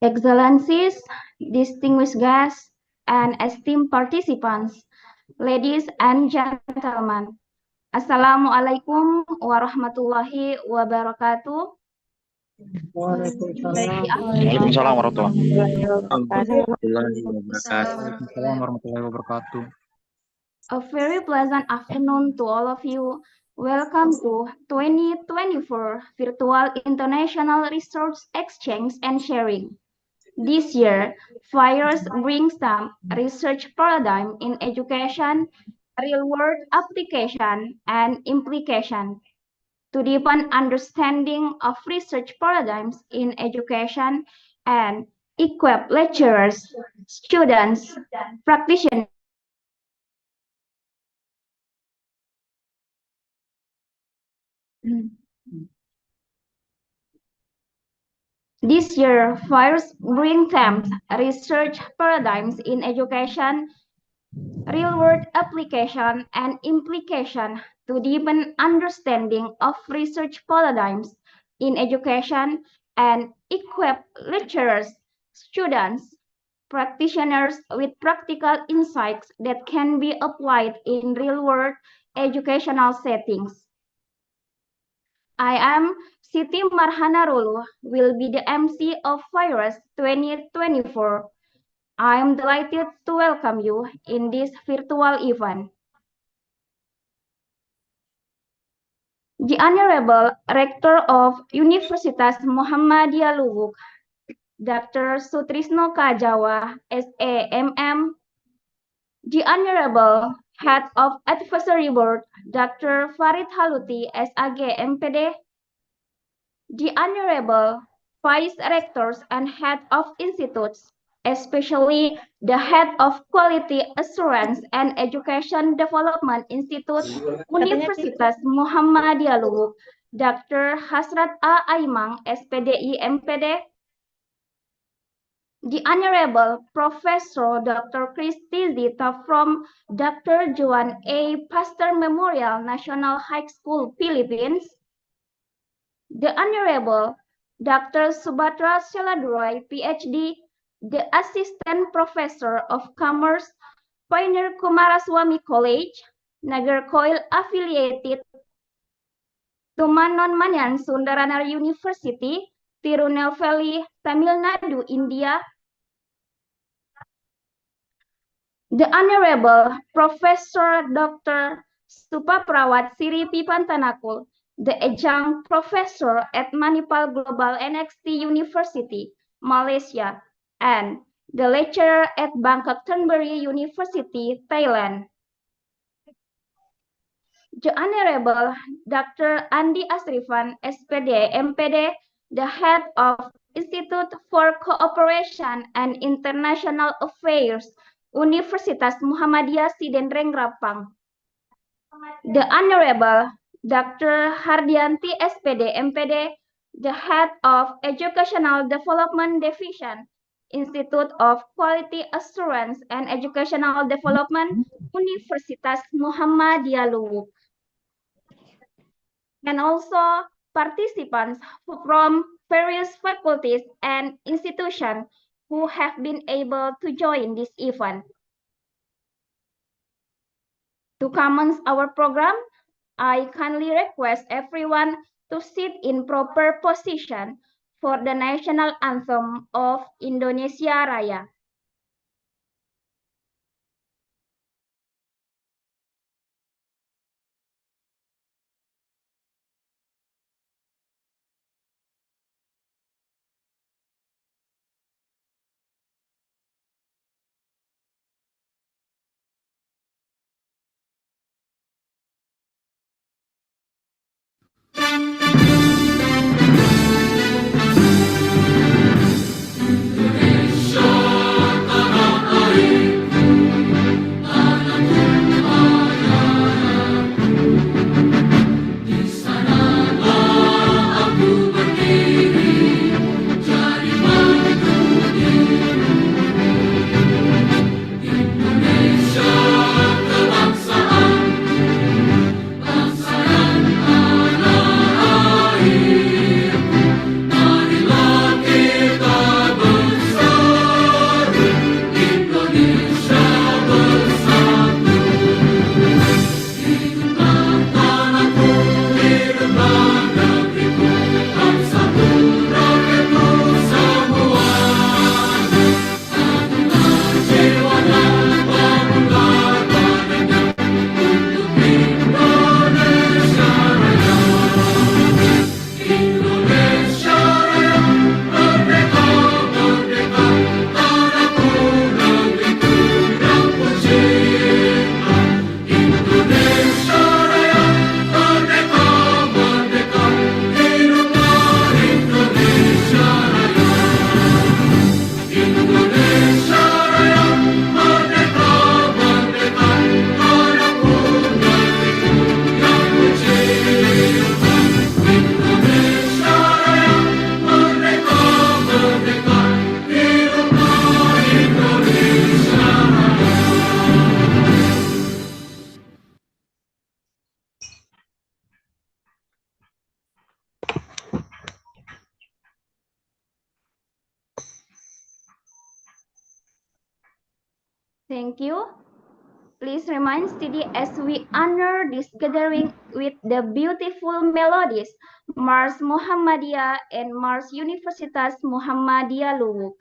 Excellencies, distinguished guests, and esteemed participants, ladies and gentlemen, Assalamualaikum warahmatullahi wabarakatuh. Waalaikumsalam warahmatullahi wabarakatuh. A very pleasant afternoon to all of you. Welcome to 2024 Virtual International Research Exchange and Sharing. This year, Vires brings some research paradigm in education, real-world application, and implication to deepen understanding of research paradigms in education and equip lecturers, students, practitioners. This year, Vires bring themes research paradigms in education, real-world application, and implication to deepen understanding of research paradigms in education and equip lecturers, students, practitioners with practical insights that can be applied in real-world educational settings. I am Siti Marhanarulu, will be the MC of Vires 2024. I am delighted to welcome you in this virtual event. The Honorable Rector of Universitas Muhammadiyah Luwuk, Dr. Sutrisno Kajawa, SAMM, the Honorable Head of Advisory Board, Dr. Farid Haluti, SAG MPD, the Honorable Vice Rectors and Head of Institutes, especially the Head of Quality Assurance and Education Development Institute, Universitas Muhammadiyah Luwuk, Dr. Hasrat A. Aimang, SPDI MPD, the Honorable Professor Dr. Kristi Zita from Dr. Juan A. Pasteur Memorial National High School, Philippines, the Honorable Dr. Subhatra Sheladroy, PhD, the Assistant Professor of Commerce, Pioneer Kumaraswamy College, Nagercoil Affiliated to Manonmanian Sundaranagar University, Tirunelveli, Tamil Nadu, India, the Honorable Professor Dr. Supaprawat Siri Pipantanakul, the adjunct professor at Manipal Global NXT University, Malaysia, and the lecturer at Bangkok Turnberry University, Thailand. The Honorable Dr. Andi Asrifan, SPD, MPD, the head of Institute for Cooperation and International Affairs, Universitas Muhammadiyah Sidenreng, Rappang. The Honorable Dr. Hardianti, SPD, MPD, the head of Educational Development Division, Institute of Quality Assurance and Educational Development, Universitas Muhammadiyah Luwuk. And also participants from various faculties and institutions who have been able to join this event. To commence our program, I kindly request everyone to sit in proper position for the national anthem of Indonesia Raya. Thank you. Please remain steady as we honor this gathering with the beautiful melodies Mars Muhammadiyah and Mars Universitas Muhammadiyah Luwuk.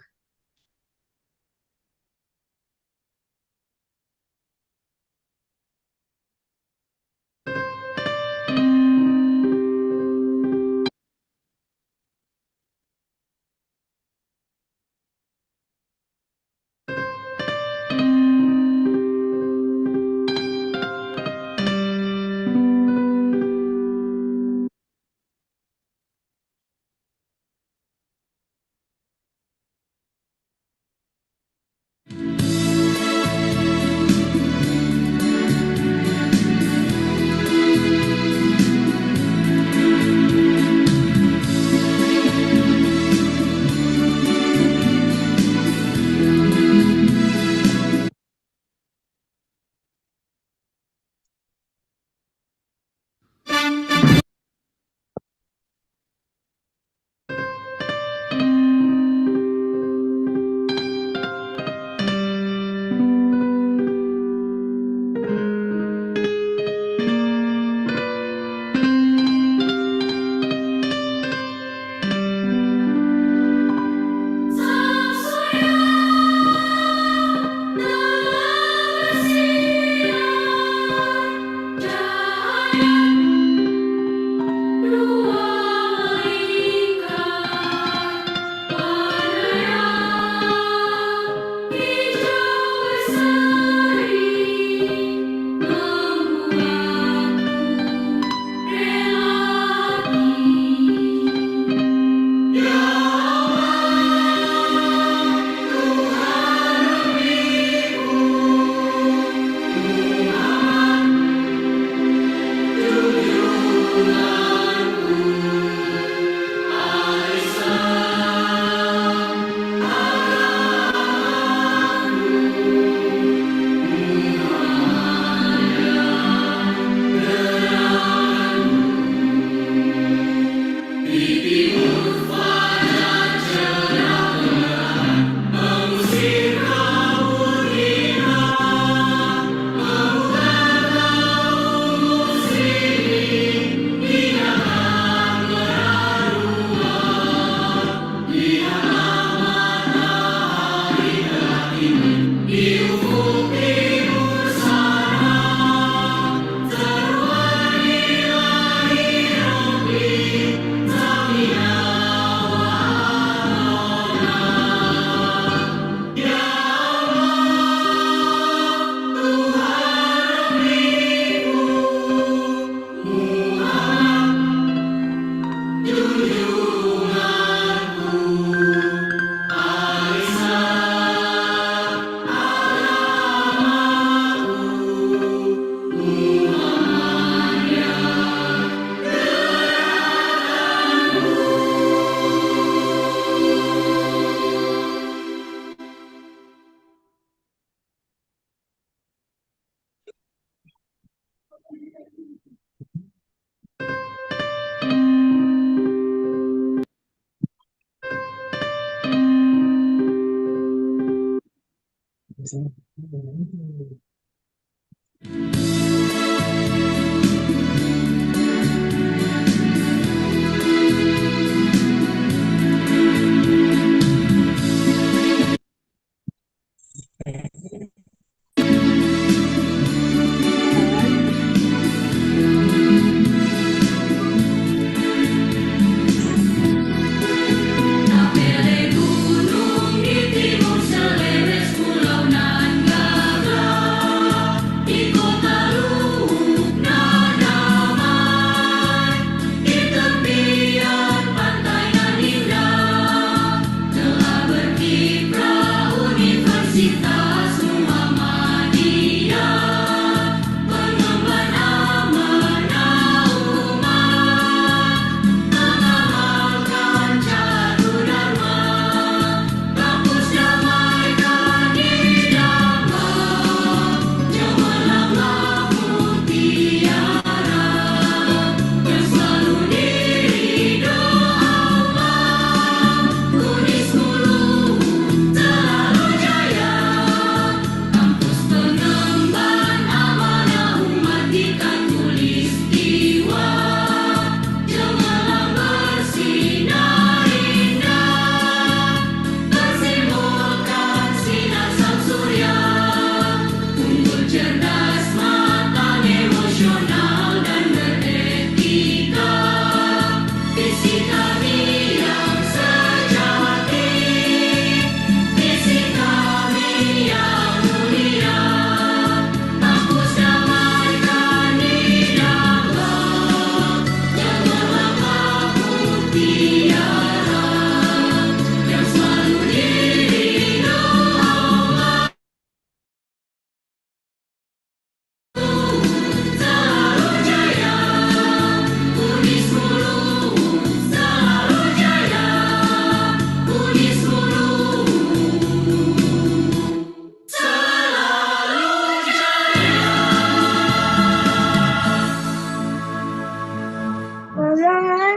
Now,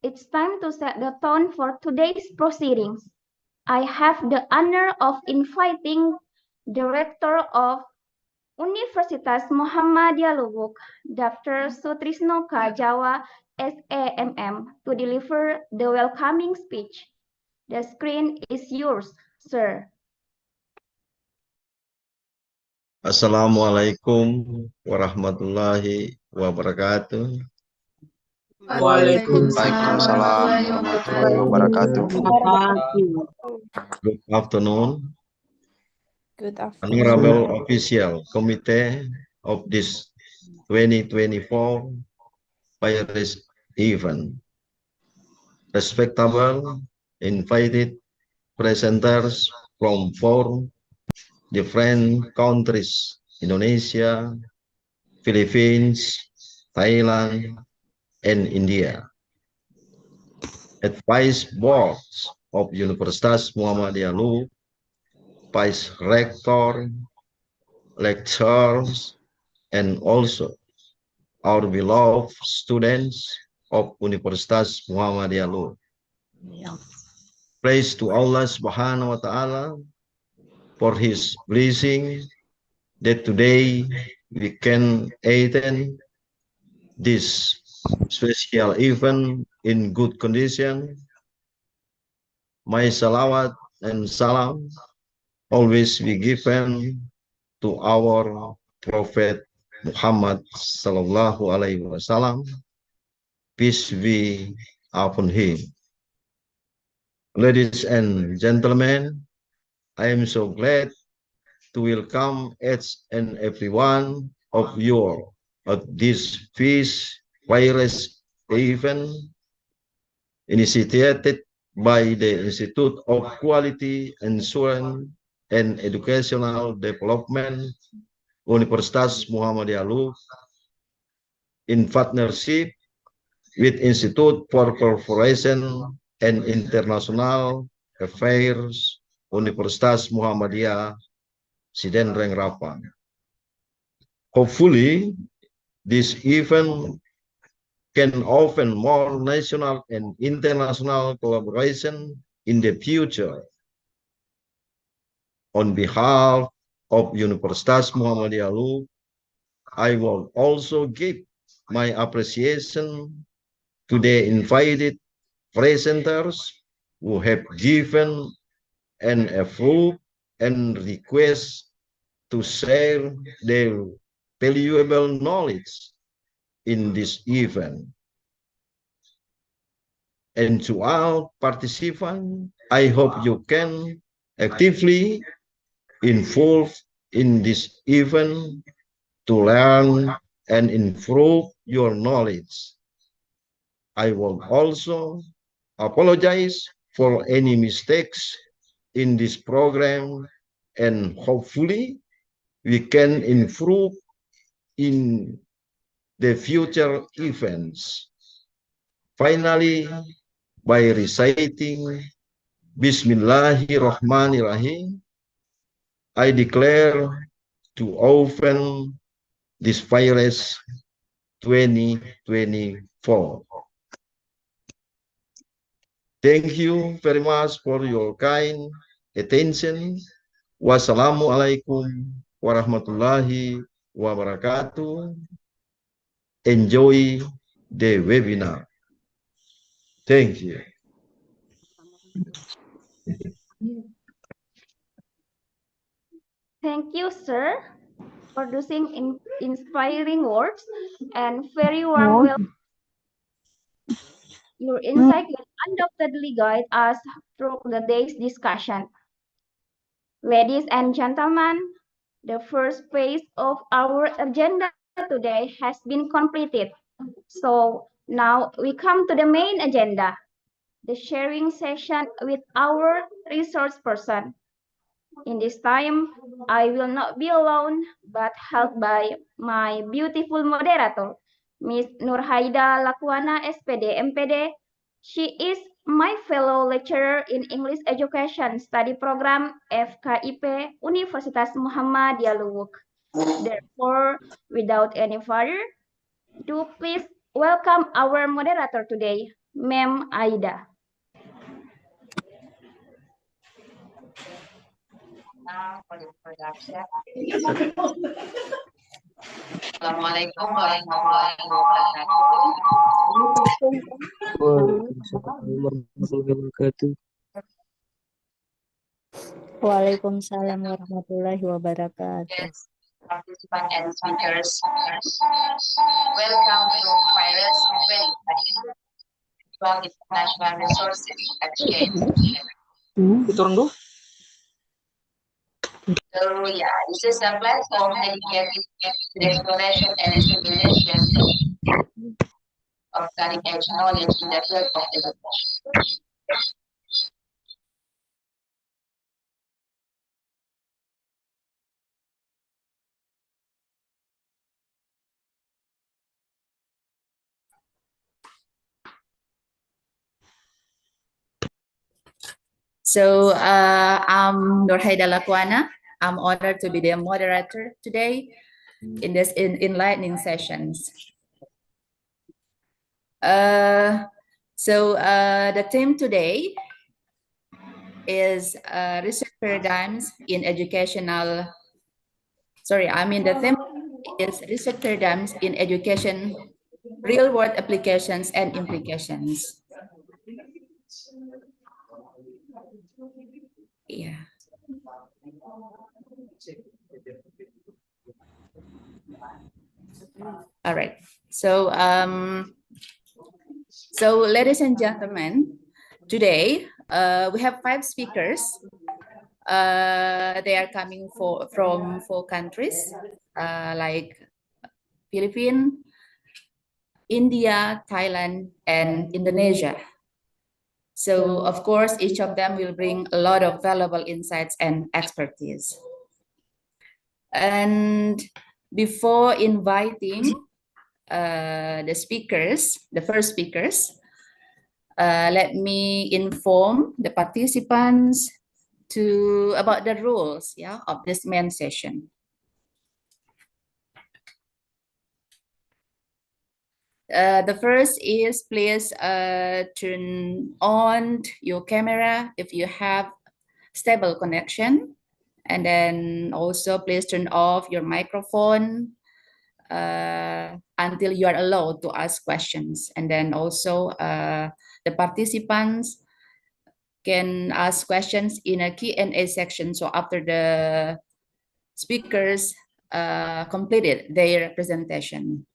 it's time to set the tone for today's proceedings. I have the honor of inviting Director of Universitas Muhammadiyah Luwuk, Dr. Sutrisno K. Jawa, SAMM, to deliver the welcoming speech. The screen is yours, sir. Assalamualaikum warahmatullahi wabarakatuh. Waalaikumsalam warahmatullahi wabarakatuh. Good afternoon, Good honorable official committee of this 2024 Vires event. Respectable invited presenters from 4 different countries: Indonesia, Philippines, Thailand, and India. Advice boards of Universitas Muhammadiyah Luwuk, vice rector, lecturers, and also our beloved students of Universitas Muhammadiyah Luwuk. Praise to Allah Subhanahu wa Ta'ala for His blessing that today we can attend this special event in good condition. My salawat and salam always be given to our Prophet Muhammad sallallahu alaihi wasallam. Peace be upon him. Ladies and gentlemen, I am so glad to welcome each and every one of you at this Peace Virus event initiated by the Institute of Quality Assurance and Educational Development, Universitas Muhammadiyah Luwuk, in partnership with Institute for Cooperation and International Affairs, Universitas Muhammadiyah, Sidenreng, Rappang. Hopefully, this event can open more national and international collaboration in the future. On behalf of Universitas Muhammadiyah Luwuk, I will also give my appreciation to the invited presenters who have given and approved and request to share their valuable knowledge in this event. And to all participants, I hope you can actively involve in this event to learn and improve your knowledge. I will also apologize for any mistakes in this program, and hopefully we can improve in the future events. Finally, by reciting Bismillahirrahmanirrahim, I declare to open this Vires 2024. Thank you very much for your kind attention. Wassalamualaikum warahmatullahi wabarakatuh. Enjoy the webinar. Thank you. Thank you, sir, for using inspiring words and very warm welcome. Your insight will undoubtedly guide us through the day's discussion. Ladies and gentlemen, the first phase of our agenda today has been completed. So now we come to the main agenda, the sharing session with our resource person. In this time, I will not be alone, but helped by my beautiful moderator, Miss Nurhaida Lakwana, SPD, MPD. She is my fellow lecturer in English Education Study Program FKIP Universitas Muhammadiyah Luwuk. Therefore, without any further ado, please welcome our moderator today, Ma'am Aida. Assalamualaikum warahmatullahi wabarakatuh. Waalaikumsalam warahmatullahi wabarakatuh. Participants and speakers, welcome to Vires 2020 International Resources Exchange. So yeah, this is a platform dedicated to the exploration and dissemination of cutting-edge knowledge in the field of education. So I'm Nurhaida Lakwana. I'm honored to be the moderator today in this enlightening sessions. The theme today is research paradigms in educational. The theme is research paradigms in education, real-world applications and implications. Yeah. All right. So ladies and gentlemen, today we have 5 speakers. They are coming from 4 countries like Philippines, India, Thailand, and Indonesia. So of course, each of them will bring a lot of valuable insights and expertise. And before inviting the first speakers, let me inform the participants about the rules of this main session. The first is please turn on your camera if you have stable connection, and then also please turn off your microphone until you are allowed to ask questions. And then also the participants can ask questions in a Q&A section. So after the speakers completed their presentation.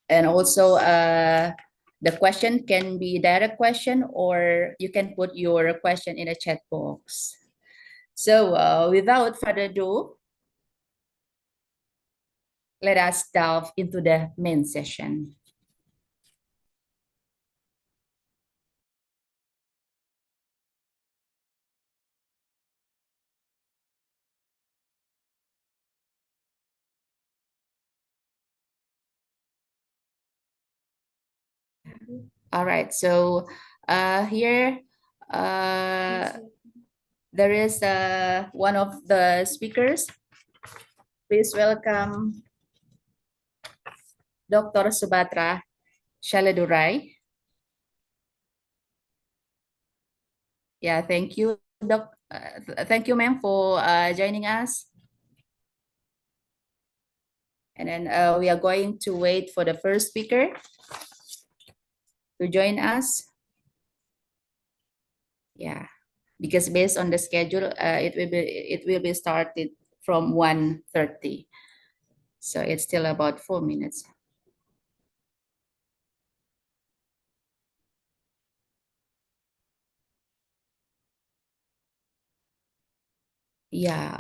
And also the question can be direct question, or you can put your question in a chat box. So without further ado, let us delve into the main session. All right, so here there is one of the speakers. Please welcome Dr. Subhatra Shaladurai. Yeah, thank you, thank you, ma'am, for joining us. And then we are going to wait for the first speaker to join us. Yeah, because based on the schedule, it will be started from 1:30. So it's still about 4 minutes. Yeah,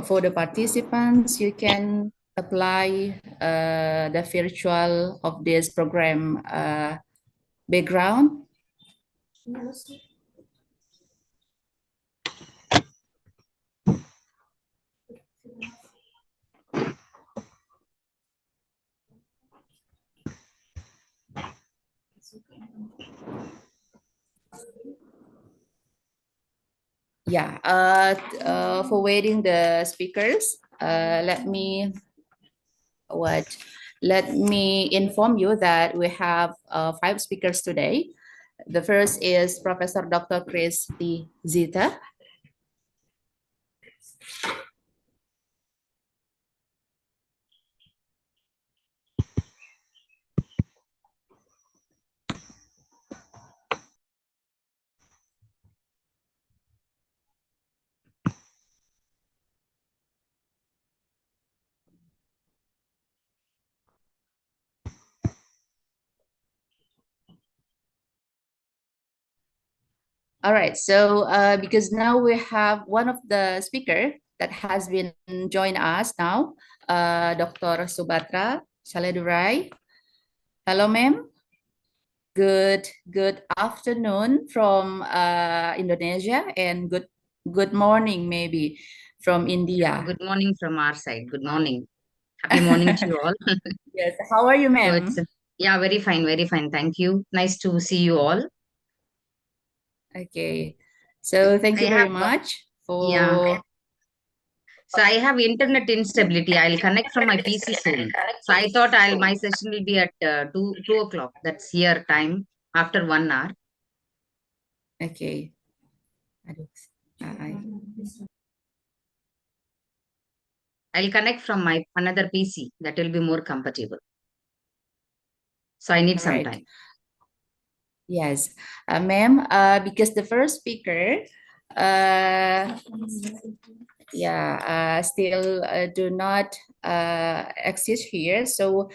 for the participants, you can apply the virtual of this program background. Yeah, for waiting the speakers, let me inform you that we have 5 speakers today. The first is Professor Dr. Chris T. Zita. All right, so because now we have one of the speaker that has been joined us now, Dr. Subatra Chaledurai. Hello, ma'am. Good afternoon from Indonesia, and good morning maybe from India. Good morning from our side. Good morning. Happy morning to you all. Yes, how are you, So ma'am? it's yeah, very fine, very fine. Thank you. Nice to see you all. Okay, so thank you I very have much yeah. for. So I have internet instability. I'll connect from my PC soon. So I thought my session will be at 2 o'clock. That's here time after 1 hour. Okay. Aduh, I'll connect from my another PC. That will be more compatible. So I need all some right. time. Yes, ma'am, because the first speaker, still do not exist here. So,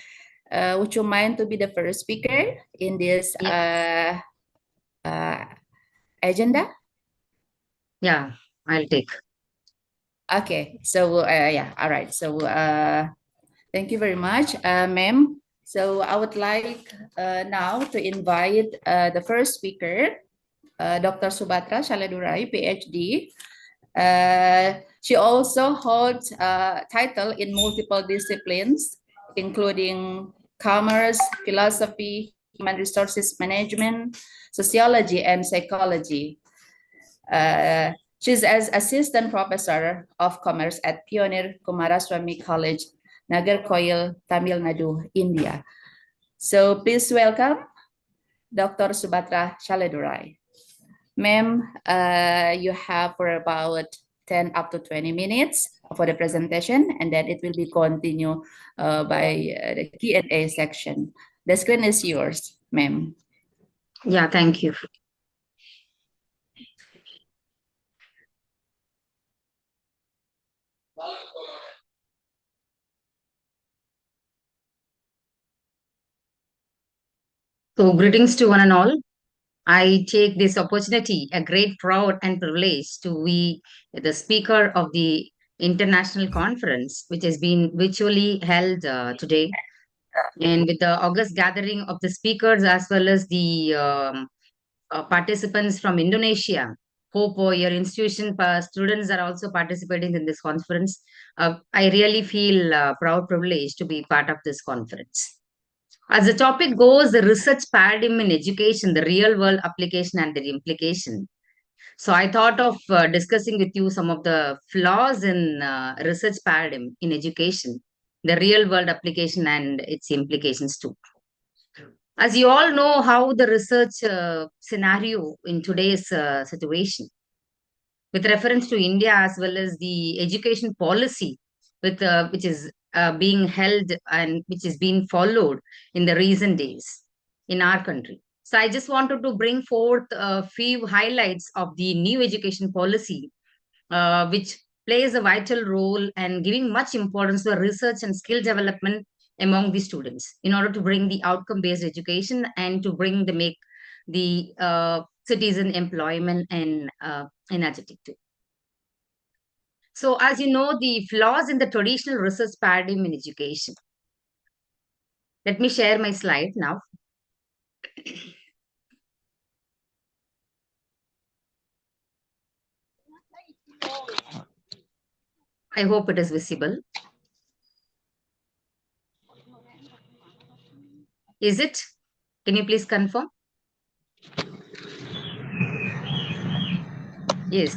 would you mind to be the first speaker in this agenda? Yeah, I'll take. Okay, so all right. So, thank you very much, ma'am. So, I would like now to invite the first speaker, Dr. Subatra Chaledurai, PhD. She also holds title in multiple disciplines, including commerce, philosophy, human resources management, sociology, and psychology. She's as assistant professor of commerce at Pioneer Kumaraswamy College, Nagercoil, Tamil Nadu, India. So please welcome Dr. Subatra Chaledurai. Ma'am, you have for about 10 up to 20 minutes for the presentation, and then it will be continued by the Q&A section. The screen is yours, ma'am. Yeah, thank you. So greetings to one and all. I take this opportunity, a great proud and privilege to be the speaker of the international conference, which has been virtually held today. And with the August gathering of the speakers as well as the participants from Indonesia, hope your institution students are also participating in this conference. I really feel proud privileged to be part of this conference. As the topic goes, the research paradigm in education, the real world application and their implication. So I thought of discussing with you some of the flaws in research paradigm in education, the real world application and its implications too. As you all know, how the research scenario in today's situation, with reference to India as well as the education policy, with which is being held and which is being followed in the recent days in our country. So I just wanted to bring forth a few highlights of the new education policy, which plays a vital role and giving much importance to research and skill development among the students in order to bring the outcome based education and to bring the make the citizen employment and energetic too. So as you know, the flaws in the traditional research paradigm in education. Let me share my slide now. I hope it is visible. Is it? Can you please confirm? Yes.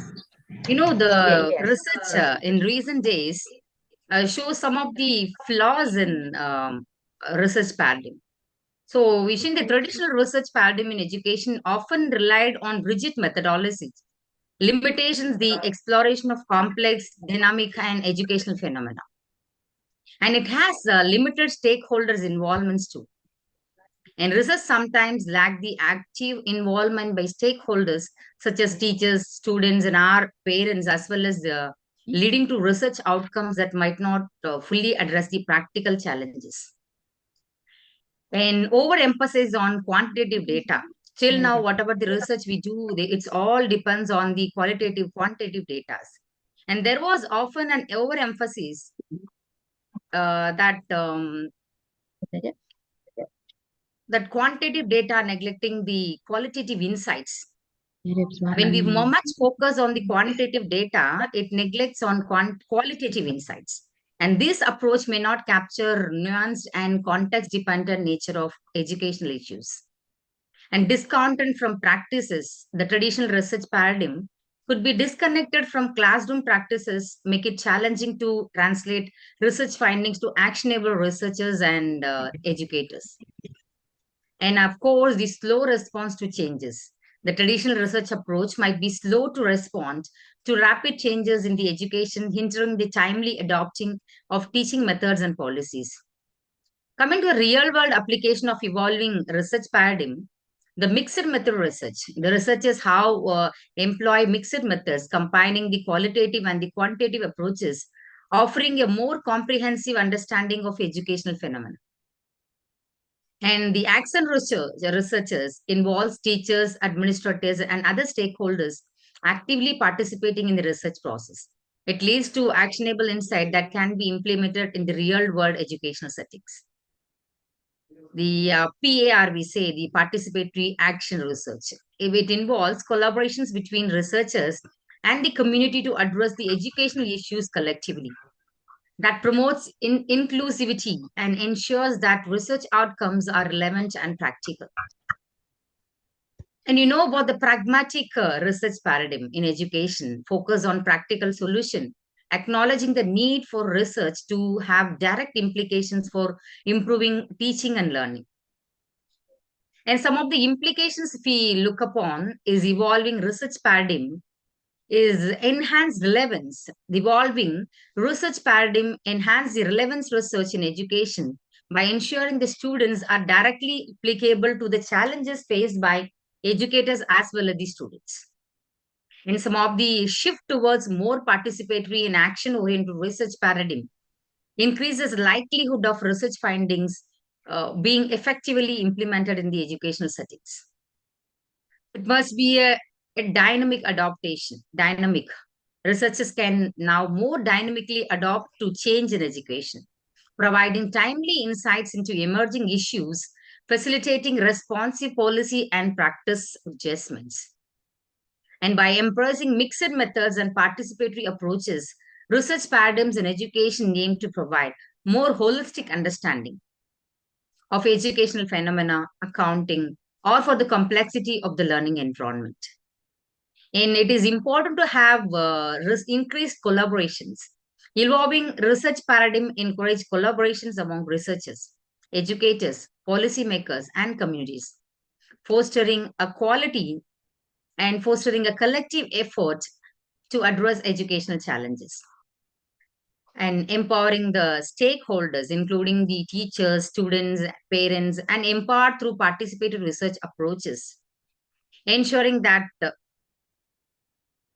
You know, the Yes. research in recent days shows some of the flaws in research paradigm. So, wishing the traditional research paradigm in education often relied on rigid methodologies, limitations, the exploration of complex, dynamic, and educational phenomena. And it has limited stakeholders' involvements too. And research sometimes lack the active involvement by stakeholders such as teachers, students, and our parents, as well as leading to research outcomes that might not fully address the practical challenges. And overemphasis on quantitative data. Till now, whatever the research we do, it's all depends on the quantitative data. And there was often an overemphasis that quantitative data neglecting the qualitative insights. When we much focus on the quantitative data, it neglects on qualitative insights. And this approach may not capture nuanced and context-dependent nature of educational issues. And discounted from practices, the traditional research paradigm could be disconnected from classroom practices, make it challenging to translate research findings to actionable researchers and educators. And of course, the slow response to changes. The traditional research approach might be slow to respond to rapid changes in the education, hindering the timely adopting of teaching methods and policies. Coming to a real-world application of evolving research paradigm, the mixed method research. The researchers how employ mixed methods, combining the qualitative and the quantitative approaches, offering a more comprehensive understanding of educational phenomena. And the action researchers involves teachers, administrators, and other stakeholders actively participating in the research process. It leads to actionable insight that can be implemented in the real-world educational settings. The PAR, we say, the participatory action research. If it involves collaborations between researchers and the community to address the educational issues collectively. That promotes inclusivity and ensures that research outcomes are relevant and practical. And you know about the pragmatic research paradigm in education, focus on practical solution, acknowledging the need for research to have direct implications for improving teaching and learning. And some of the implications we look upon is evolving research paradigm is enhanced relevance. The evolving research paradigm enhance the relevance research in education by ensuring the students are directly applicable to the challenges faced by educators as well as the students. And some of the shift towards more participatory and action-oriented research paradigm increases likelihood of research findings being effectively implemented in the educational settings. It must be a dynamic adaptation. Dynamic. Researchers can now more dynamically adapt to change in education, providing timely insights into emerging issues, facilitating responsive policy and practice adjustments. And by embracing mixed methods and participatory approaches, research paradigms in education aim to provide more holistic understanding of educational phenomena, accounting, or for the complexity of the learning environment. And it is important to have increased collaborations. Evolving research paradigm encourage collaborations among researchers, educators, policymakers, and communities, fostering a quality and fostering a collective effort to address educational challenges. And empowering the stakeholders, including the teachers, students, parents, and empowered through participative research approaches, ensuring that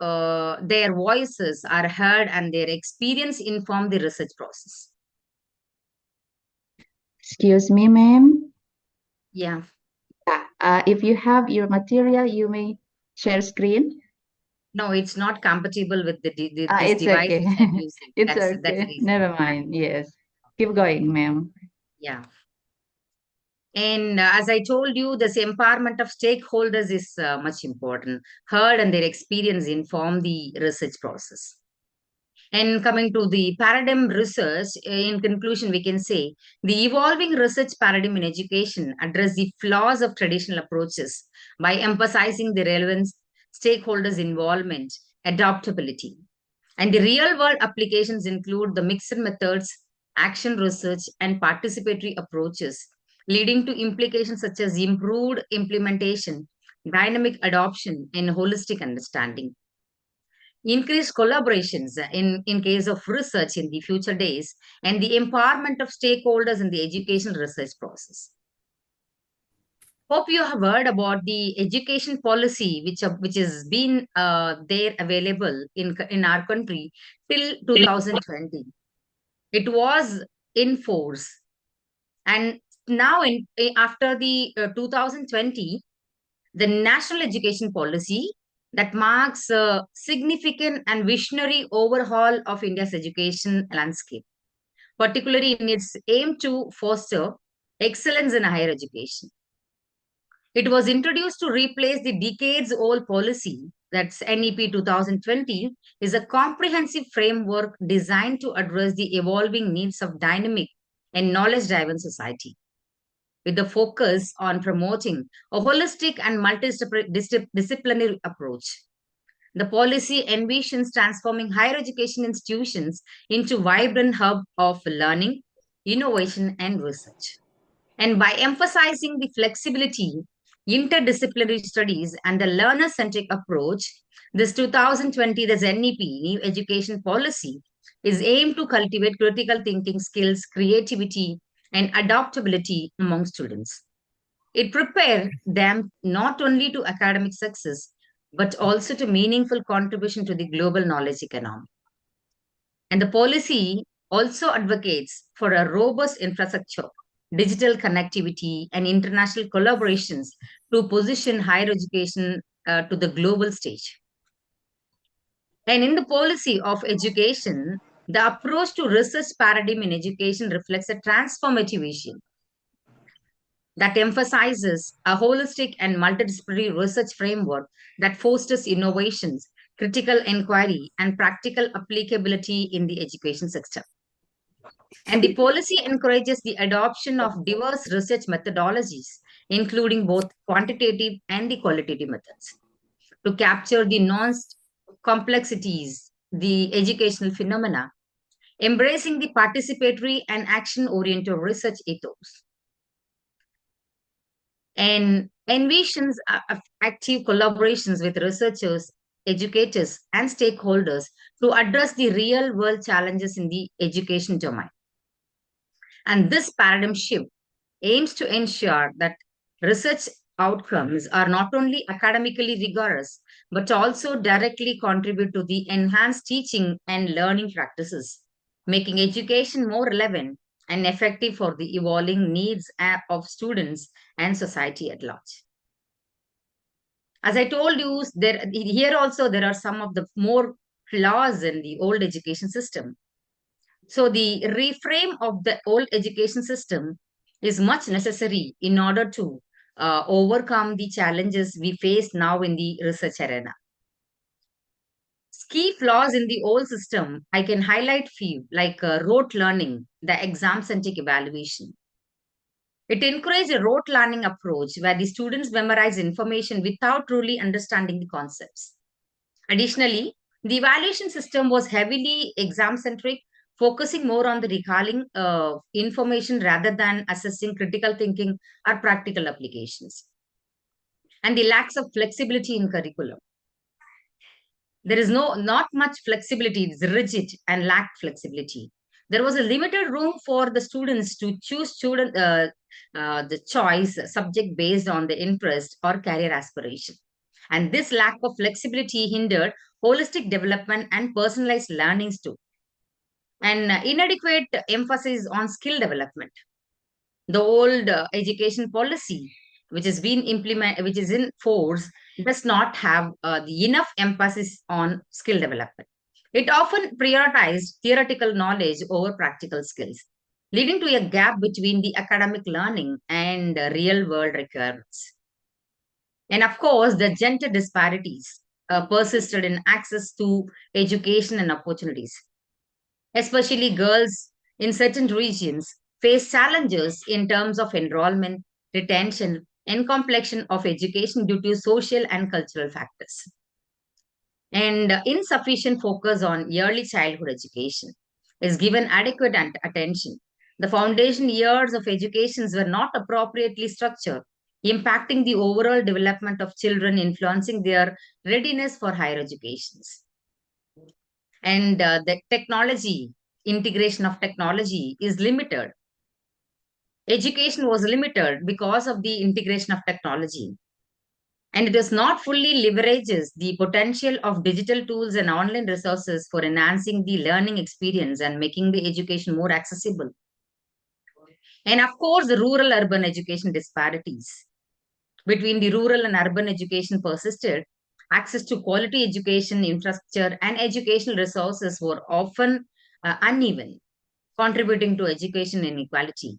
their voices are heard and their experience inform the research process. Excuse me, ma'am. Yeah. If you have your material, you may share screen. No, it's not compatible with this It's device. okay. I'm using. It's That's okay. the reason. Never mind. Yes. Keep going, ma'am. Yeah. And as I told you, this empowerment of stakeholders is much important. Heard and their experience inform the research process. And coming to the paradigm research, in conclusion, we can say the evolving research paradigm in education address the flaws of traditional approaches by emphasizing the relevance, stakeholders' involvement, adaptability. And the real world applications include the mixed methods, action research, and participatory approaches, leading to implications such as improved implementation, dynamic adoption, and holistic understanding. Increased collaborations in case of research in the future days, and the empowerment of stakeholders in the education research process. Hope you have heard about the education policy which has been there available in our country till 2020. It was in force, and now after the 2020, the national education policy that marks a significant and visionary overhaul of India's education landscape, particularly in its aim to foster excellence in higher education. It was introduced to replace the decades-old policy, that's NEP 2020, is a comprehensive framework designed to address the evolving needs of dynamic and knowledge-driven society, with the focus on promoting a holistic and multidisciplinary approach. The policy envisions transforming higher education institutions into vibrant hub of learning, innovation, and research. And by emphasizing the flexibility, interdisciplinary studies, and the learner-centric approach, this 2020, this NEP, New Education Policy, is aimed to cultivate critical thinking skills, creativity, and adaptability among students. It prepared them not only to academic success, but also to meaningful contribution to the global knowledge economy. And the policy also advocates for a robust infrastructure, digital connectivity, and international collaborations to position higher education to the global stage. And in the policy of education, the approach to research paradigm in education reflects a transformative vision that emphasizes a holistic and multidisciplinary research framework that fosters innovations, critical inquiry, and practical applicability in the education system. And the policy encourages the adoption of diverse research methodologies, including both quantitative and the qualitative methods, to capture the nuanced complexities, the educational phenomena, embracing the participatory and action-oriented research ethos, and envisions active collaborations with researchers, educators, and stakeholders to address the real-world challenges in the education domain. And this paradigm shift aims to ensure that research outcomes are not only academically rigorous, but also directly contribute to the enhanced teaching and learning practices, making education more relevant and effective for the evolving needs of students and society at large. As I told you, here also there are some of the more flaws in the old education system. So the reframe of the old education system is much necessary in order to overcome the challenges we face now in the research arena. Key flaws in the old system, I can highlight few, like rote learning, the exam-centric evaluation. It encouraged a rote learning approach where the students memorize information without truly understanding the concepts. Additionally, the evaluation system was heavily exam-centric, focusing more on the recalling information rather than assessing critical thinking or practical applications. And the lacks of flexibility in curriculum. There is not much flexibility, it's rigid and lacked flexibility. There was a limited room for the students to choose the choice subject based on the interest or career aspiration. And this lack of flexibility hindered holistic development and personalized learnings too. And inadequate emphasis on skill development. The old education policy, which has been implemented, which is in force, does not have the enough emphasis on skill development. It often prioritized theoretical knowledge over practical skills, leading to a gap between the academic learning and real-world requirements. And of course, the gender disparities persisted in access to education and opportunities. Especially girls in certain regions face challenges in terms of enrollment, retention, and complexion of education due to social and cultural factors. And insufficient focus on early childhood education is given adequate attention. The foundation years of educations were not appropriately structured, impacting the overall development of children, influencing their readiness for higher educations. And the integration of technology is limited. Education was limited because of the integration of technology, and it does not fully leverages the potential of digital tools and online resources for enhancing the learning experience and making the education more accessible. And of course, the rural urban education disparities between the rural and urban education persisted. Access to quality education infrastructure and educational resources were often uneven, contributing to education inequality.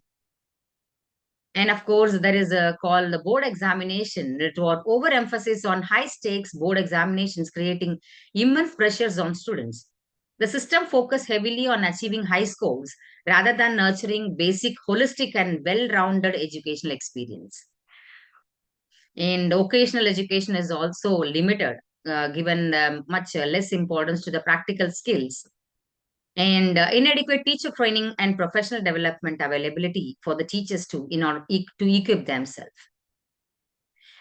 And of course, there is a called the board examination. It was overemphasis on high stakes board examinations, creating immense pressures on students. The system focused heavily on achieving high scores rather than nurturing basic, holistic, and well rounded educational experience. And vocational education is also limited, given much less importance to the practical skills. And inadequate teacher training and professional development availability for the teachers to in order to equip themselves.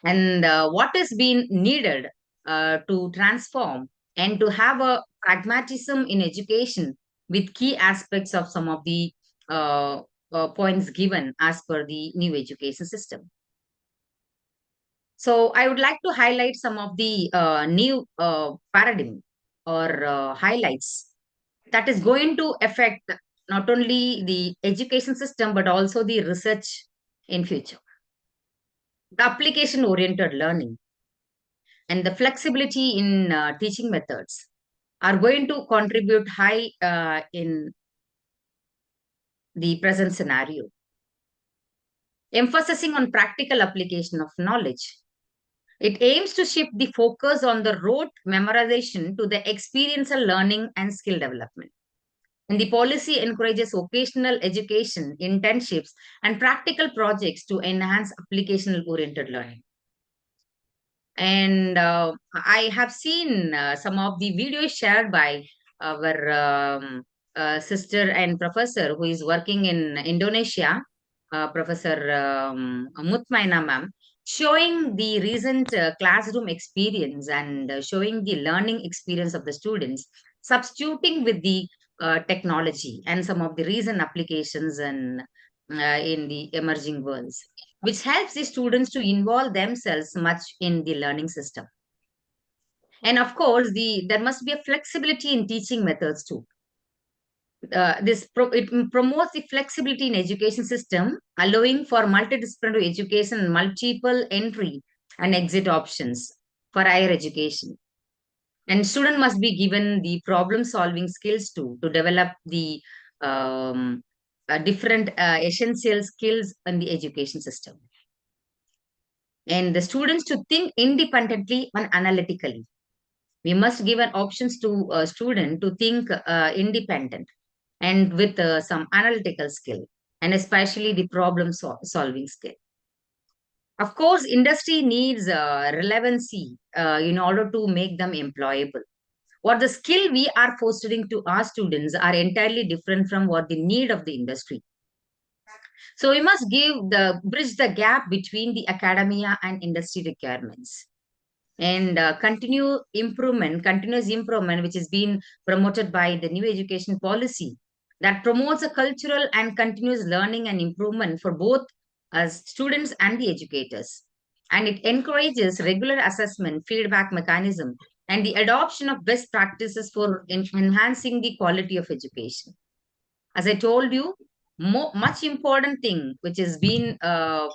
And what is being needed to transform and to have a pragmatism in education with key aspects of some of the points given as per the new education system. So I would like to highlight some of the new paradigm or highlights that is going to affect not only the education system but also the research in future. The application oriented learning and the flexibility in teaching methods are going to contribute high in the present scenario. Emphasizing on practical application of knowledge, it aims to shift the focus on the rote memorization to the experiential learning and skill development. And the policy encourages vocational education, internships, and practical projects to enhance application-oriented learning. And I have seen some of the videos shared by our sister and professor who is working in Indonesia, Professor Mutmaina ma'am, showing the recent classroom experience and showing the learning experience of the students, substituting with the technology and some of the recent applications and in the emerging worlds, which helps the students to involve themselves much in the learning system. And of course, there must be a flexibility in teaching methods too. It promotes the flexibility in education system, allowing for multidisciplinary education, multiple entry and exit options for higher education. And student must be given the problem solving skills to develop the different essential skills in the education system. And the students to think independently and analytically. We must give an options to a student to think independent and with some analytical skill, and especially the problem solving skill. Of course, industry needs relevancy in order to make them employable. What the skill we are fostering to our students are entirely different from what the need of the industry. So we must bridge the gap between the academia and industry requirements. And continuous improvement, which is being promoted by the new education policy that promotes a cultural and continuous learning and improvement for both students and the educators. And it encourages regular assessment, feedback mechanism, and the adoption of best practices for enhancing the quality of education. As I told you, much important thing which has been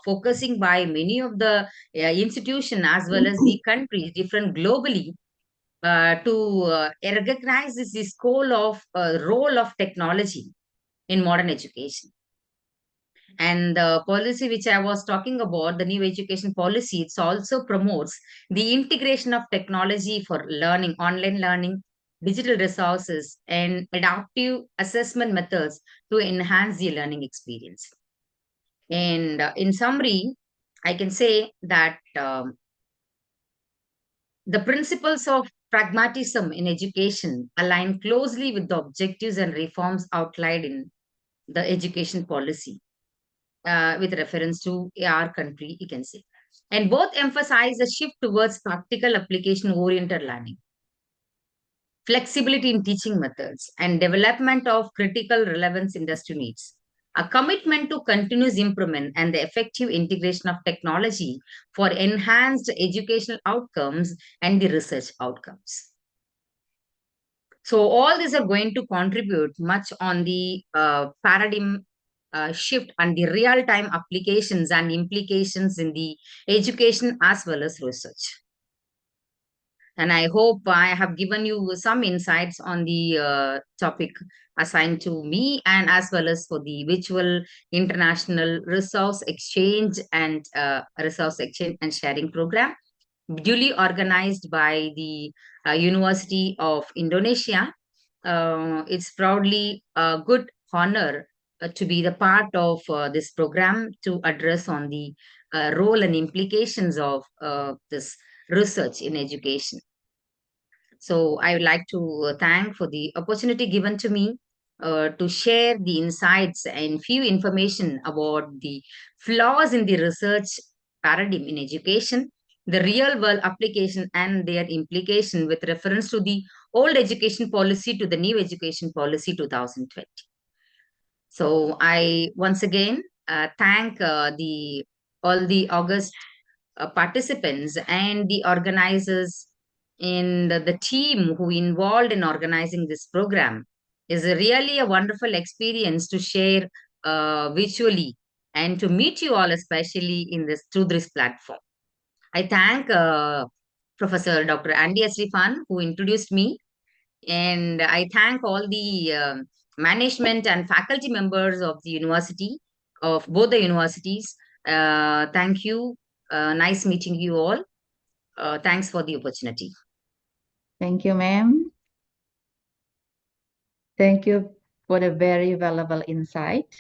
focusing by many of the institution as well as the countries different globally to recognize this role of technology in modern education. And the policy which I was talking about, the new education policy, it also promotes the integration of technology for learning, online learning, digital resources, and adaptive assessment methods to enhance the learning experience. And in summary, I can say that the principles of pragmatism in education align closely with the objectives and reforms outlined in the education policy with reference to our country, you can say. And both emphasize a shift towards practical application oriented learning, flexibility in teaching methods, and development of critical relevance industry needs. A commitment to continuous improvement and the effective integration of technology for enhanced educational outcomes and the research outcomes. So all these are going to contribute much on the paradigm shift and the real-time applications and implications in the education as well as research. And I hope I have given you some insights on the topic assigned to me and as well as for the virtual international resource exchange and sharing program duly organized by the University of Indonesia. It's proudly a good honor to be the part of this program to address on the role and implications of this research in education. So I would like to thank for the opportunity given to me to share the insights and few information about the flaws in the research paradigm in education, the real world application and their implication with reference to the old education policy to the new education policy 2020. So I once again thank all the August participants and the organizers in the team who involved in organizing this program. Is really a wonderful experience to share virtually and to meet you all, especially in this through this platform. I thank Professor Dr. Andy Asrifan who introduced me, and I thank all the management and faculty members of the university, of both the universities. Thank you. Nice meeting you all. Thanks for the opportunity. Thank you, ma'am. Thank you for the very valuable insight.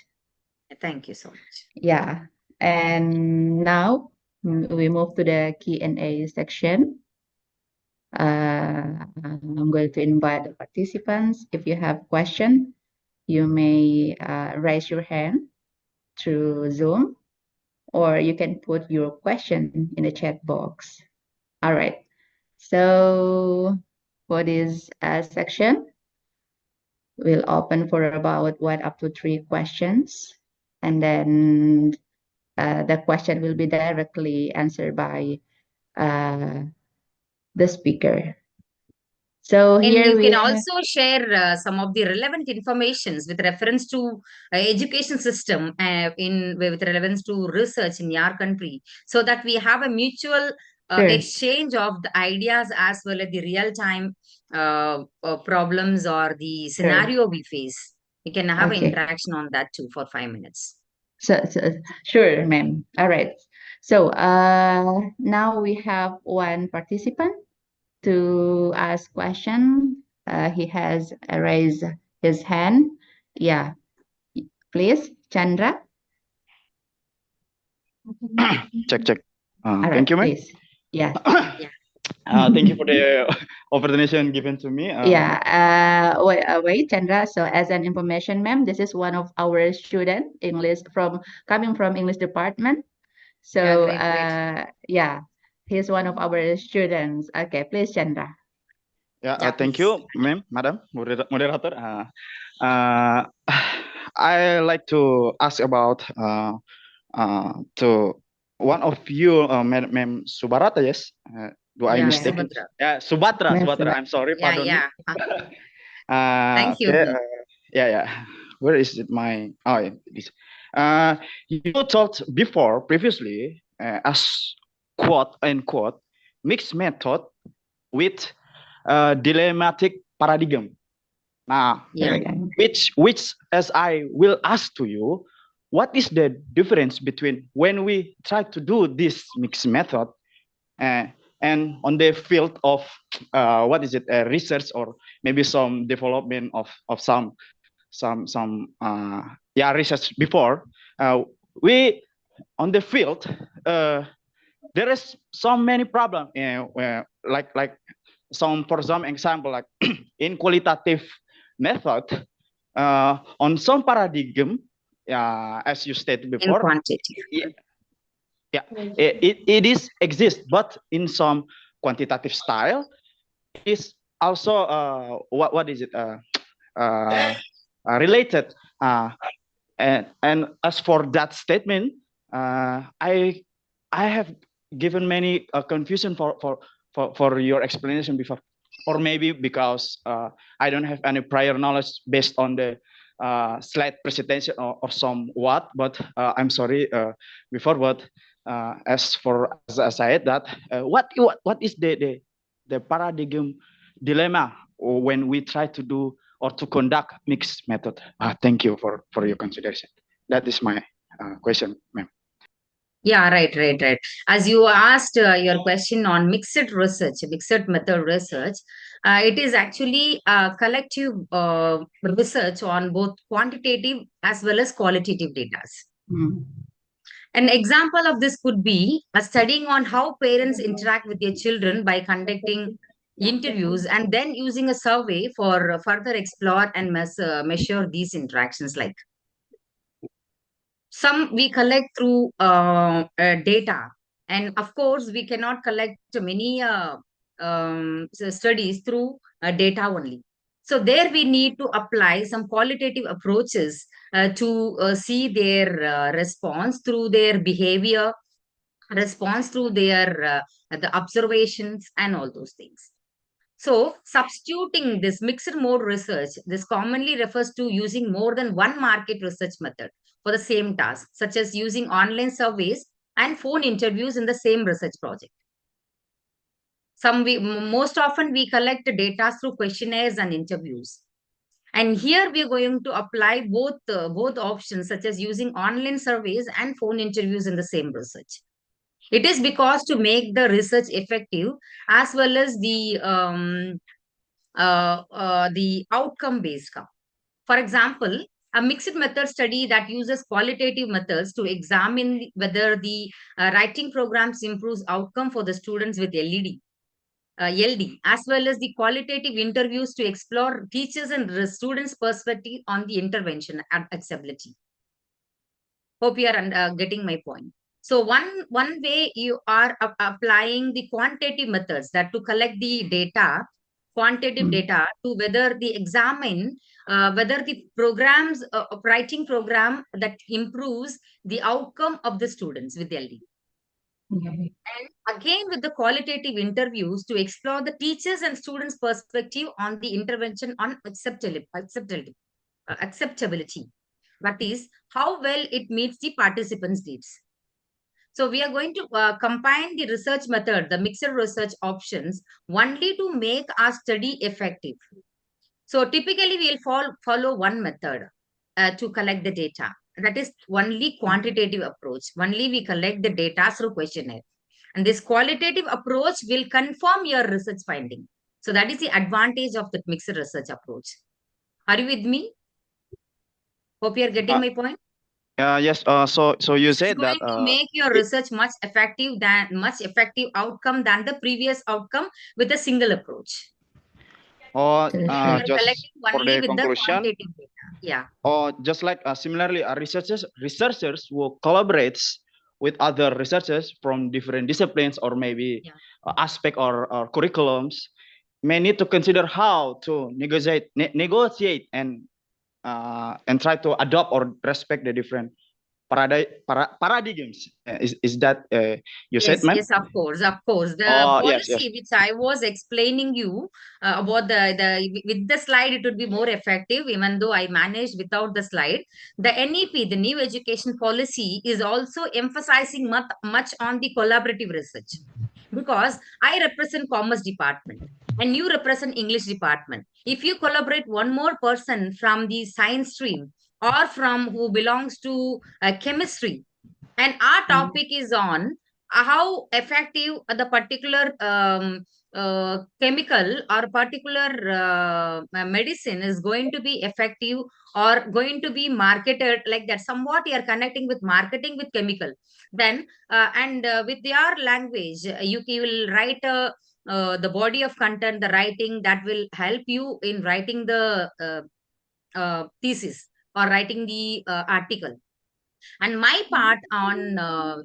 Thank you so much. Yeah, and now we move to the Q&A section. I'm going to invite the participants. If you have question, you may raise your hand through Zoom, or you can put your question in the chat box. All right. So for this section, we'll open for about 1 up to 3 questions, and then the question will be directly answered by the speaker. So and here you we can have, also share some of the relevant informations with reference to education system with relevance to research in your country, so that we have a mutual Sure. exchange of the ideas as well as the real-time problems or the scenario we face. We can have an Okay. interaction on that too for 5 minutes. So sure, ma'am. All right. So now we have one participant to ask question. He has raised his hand. Yeah, please, Chandra. Check. All right, Thank you, ma'am. please. Yeah. Thank you for the opportunity given to me. Wait, Chandra. So as an information, ma'am, this is one of our student English coming from English department. So great. yeah, he's one of our students. Okay, please, Chandra. Thank you, ma'am, madam, moderator. I like to ask about to one of you, ma'am Subarata. Yes, do I mistake? Subatra. I'm sorry, pardon me. Thank you. Okay. Where is it? My you talked before previously as quote unquote mixed method with dilemmatic paradigm. Now, which as I will ask to you, what is the difference between when we try to do this mixed method and on the field of research or maybe some development of some research before, we on the field there is so many problems, like some, for some example, like in qualitative method, on some paradigm, as you stated In before, quantitative. it is exist, but in some quantitative style, it is also related. And as for that statement, I have given many confusion for your explanation before, or maybe because I don't have any prior knowledge based on the slide presentation or somewhat. But I'm sorry before. But as I said that, what is the paradigm dilemma when we try to do or to conduct mixed method? Thank you for your consideration. That is my question, ma'am. Yeah, right. As you asked your question on mixed research, mixed method research, it is actually collective research on both quantitative as well as qualitative data. An example of this could be a studying on how parents interact with their children by conducting interviews and then using a survey for further explore and measure these interactions. Like some we collect through data, and of course we cannot collect many studies through data only. So there we need to apply some qualitative approaches to see their response through their behavior, response through their the observations and all those things. So substituting this mixed mode research, this commonly refers to using more than one market research method for the same task, such as using online surveys and phone interviews in the same research project. Most often we collect data through questionnaires and interviews. And here we are going to apply both options, such as using online surveys and phone interviews in the same research. It is because to make the research effective as well as the outcome-based. For example, a mixed method study that uses qualitative methods to examine whether the writing programs improves outcome for the students with LD, as well as the qualitative interviews to explore teachers and students' perspective on the intervention and accessibility. Hope you are getting my point. So one way you are applying the quantitative methods, that to collect the data, quantitative data, to whether the examine whether the programs writing program that improves the outcome of the students with LD. And again with the qualitative interviews to explore the teachers and students perspective on the intervention on acceptability. That is how well it meets the participants' needs. So we are going to combine the research method, the mixed research options, only to make our study effective. So typically we'll follow one method to collect the data. That is only quantitative approach. Only we collect the data through questionnaire. And this qualitative approach will confirm your research finding. So that is the advantage of the mixed research approach. Are you with me? Hope you are getting my point. Yes. So you said that to make your research much effective outcome than the previous outcome with a single approach. Or Just just for the with conclusion, the data. Yeah. or just like similarly, researchers will collaborate with other researchers from different disciplines or maybe aspect or curriculums, may need to consider how to negotiate and try to adopt or respect the different paradigms. Is that you said, ma'am? Yes, of course. The policy which I was explaining you about with the slide, it would be more effective, even though I managed without the slide. The NEP, the new education policy, is also emphasizing much on the collaborative research, because I represent commerce department and you represent English department. If you collaborate one more person from the science stream or from who belongs to chemistry, and our topic is on how effective the particular chemical or particular medicine is going to be effective or going to be marketed like that. Somewhat you are connecting with marketing with chemical. Then and with your language, you will write the body of content, the writing that will help you in writing the thesis or writing the article. And my part on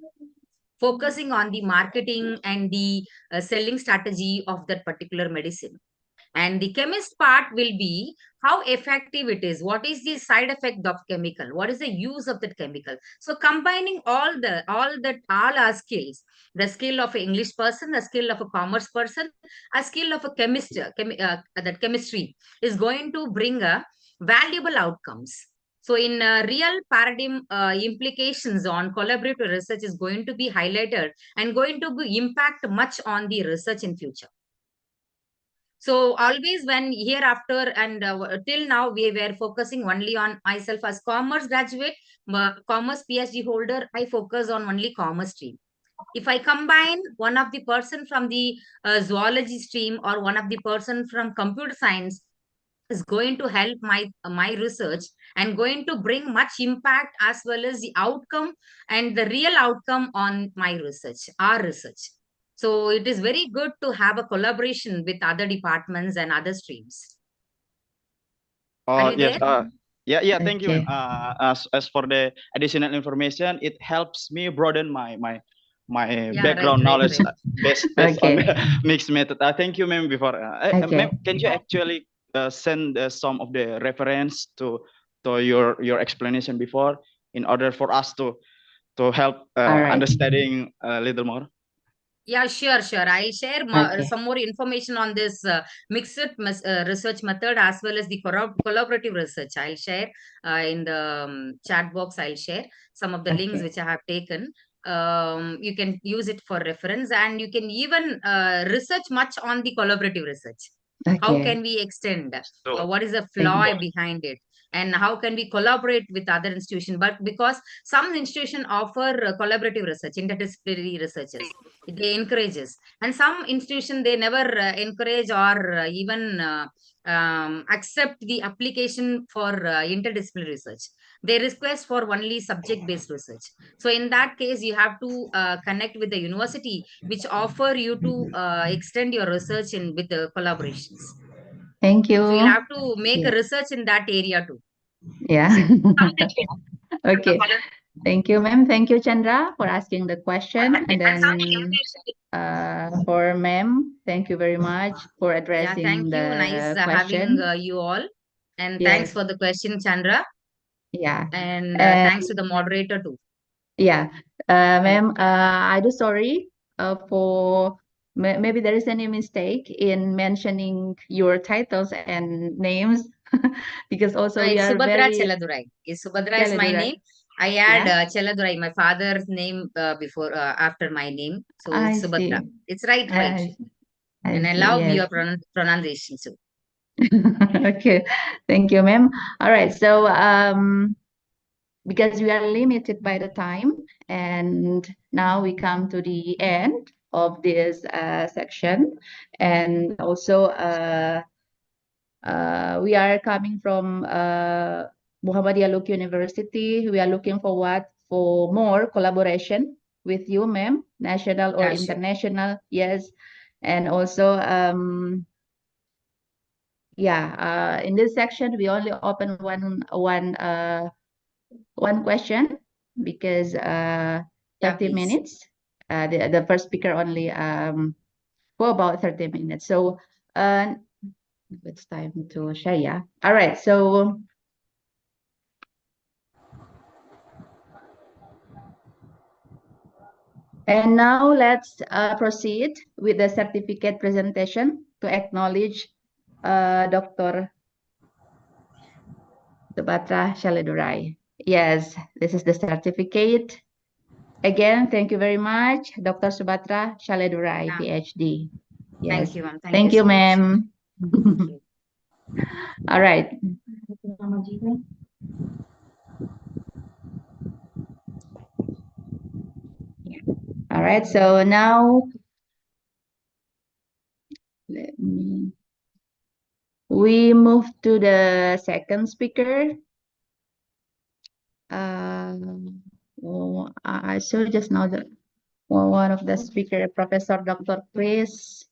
focusing on the marketing and the selling strategy of that particular medicine. And the chemist part will be how effective it is, what is the side effect of chemical, what is the use of that chemical. So combining all our skills, the skill of an English person, the skill of a commerce person, a skill of a that chemistry is going to bring a valuable outcomes. So in real paradigm implications on collaborative research is going to be highlighted and going to be impact much on the research in future. So always when hereafter and till now we were focusing only on myself as commerce graduate, commerce PhD holder, I focus on only commerce stream. If I combine one of the person from the zoology stream or one of the person from computer science, is going to help my research and going to bring much impact as well as the outcome and the real outcome on my research, our research. So it is very good to have a collaboration with other departments and other streams. Are you Yes. there? Yeah. Thank you, ma'am. Okay. As for the additional information, it helps me broaden my Yeah, background right. knowledge based on Okay. mixed method. Thank you, ma'am. Before, ma'am, Okay. can you actually send some of the reference to your explanation before, in order for us to help All right. understanding a little more? Yeah, sure. I'll share Okay. some more information on this mixed research method as well as the collaborative research. I'll share in the chat box. I'll share some of the links Okay. which I have taken. You can use it for reference, and you can even research much on the collaborative research. How Okay. can we extend? So, What is the Thank flaw you. behind it? And how can we collaborate with other institutions? But because some institutions offer collaborative research, interdisciplinary researches, they encourages, and some institution they never encourage or even accept the application for interdisciplinary research. They request for only subject based research. So in that case you have to connect with the university which offer you to extend your research in with the collaborations. Thank you. So you'll have to make a Yeah. research in that area too. Yeah. Okay. Thank you, ma'am. Thank you, Chandra, for asking the question. And then for ma'am, thank you very much for Yeah, addressing thank you. Nice the having question. you all. And thanks Yes. for the question, Chandra. Yeah. And And thanks to the moderator too. yeah, ma'am, I do sorry for maybe there is any mistake in mentioning your titles and names because also we It's are Subhadra very Cheladurai. Subhadra is my name. Cheladurai. I add Yeah, Cheladurai, my father's name before after my name. So I it's Subhadra. see. It's right. I And I see. love Yes. your pronunciation too. Okay. Thank you, ma'am. All right. So because we are limited by the time, and now we come to the end of this section, and also we are coming from Muhammadiyah Luwuk University. We are looking forward for more collaboration with you, ma'am, national or Yeah, sure. international. Yes, and also in this section we only open one question because 30 please. minutes. The first speaker only for about 30 minutes. So it's time to share. Yeah. All right. So and now let's proceed with the certificate presentation to acknowledge Dr. Subhadra Cheladurai. Yes, this is the certificate. Again, thank you very much, Dr. Subhadra Cheladurai, PhD. Yes. Thank you, ma'am. Thank you, so much. ma'am. All right. All right, so now we move to the second speaker. I saw just now that one of the speaker, Professor Dr. Chris.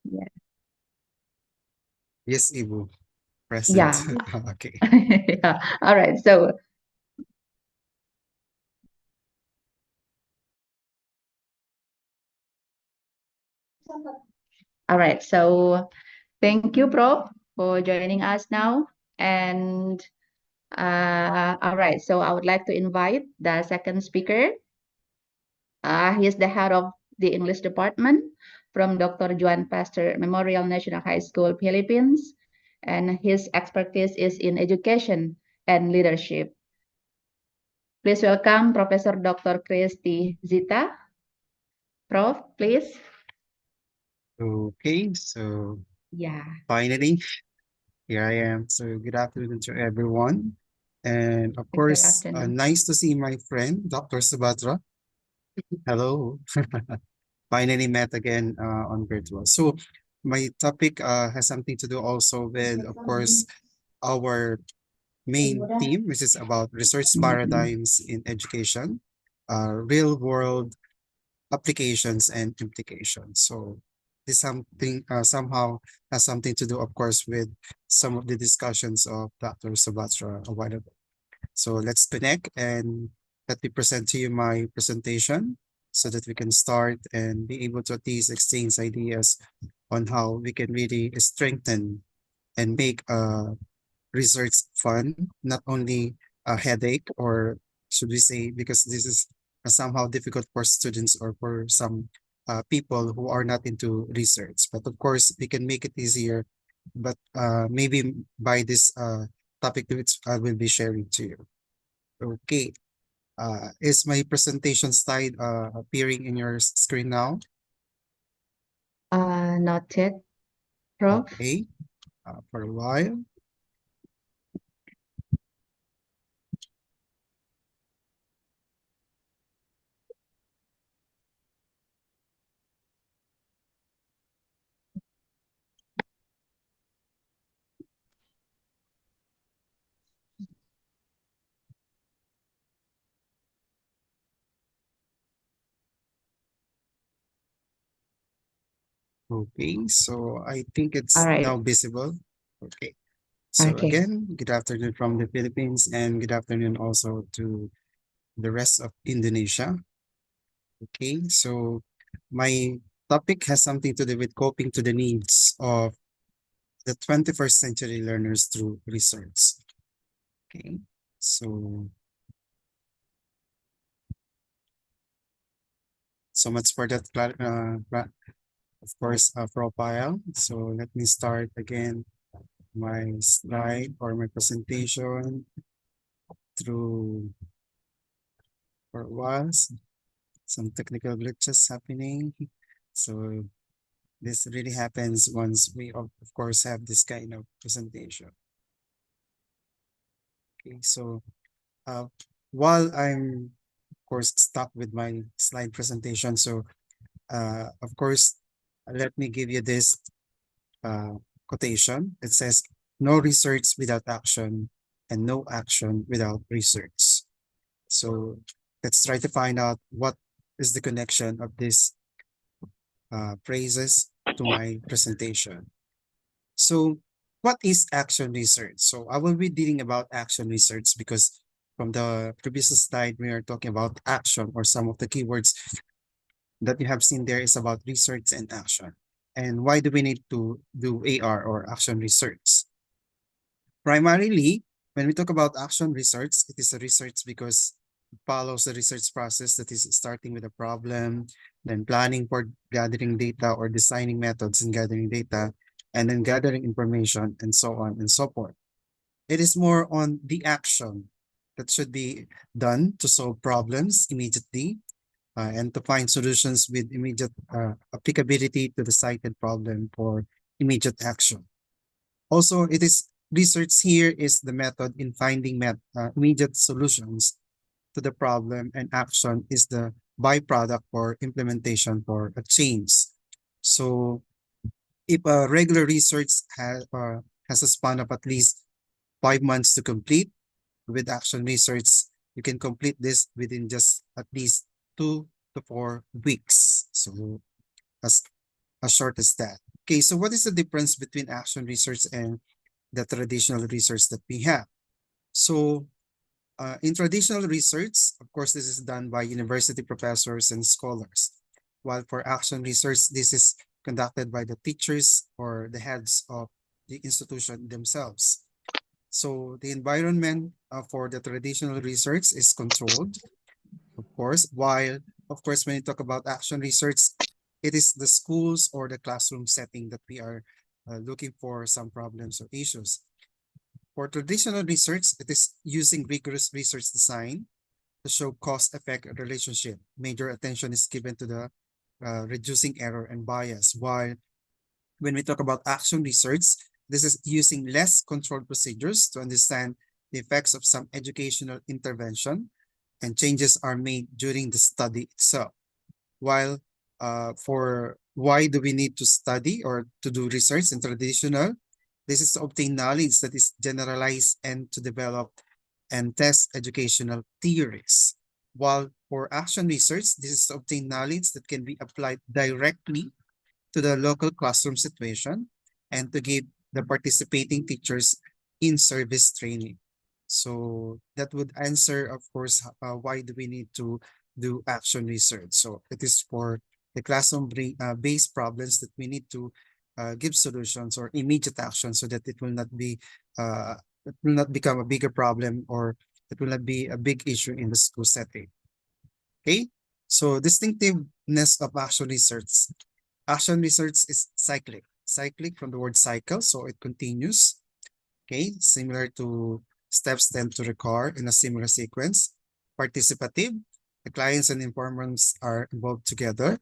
Yeah. Yes, Ibu. Present. Yeah. Okay. Yeah. All right. So all right. So thank you, Prof, for joining us now. And all right. So I would like to invite the second speaker. He is the head of the English department from Dr. Juan Pastor Memorial National High School, Philippines. And his expertise is in education and leadership. Please welcome Professor Dr. Christy Zita. Prof, please. Okay, so Yeah. finally, here I am. So good afternoon to everyone. And of Good course, afternoon. nice to see my friend, Dr. Subhadra. Hello. Finally met again on virtual. So my topic has something to do also with, of course, our main theme, which is about research paradigms in education, real world applications and implications. So this something somehow has something to do, of course, with some of the discussions of Dr. Sabatra a while ago. So let's connect and let me present to you my presentation so that we can start and be able to at least exchange ideas on how we can really strengthen and make research fun, not only a headache, or should we say, because this is somehow difficult for students or for some people who are not into research. But of course, we can make it easier, but maybe by this topic which I will be sharing to you. Okay. Is my presentation slide appearing in your screen now? Not yet, Prof. Okay. For a while. Okay, so I think it's All right. now visible. Okay. So Okay. again, good afternoon from the Philippines and good afternoon also to the rest of Indonesia. Okay, so my topic has something to do with coping to the needs of the 21st century learners through research. Okay, so much for that, of course, profile. So let me start again my slide or my presentation through for a while. Some technical glitches happening. So this really happens once we, of course, have this kind of presentation. Okay, so while I'm, of course, stuck with my slide presentation, so of course, let me give you this quotation. It says, "No research without action, and no action without research." So let's try to find out what is the connection of these phrases to my presentation. So what is action research? So I will be dealing about action research because from the previous slide, we are talking about action, or some of the keywords that you have seen there is about research and action. And why do we need to do AR, or action research? Primarily, when we talk about action research, it is a research because it follows the research process that is starting with a problem, then planning for gathering data or designing methods in gathering data, and then gathering information, and so on and so forth. It is more on the action that should be done to solve problems immediately and to find solutions with immediate applicability to the cited problem for immediate action. Also, it is research here is the method in finding immediate solutions to the problem, and action is the byproduct or implementation for a change. So if a regular research has a span of at least 5 months to complete, with action research, you can complete this within just at least 2 to 4 weeks. So as short as that. Okay, so what is the difference between action research and the traditional research that we have? So in traditional research, of course, this is done by university professors and scholars. While for action research, this is conducted by the teachers or the heads of the institution themselves. So the environment for the traditional research is controlled, of course, while, of course, when you talk about action research, it is the schools or the classroom setting that we are looking for some problems or issues. For traditional research, it is using rigorous research design to show cause-effect relationship. Major attention is given to the reducing error and bias, while when we talk about action research, this is using less controlled procedures to understand the effects of some educational intervention, and changes are made during the study itself. While for why do we need to study or to do research in traditional, this is to obtain knowledge that is generalized and to develop and test educational theories. While for action research, this is to obtain knowledge that can be applied directly to the local classroom situation and to give the participating teachers in-service training. So that would answer, of course, why do we need to do action research. So it is for the classroom-based problems that we need to give solutions or immediate action so that it will not be it will not become a bigger problem, or it will not be a big issue in the school setting. Okay, so distinctiveness of action research. Action research is cyclic. Cyclic from the word cycle, so it continues. Okay, similar to steps tend to recur in a similar sequence. Participative, the clients and informants are involved together.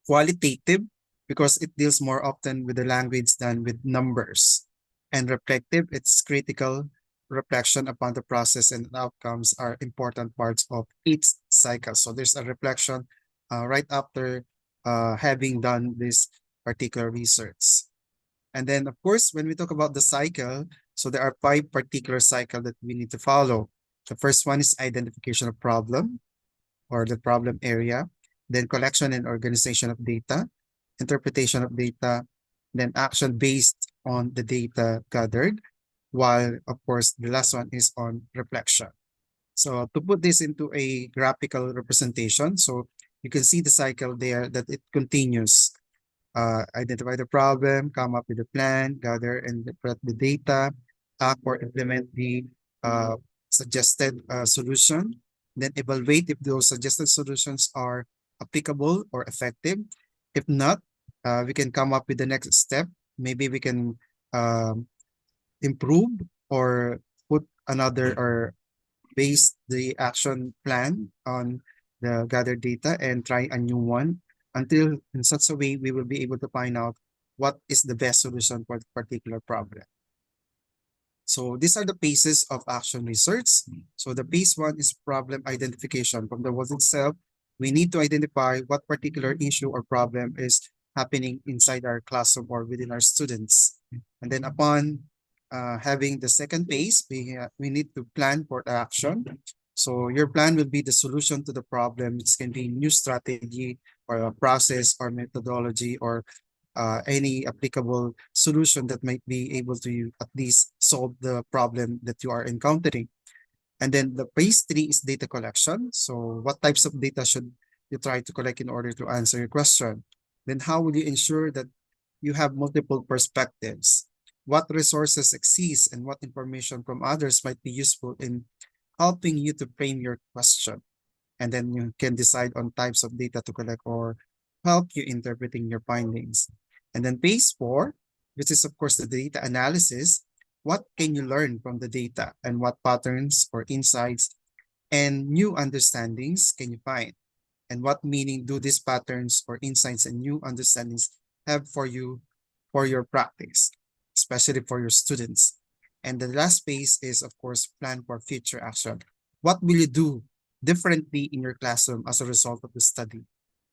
Qualitative, because it deals more often with the language than with numbers. And reflective, it's critical reflection upon the process and outcomes are important parts of each cycle. So there's a reflection right after having done this particular research. And then, of course, when we talk about the cycle, so there are 5 particular cycles that we need to follow. The first one is identification of problem or the problem area, then collection and organization of data, interpretation of data, then action based on the data gathered, while, of course, the last one is on reflection. So to put this into a graphical representation, so you can see the cycle there that it continues. Identify the problem, come up with a plan, gather and interpret the data, act or implement the suggested solution, then evaluate if those suggested solutions are applicable or effective. If not, we can come up with the next step. Maybe we can improve or put another or base the action plan on the gathered data and try a new one until in such a way we will be able to find out what is the best solution for the particular problem. So these are the phases of action research. So the phase 1 is problem identification. From the word itself, we need to identify what particular issue or problem is happening inside our classroom or within our students. And then upon having the second phase, we need to plan for the action. So your plan will be the solution to the problem. It can be new strategy or a process or methodology or any applicable solution that might be able to at least solve the problem that you are encountering. And then the phase 3 is data collection. So what types of data should you try to collect in order to answer your question? Then how will you ensure that you have multiple perspectives? What resources exist and what information from others might be useful in helping you to frame your question? And then you can decide on types of data to collect or help you interpreting your findings. And then phase 4, which is of course the data analysis. What can you learn from the data and what patterns or insights and new understandings can you find? And what meaning do these patterns or insights and new understandings have for you, for your practice, especially for your students? And the last phase is, of course, plan for future action. What will you do differently in your classroom as a result of the study?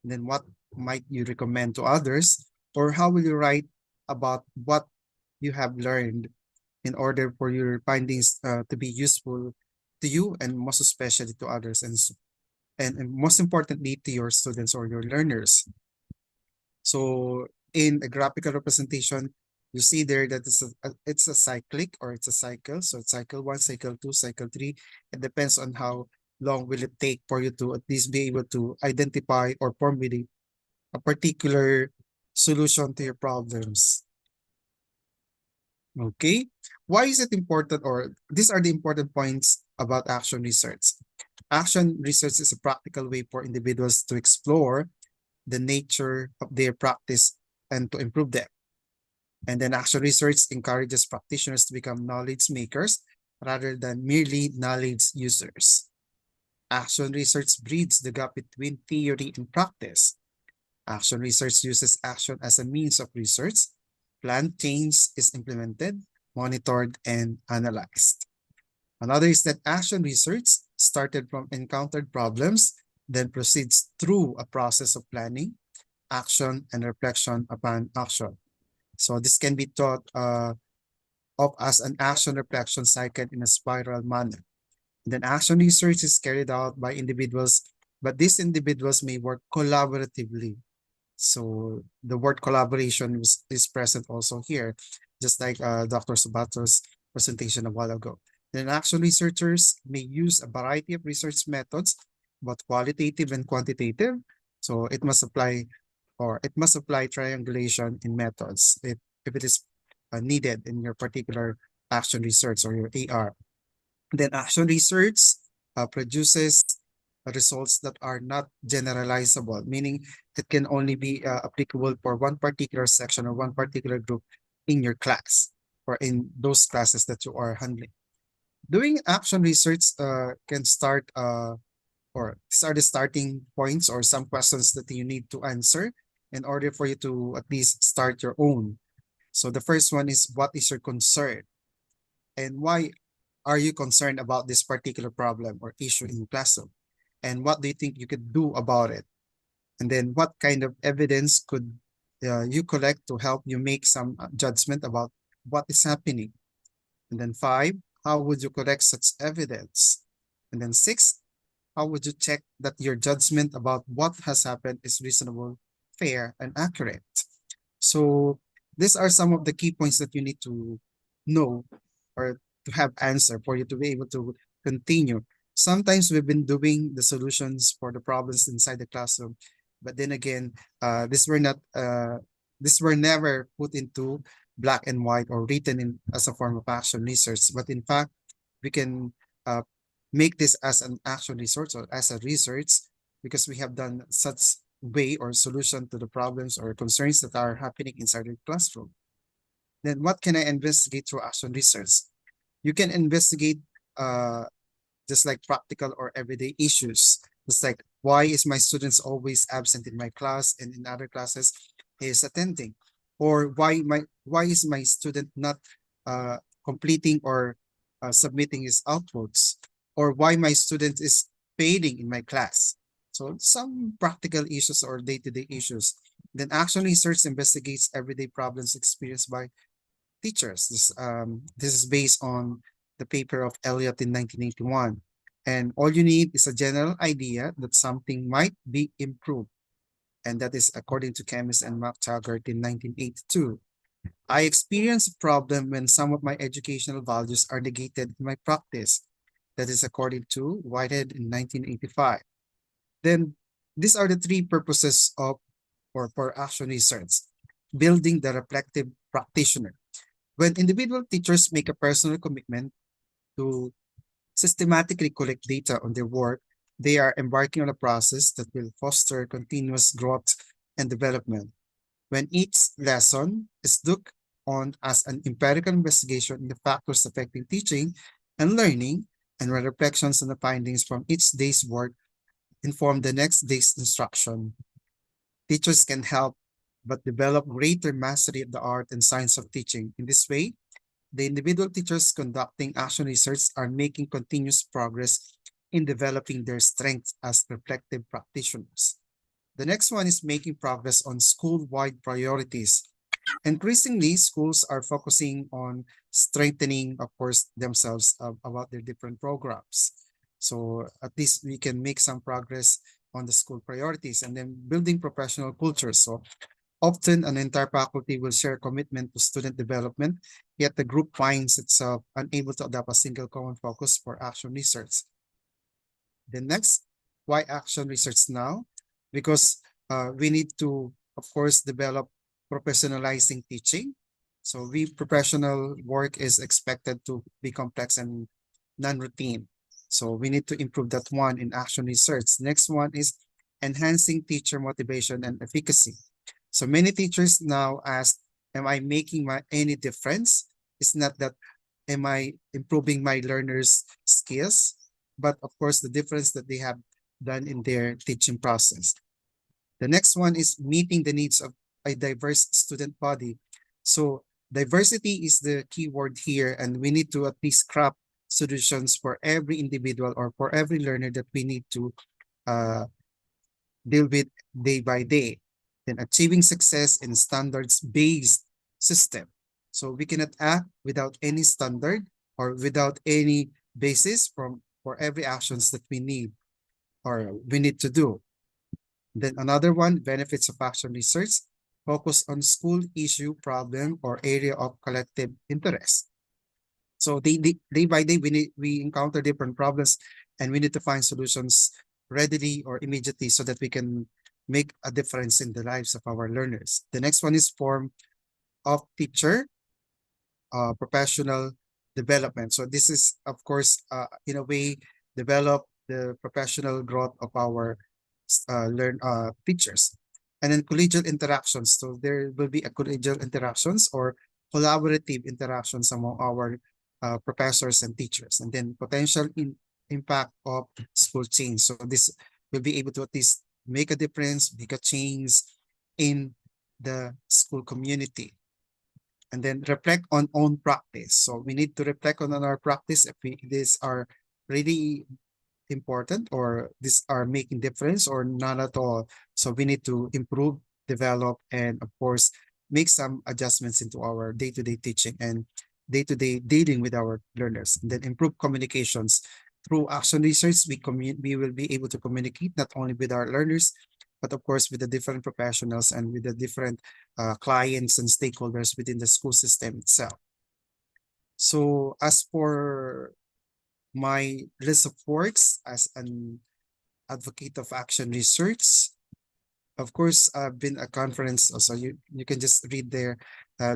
And then what might you recommend to others, or how will you write about what you have learned in order for your findings to be useful to you and most especially to others, and most importantly to your students or your learners. So in a graphical representation, you see there that it's a cyclic, or it's a cycle. So it's cycle 1, cycle 2, cycle 3. It depends on how long will it take for you to at least be able to identify or formulate a particular solution to your problems. Okay, why is it important, or these are the important points about action research. Action research is a practical way for individuals to explore the nature of their practice and to improve them. And then action research encourages practitioners to become knowledge makers rather than merely knowledge users. Action research bridges the gap between theory and practice. Action research uses action as a means of research. Planned change is implemented, monitored, and analyzed. Another is that action research started from encountered problems, then proceeds through a process of planning, action, and reflection upon action. So this can be thought of as an action reflection cycle in a spiral manner. And then action research is carried out by individuals, but these individuals may work collaboratively. So the word collaboration is present also here, just like Dr. Subatra's presentation a while ago. Then action researchers may use a variety of research methods, both qualitative and quantitative. So it must apply triangulation in methods if it is needed in your particular action research or your AR. Then action research produces results that are not generalizable, meaning it can only be applicable for one particular section or one particular group in your class or in those classes that you are handling. Doing action research can start the starting points or some questions that you need to answer in order for you to at least start your own. So the first one is, what is your concern? And why are you concerned about this particular problem or issue in classroom? And what do you think you could do about it? And then what kind of evidence could you collect to help you make some judgment about what is happening? And then 5, how would you collect such evidence? And then 6, how would you check that your judgment about what has happened is reasonable, fair, and accurate? So these are some of the key points that you need to know or to have answer for you to be able to continue. Sometimes we've been doing the solutions for the problems inside the classroom, but then again, these were never put into black and white or written in as a form of action research. But in fact, we can make this as an action research or as a research because we have done such way or solution to the problems or concerns that are happening inside the classroom. Then what can I investigate through action research? You can investigate just like practical or everyday issues. Just like, why is my students always absent in my class and in other classes he is attending? Or why is my student not completing or submitting his outputs? Or why my student is failing in my class? So some practical issues or day-to-day issues. Then action research investigates everyday problems experienced by teachers. This is based on the paper of Elliott in 1981. And all you need is a general idea that something might be improved. And that is according to chemist and Mark Taggart in 1982. I experience a problem when some of my educational values are negated in my practice. That is according to Whitehead in 1985. Then these are the 3 purposes of or for action research. Building the reflective practitioner. When individual teachers make a personal commitment to systematically collect data on their work, they are embarking on a process that will foster continuous growth and development. When each lesson is looked on as an empirical investigation in the factors affecting teaching and learning, and when reflections on the findings from each day's work inform the next day's instruction, teachers can help but develop greater mastery of the art and science of teaching. In this way, the individual teachers conducting action research are making continuous progress in developing their strengths as reflective practitioners. The next one is making progress on school-wide priorities. Increasingly, schools are focusing on strengthening, of course, themselves about their different programs. So at least we can make some progress on the school priorities, and then building professional culture. So often an entire faculty will share commitment to student development, yet the group finds itself unable to adopt a single common focus for action research. The next, why action research now? Because we need to, of course, develop professionalizing teaching. So professional work is expected to be complex and non-routine. So we need to improve that one in action research. Next one is enhancing teacher motivation and efficacy. So many teachers now ask, am I making any difference? It's not that, am I improving my learners' skills? But of course, the difference that they have done in their teaching process. The next one is meeting the needs of a diverse student body. So diversity is the key word here, and we need to at least craft solutions for every individual or for every learner that we need to deal with day by day. Then achieving success in standards-based system. So we cannot act without any standard or without any basis for every actions that we need or we need to do. Then another one, benefits of action research, focus on school issue, problem, or area of collective interest. So day by day, we encounter different problems, and we need to find solutions readily or immediately so that we can make a difference in the lives of our learners. The next one is form of teacher professional development. So this is, of course, in a way, develop the professional growth of our teachers. And then collegial interactions. So there will be a collegial interactions or collaborative interactions among our professors and teachers. And then potential impact of school change. So this will be able to at least make a difference, make a change in the school community. And then reflect on own practice. So we need to reflect on our practice if these are really important or these are making difference or not at all. So we need to improve, develop, and of course, make some adjustments into our day-to-day teaching and day-to-day dealing with our learners. And then improve communications. Through action research, we will be able to communicate not only with our learners, but of course with the different professionals and with the different clients and stakeholders within the school system itself. So as for my list of works as an advocate of action research, of course, I've been a conference, so you can just read there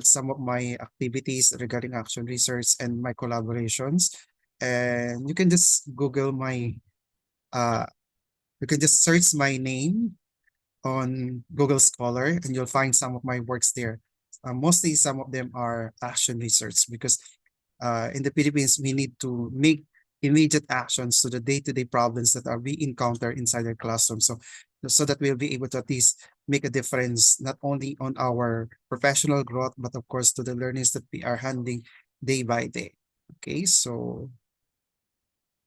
some of my activities regarding action research and my collaborations. And you can just Google my, you can just search my name on Google Scholar and you'll find some of my works there. Mostly some of them are action research because in the Philippines, we need to make immediate actions to the day-to-day problems that we encounter inside our classroom. So that we'll be able to at least make a difference, not only on our professional growth, but of course to the learners that we are handling day by day. Okay, so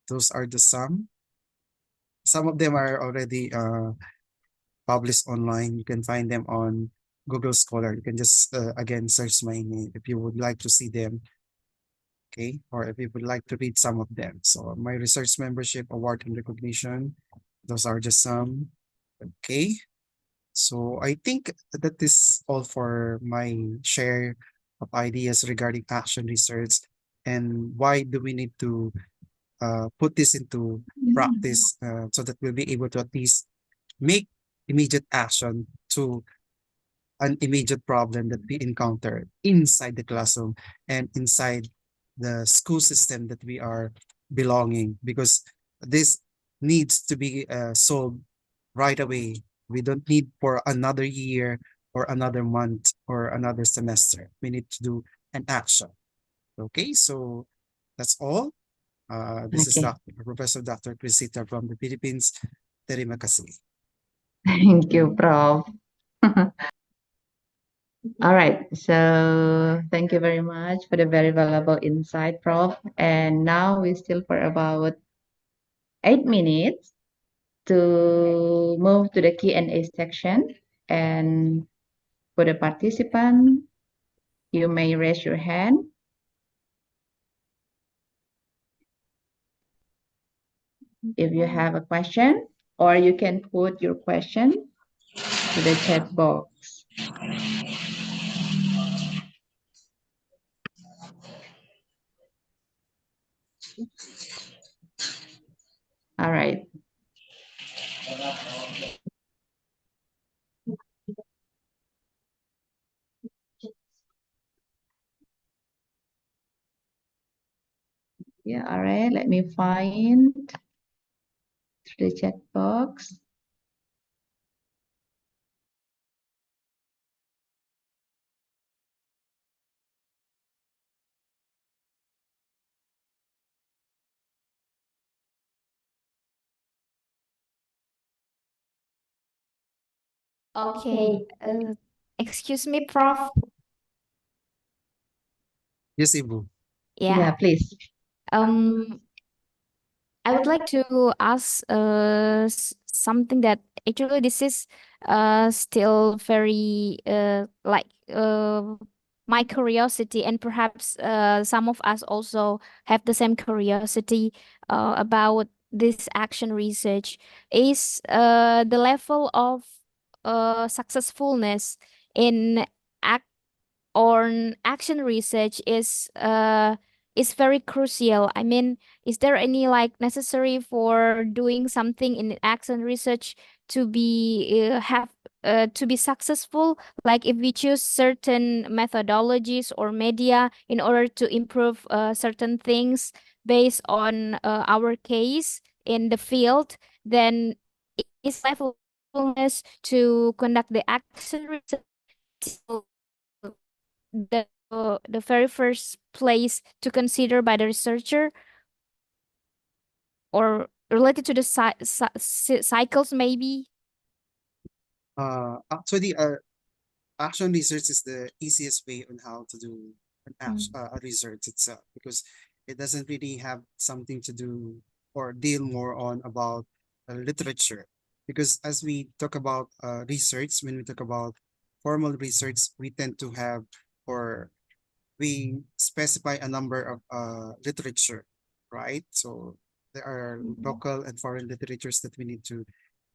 those are the some. Some of them are already published online. You can find them on Google Scholar. You can just, again, search my name if you would like to see them. Okay, or if you would like to read some of them. So my research membership, award, and recognition, those are just some. Okay, so I think that is all for my share of ideas regarding action research and why do we need to put this into practice so that we'll be able to at least make immediate action to an immediate problem that we encounter inside the classroom and inside the school system that we are belonging, because this needs to be solved right away. We don't need for another year or another month or another semester. We need to do an action. Okay, so that's all. This is Professor Dr. Crisita from the Philippines. Terima kasih. Thank you, Prof. All right, so thank you very much for the very valuable insight, Prof. And now we still for about 8 minutes to move to the Q&A section. And for the participant, you may raise your hand. If you have a question, or you can put your question to the chat box. All right. Yeah, all right. Let me find the chat box. Okay. Excuse me, Prof. Yes, Ibu. Yeah, please. Um, I would like to ask something that actually this is still very like my curiosity, and perhaps some of us also have the same curiosity about this action research, is the level of successfulness in act on action research is very crucial. I mean, is there any like necessary for doing something in action research to be to be successful? Like if we choose certain methodologies or media in order to improve certain things based on our case in the field, then is levelness to conduct the action research still the very first place to consider by the researcher, or related to the cycles maybe? Actually, action research is the easiest way on how to do a research itself, because it doesn't really have something to do or deal more on about literature. Because as we talk about research, when we talk about formal research, we tend to have, or we specify a number of literature, right? So there are local and foreign literatures that we need to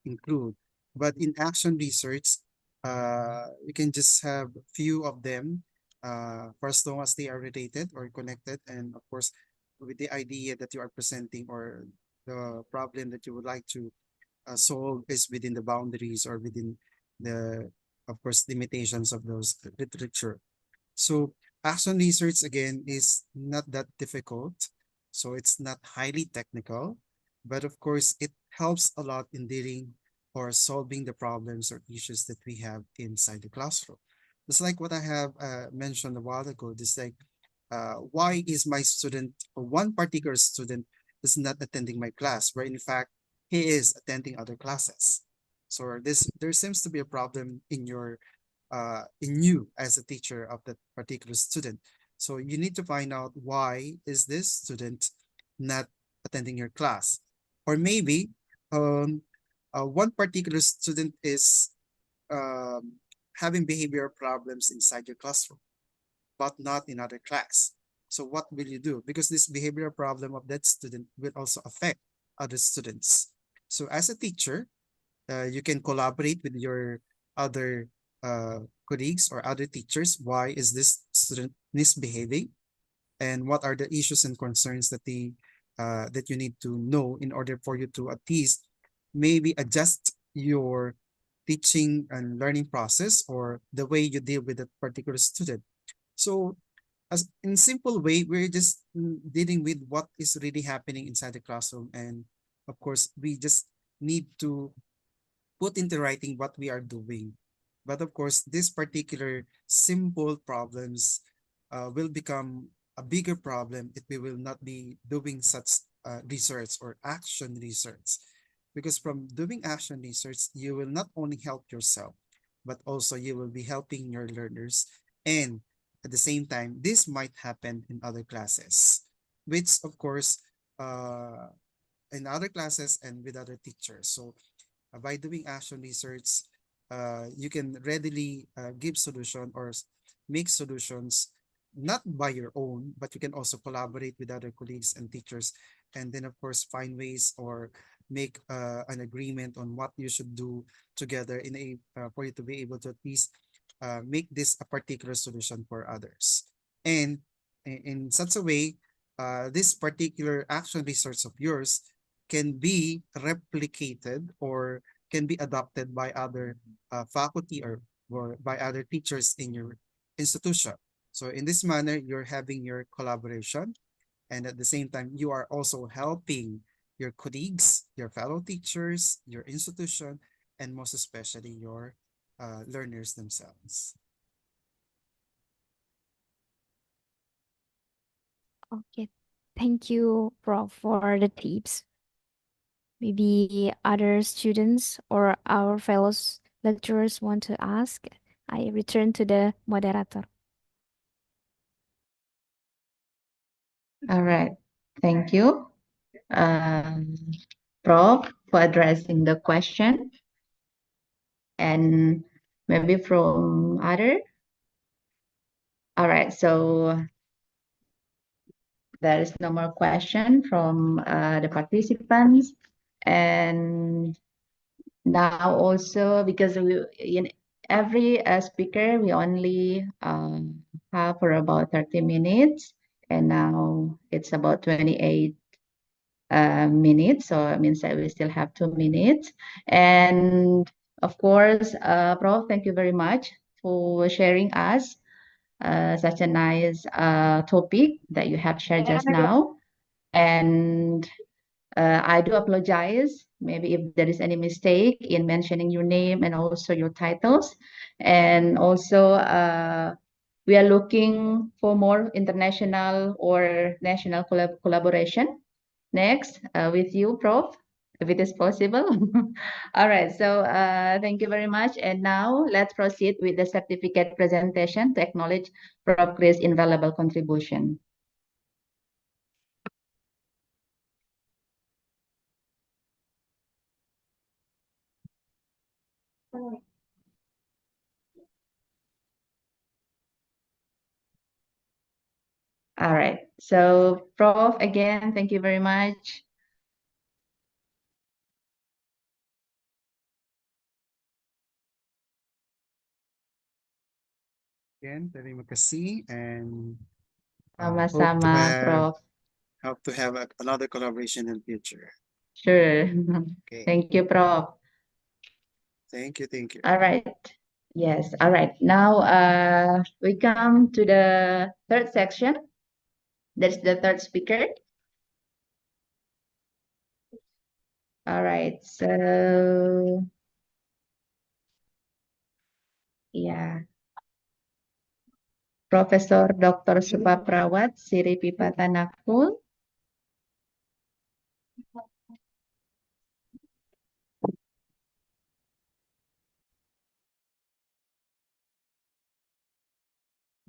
include. But in action research, you can just have few of them, for as long as they are related or connected, and of course, with the idea that you are presenting or the problem that you would like to solve is within the boundaries or within the, of course, limitations of those literature. So action research again is not that difficult. So it's not highly technical, but of course it helps a lot in dealing or solving the problems or issues that we have inside the classroom. It's like what I have mentioned a while ago. Just like, why is my student, or one particular student, is not attending my class, where in fact he is attending other classes. So there seems to be a problem in you as a teacher of that particular student. So you need to find out, why is this student not attending your class? Or maybe one particular student is having behavioral problems inside your classroom, but not in other class. So what will you do? Because this behavioral problem of that student will also affect other students. So as a teacher, you can collaborate with your other colleagues or other teachers. Why is this student misbehaving? And what are the issues and concerns that that you need to know in order for you to at least maybe adjust your teaching and learning process or the way you deal with a particular student. So as in simple way, we're just dealing with what is really happening inside the classroom. And of course, we just need to put into writing what we are doing. But of course, this particular simple problems will become a bigger problem if we will not be doing such research or action research. Because from doing action research, you will not only help yourself, but also you will be helping your learners. And at the same time, this might happen in other classes, which of course, in other classes and with other teachers. So by doing action research, you can readily give solution or make solutions not by your own, but you can also collaborate with other colleagues and teachers, and then of course find ways or make an agreement on what you should do together in a for you to be able to at least make this a particular solution for others. And in such a way, this particular action research of yours can be replicated or can be adopted by other faculty or by other teachers in your institution. So in this manner, you're having your collaboration, and at the same time, you are also helping your colleagues, your fellow teachers, your institution, and most especially your learners themselves. Okay, thank you, Prof, for the tips. Maybe other students or our fellow lecturers want to ask. I return to the moderator. All right. Thank you, Prof, for addressing the question. And maybe from other. All right. So there is no more question from the participants. And now also, because in every speaker, we only have for about 30 minutes. And now it's about 28 minutes. So it means that we still have 2 minutes. And of course, Prof, thank you very much for sharing us such a nice topic that you have shared just now. And I do apologize maybe if there is any mistake in mentioning your name and also your titles. And also, we are looking for more international or national collaboration next with you, Prof, if it is possible. All right, so thank you very much. And now let's proceed with the certificate presentation to acknowledge Prof. Chris' invaluable contribution. All right, so Prof, again, thank you very much. Again, terima kasih, and Sama-sama, Prof. hope to have another collaboration in the future. Sure. Okay. Thank you, Prof. Thank you. Thank you. All right. Yes. All right. Now we come to the third section. That's the third speaker. All right. So yeah. Profesor Dr. Supaprawat Siripipatanakkul.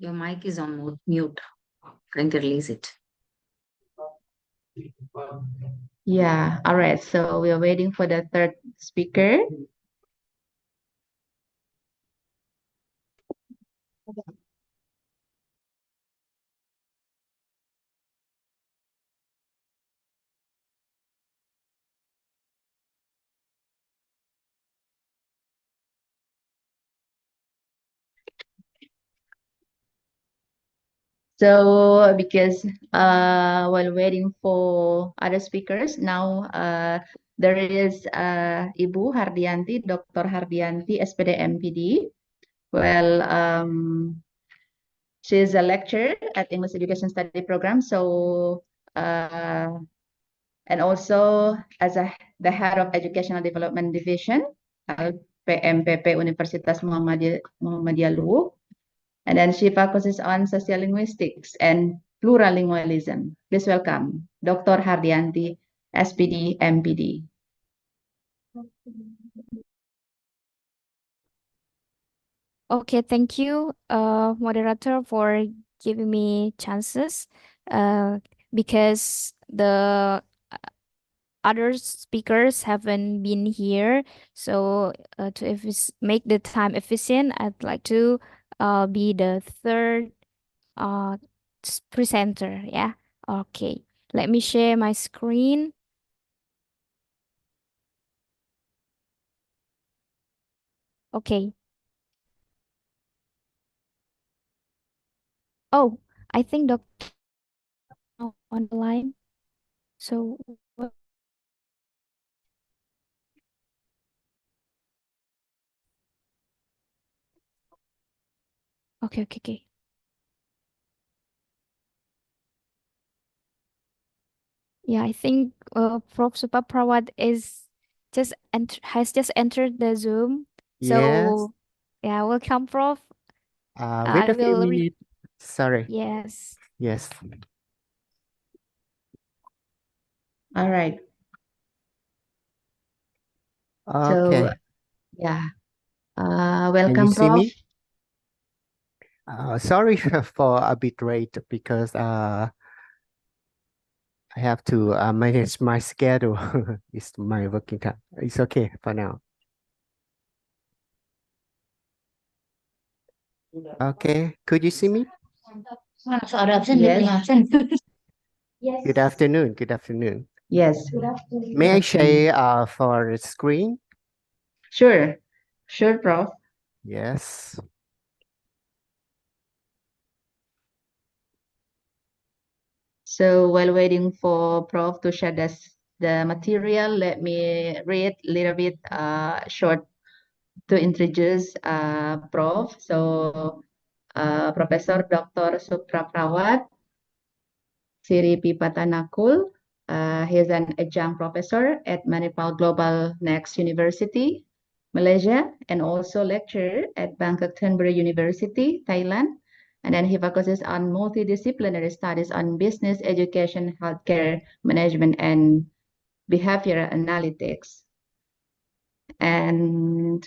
Your mic is on mute. Trying to release it. Yeah. All right. So we are waiting for the third speaker. So because while waiting for other speakers, now there is Ibu Hardianti, Dr. Hardianti, SPD MPD. Well, she's a lecturer at English Education Study Program. So and also as the head of Educational Development Division, LPMPP Universitas Muhammadiyah Luwuk. And then she focuses on sociolinguistics and plurilingualism. Please welcome Dr. Hardianti, SPD, MPD. Okay, thank you, moderator, for giving me chances. Because other speakers haven't been here. So to make the time efficient, I'd like to be the third presenter. Yeah. Okay. Let me share my screen. Okay. Oh, I think Dr. on the line. So okay. Yeah, I think Prof. Supaprawat is has just entered the Zoom. Yes. So yeah, welcome, Prof. Wait I a few will minutes. Sorry. yes. Yes. All right. Okay. So, yeah. Can you Welcome, see Prof. me? Sorry for a bit late because I have to manage my schedule. It's my working time. It's okay for now. Okay. Could you see me? Yes. Good afternoon. Good afternoon. Yes. May I share for the screen? Sure. Sure, Prof. Yes. So while waiting for Prof to share the material, let me read a little bit short to introduce Prof. So Professor Dr. Supaprawat Siripi Patanakul. He is an adjunct professor at Manipal Global Next University, Malaysia, and also lecturer at Bangkok Thunbury University, Thailand. And then he focuses on multidisciplinary studies on business, education, healthcare, management, and behavioral analytics. And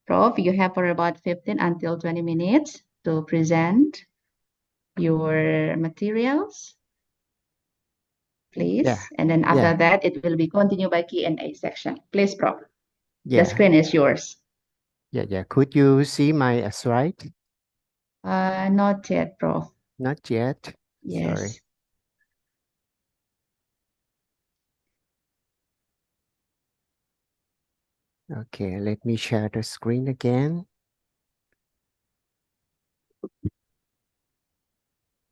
Prof, you have for about 15 until 20 minutes to present your materials, please. Yeah. And then after Yeah. that, it will be continued by Q&A section. Please, Prof. The Yeah. screen is yours. Yeah. Could you see my slide? Not yet, Prof. Not yet. Yes. Sorry. Okay, let me share the screen again.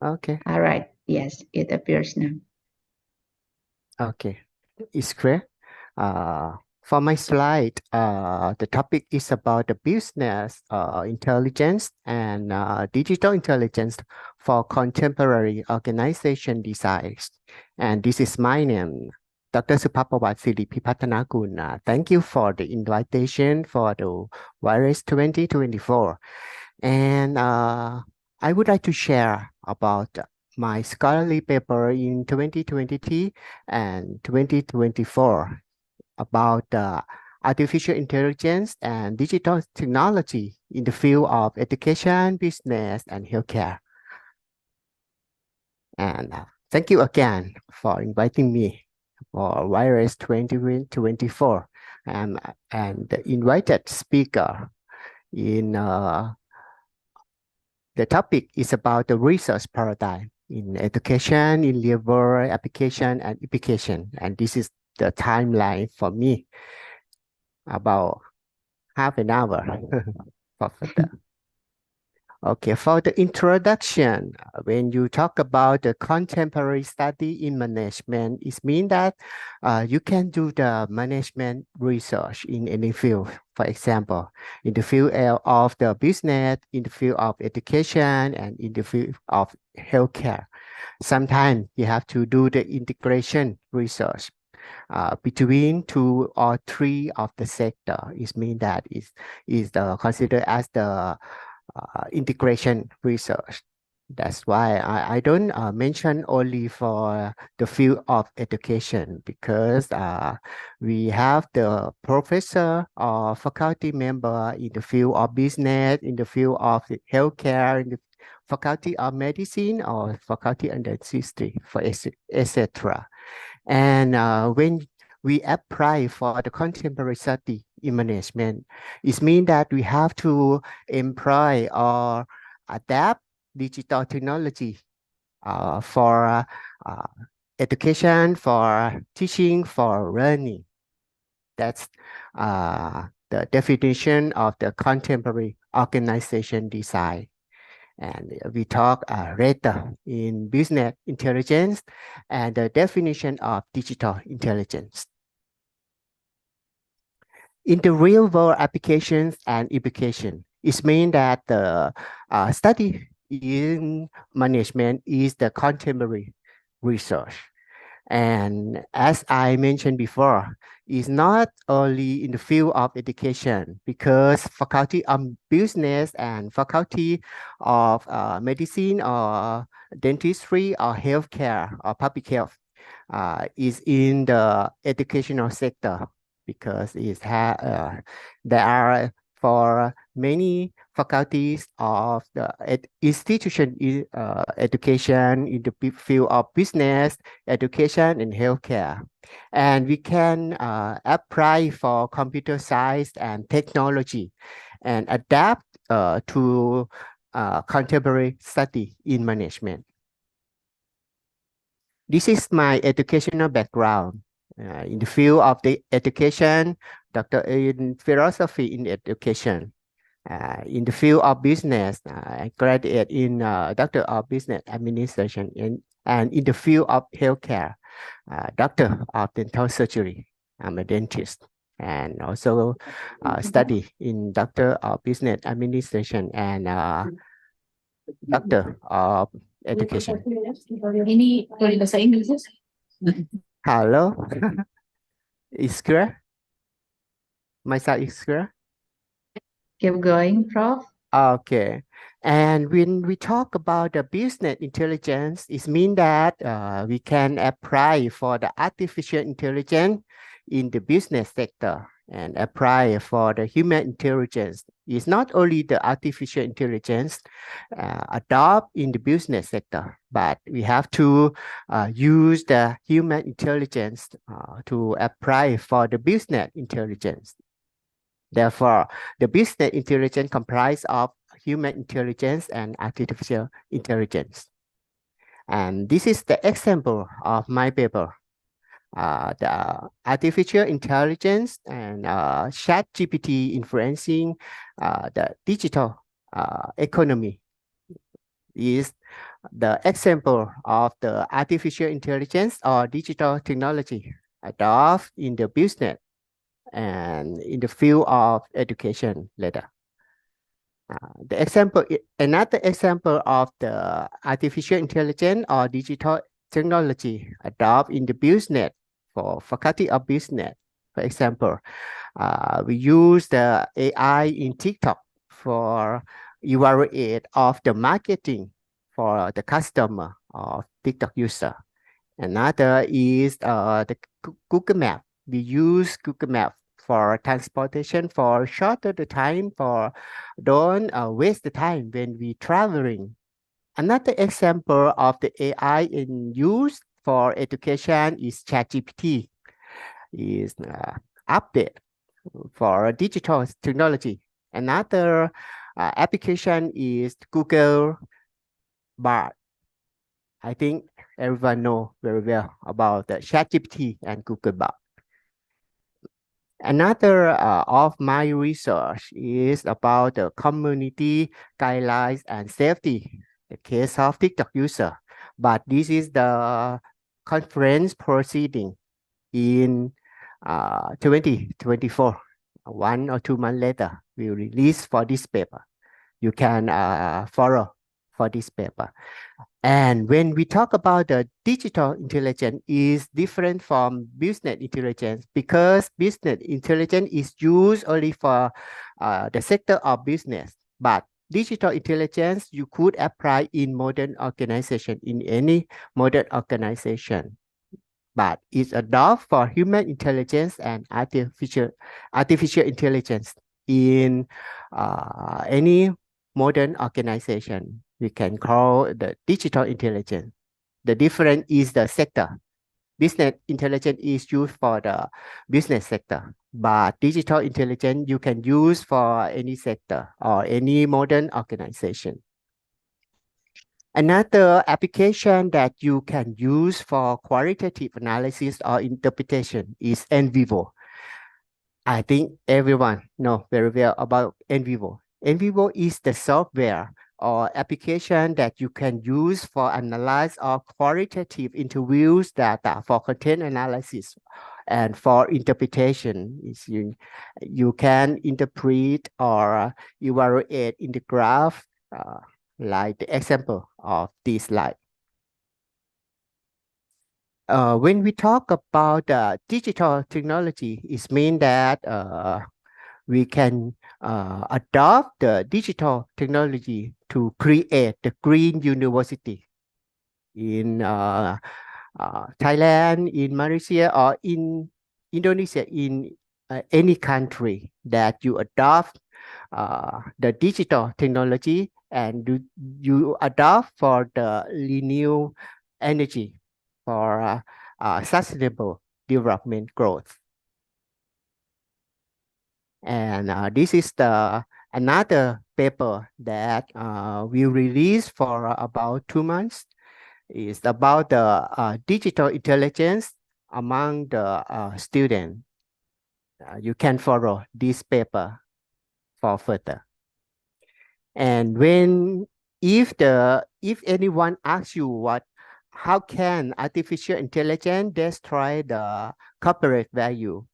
Okay. All right. Yes, it appears now. Okay, it's clear. For my slide, the topic is about the business intelligence and digital intelligence for contemporary organization designs. And this is my name, Dr. Supapawat Siripipattanakul. Thank you for the invitation for the Vires 2024. And I would like to share about my scholarly paper in 2023 and 2024 about artificial intelligence and digital technology in the field of education, business, and healthcare. And thank you again for inviting me for Vires 2024. And the invited speaker in the topic is about the research paradigm in education, in labor application and application. And this is the timeline for me, about half an hour for that. Okay, for the introduction, when you talk about the contemporary study in management, it means that you can do the management research in any field. For example, in the field of the business, in the field of education, and in the field of healthcare. Sometimes you have to do the integration research between 2 or 3 of the sector. It means that is considered as the integration research. That's why I don't mention only for the field of education, because we have the professor or faculty member in the field of business, in the field of healthcare, in the faculty of medicine or faculty of dentistry, for etc. And when we apply for the contemporary study in management, it means that we have to employ or adapt digital technology for education, for teaching, for learning. That's the definition of the contemporary organization design. And we talk later in business intelligence and the definition of digital intelligence. In the real world applications and implication, it means that the study in management is the contemporary research. And as I mentioned before, it's not only in the field of education, because faculty of business and faculty of medicine or dentistry or healthcare or public health is in the educational sector, because there are for many faculties of the institution education in the field of business, education, and healthcare. And we can apply for computer science and technology and adapt to contemporary study in management. This is my educational background. In the field of the education, doctor in philosophy in education. In the field of business, I graduated in Doctor of Business Administration, and in the field of healthcare, Doctor of Dental Surgery. I'm a dentist, and also study in Doctor of Business Administration and Doctor of Education. Ini kalau bahasa Inggris. Hello, is clear? My sound is clear? Keep going, Prof. Okay. And when we talk about the business intelligence, it means that we can apply for the artificial intelligence in the business sector and apply for the human intelligence. It's not only the artificial intelligence adopt in the business sector, but we have to use the human intelligence to apply for the business intelligence. Therefore, the business intelligence comprises of human intelligence and artificial intelligence. And this is the example of my paper. The artificial intelligence and ChatGPT influencing the digital economy is the example of the artificial intelligence or digital technology adopted in the business and in the field of education later. Another example of the artificial intelligence or digital technology adopted in the business for faculty of business. For example, we use the AI in TikTok for evaluate of the marketing for the customer or TikTok user. Another is the Google Map. We use Google Map for transportation, for shorter the time, for don't waste the time when we traveling. Another example of the AI in use for education is ChatGPT. Is update for digital technology. Another application is Google Bard. I think everyone know very well about the ChatGPT and Google Bard. Another of my research is about the community guidelines and safety, the case of TikTok user. But this is the conference proceeding in 2024. 1 or 2 months later, we release for this paper. You can follow for this paper. And when we talk about the digital intelligence is different from business intelligence, because business intelligence is used only for the sector of business. But digital intelligence, you could apply in modern organization, in any modern organization. But it's adopted for human intelligence and artificial intelligence in any modern organization. We can call the digital intelligence. The difference is the sector. business intelligence is used for the business sector, but digital intelligence you can use for any sector or any modern organization. Another application that you can use for qualitative analysis or interpretation is NVivo. I think everyone know very well about NVivo. NVivo is the software or application that you can use for analyze or qualitative interviews data for content analysis and for interpretation. You can interpret or evaluate in the graph like the example of this slide. When we talk about digital technology, it means that we can adopt the digital technology to create the green university in Thailand, in Malaysia, or in Indonesia, in any country that you adopt the digital technology and you adopt for the renewable energy for sustainable development growth. And this is another paper that we released for about 2 months. It's about the digital intelligence among the students. You can follow this paper for further. And if anyone asks you how can artificial intelligence destroy the corporate value?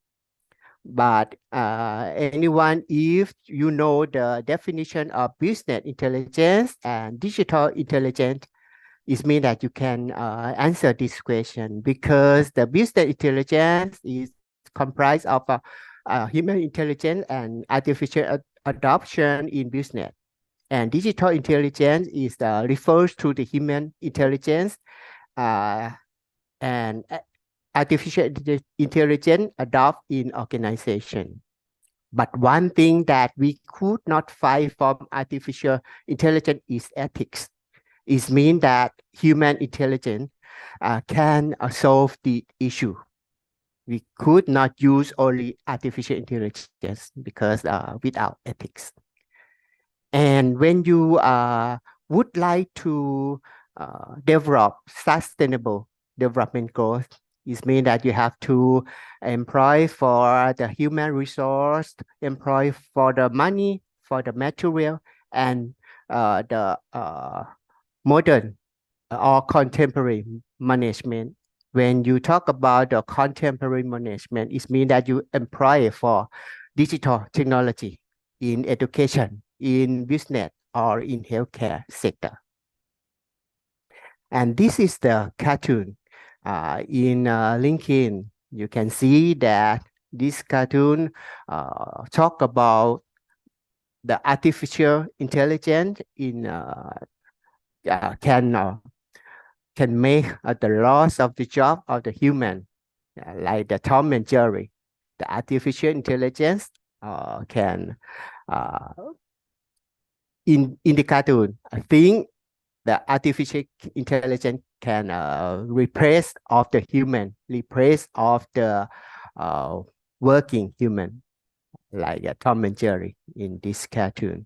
But anyone, if you know the definition of business intelligence and digital intelligence, it means that you can answer this question, because the business intelligence is comprised of human intelligence and artificial adoption in business. And digital intelligence is refers to the human intelligence and artificial intelligence adopt in organization. But one thing that we could not find from artificial intelligence is ethics. It means that human intelligence can solve the issue. We could not use only artificial intelligence because without ethics. And when you would like to develop sustainable development goals, it means that you have to employ for the human resource, employ for the money, for the material, and the modern or contemporary management. When you talk about the contemporary management, it means that you employ for digital technology in education, in business, or in healthcare sector. And this is the cartoon in LinkedIn. You can see that this cartoon talk about the artificial intelligence in can make the loss of the job of the human, like the Tom and Jerry. The artificial intelligence can in the cartoon, I think the artificial intelligence can replace of the human, replace of the working human, like Tom and Jerry in this cartoon.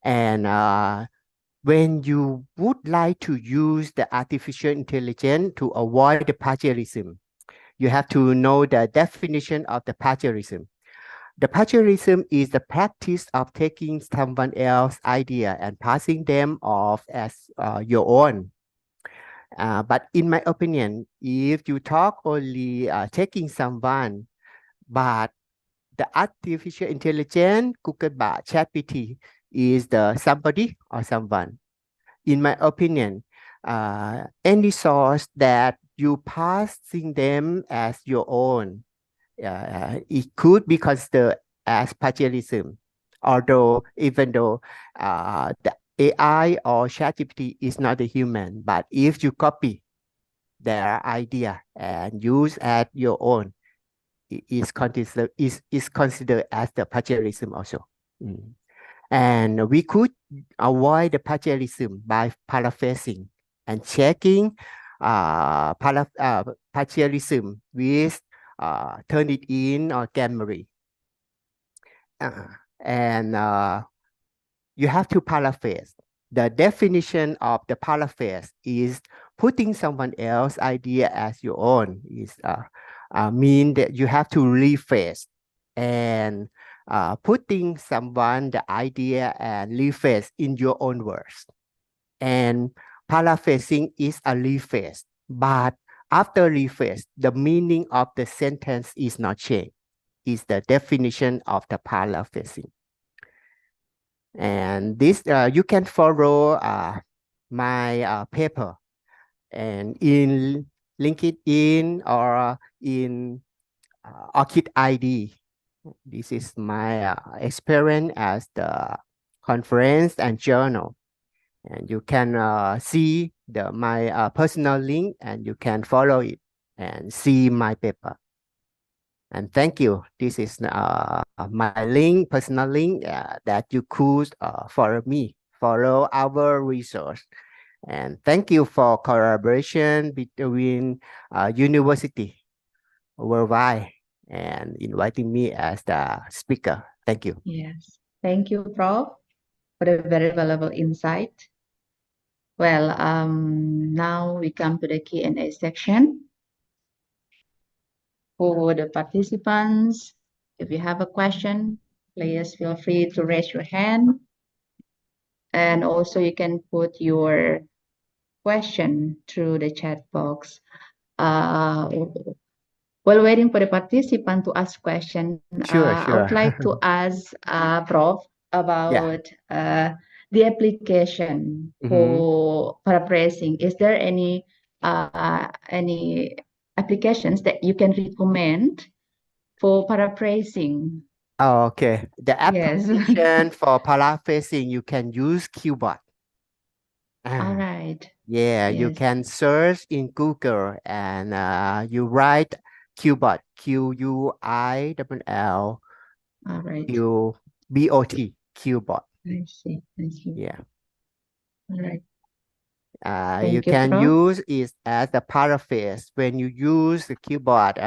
And when you would like to use the artificial intelligence to avoid the plagiarism, you have to know the definition of the plagiarism. The plagiarism is the practice of taking someone else's idea and passing them off as your own. But in my opinion, if you talk only taking someone, but the artificial intelligence, Google Bard, ChatGPT is the somebody or someone. In my opinion, any source that you passing them as your own, it could be considered as plagiarism, even though the AI or ChatGPT is not a human, but if you copy their idea and use as your own, it is considered as the plagiarism also. And we could avoid the plagiarism by paraphrasing and checking plagiarism with Turnitin or Gamery. And you have to paraphrase. The definition of the paraphrase is putting someone else's idea as your own. Is mean that you have to rephrase and putting someone the idea and rephrase in your own words. And paraphrasing is a rephrase, but after rephrase, the meaning of the sentence is not changed. Is the definition of the paraphrasing. And this you can follow my paper and in LinkedIn or in Orchid ID. This is my experience as the conference and journal. And you can see my personal link and you can follow it and see my paper. And thank you. This is my link, personal link that you could follow me, follow our resource. And thank you for collaboration between university worldwide and inviting me as the speaker. Thank you. Yes. Thank you, Prof, for the very valuable insight. Well, now we come to the Q&A section. For the participants, if you have a question, please feel free to raise your hand. And also you can put your question through the chat box. While waiting for the participant to ask question, I would like to ask Prof about the application for paraphrasing. Is there any applications that you can recommend for paraphrasing? Okay. The application for paraphrasing, you can use keyboard. All right. Yeah, you Yes. can search in Google and you write keyboard, Q-U-I-L-L. All right. Q-B-O-T, keyboard. I see. I see. Yeah. All right. You Thank you, can Prof. use it as a paraphrase. When you use the keyboard,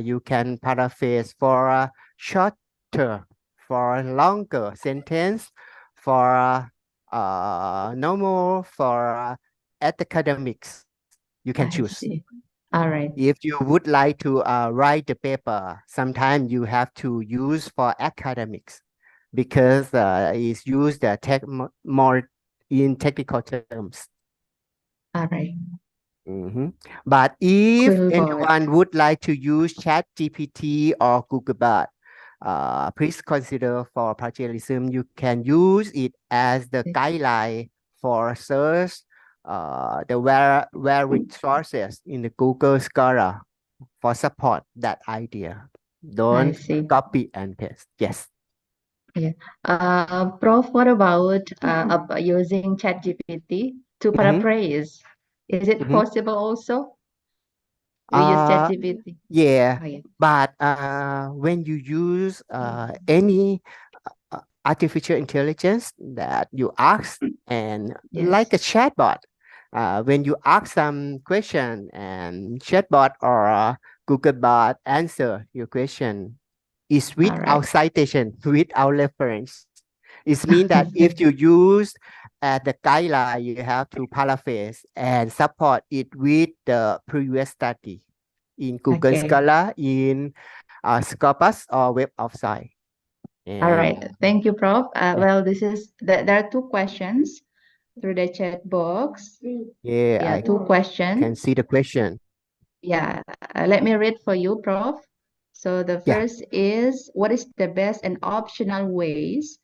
you can paraphrase for a shorter, for a longer sentence, for normal, for academics. You can I choose. see. All right. If you would like to write the paper, sometimes you have to use for academics because it's used more in technical terms. All right. But if Cool. anyone would like to use ChatGPT or Google Bard, please consider for plagiarism, you can use it as the guideline for search the where resources in the Google Scholar for support that idea. Don't copy and paste. Yes. Yeah. Prof, what about using ChatGPT to paraphrase? Is it possible also? You use ChatGPT? Yeah, Oh, yeah. but when you use any artificial intelligence that you ask and like a chatbot, when you ask some question and chatbot or Google bot answer your question is without citation, without reference. It means that if you use the guideline, you have to paraphrase and support it with the previous study in Google Scholar, in Scopus or Web of Science. All right. Thank you, Prof. Well, there are two questions through the chat box. Yeah, I two questions. can see the question. Yeah, let me read for you, Prof. So the first is, what is the best and optional ways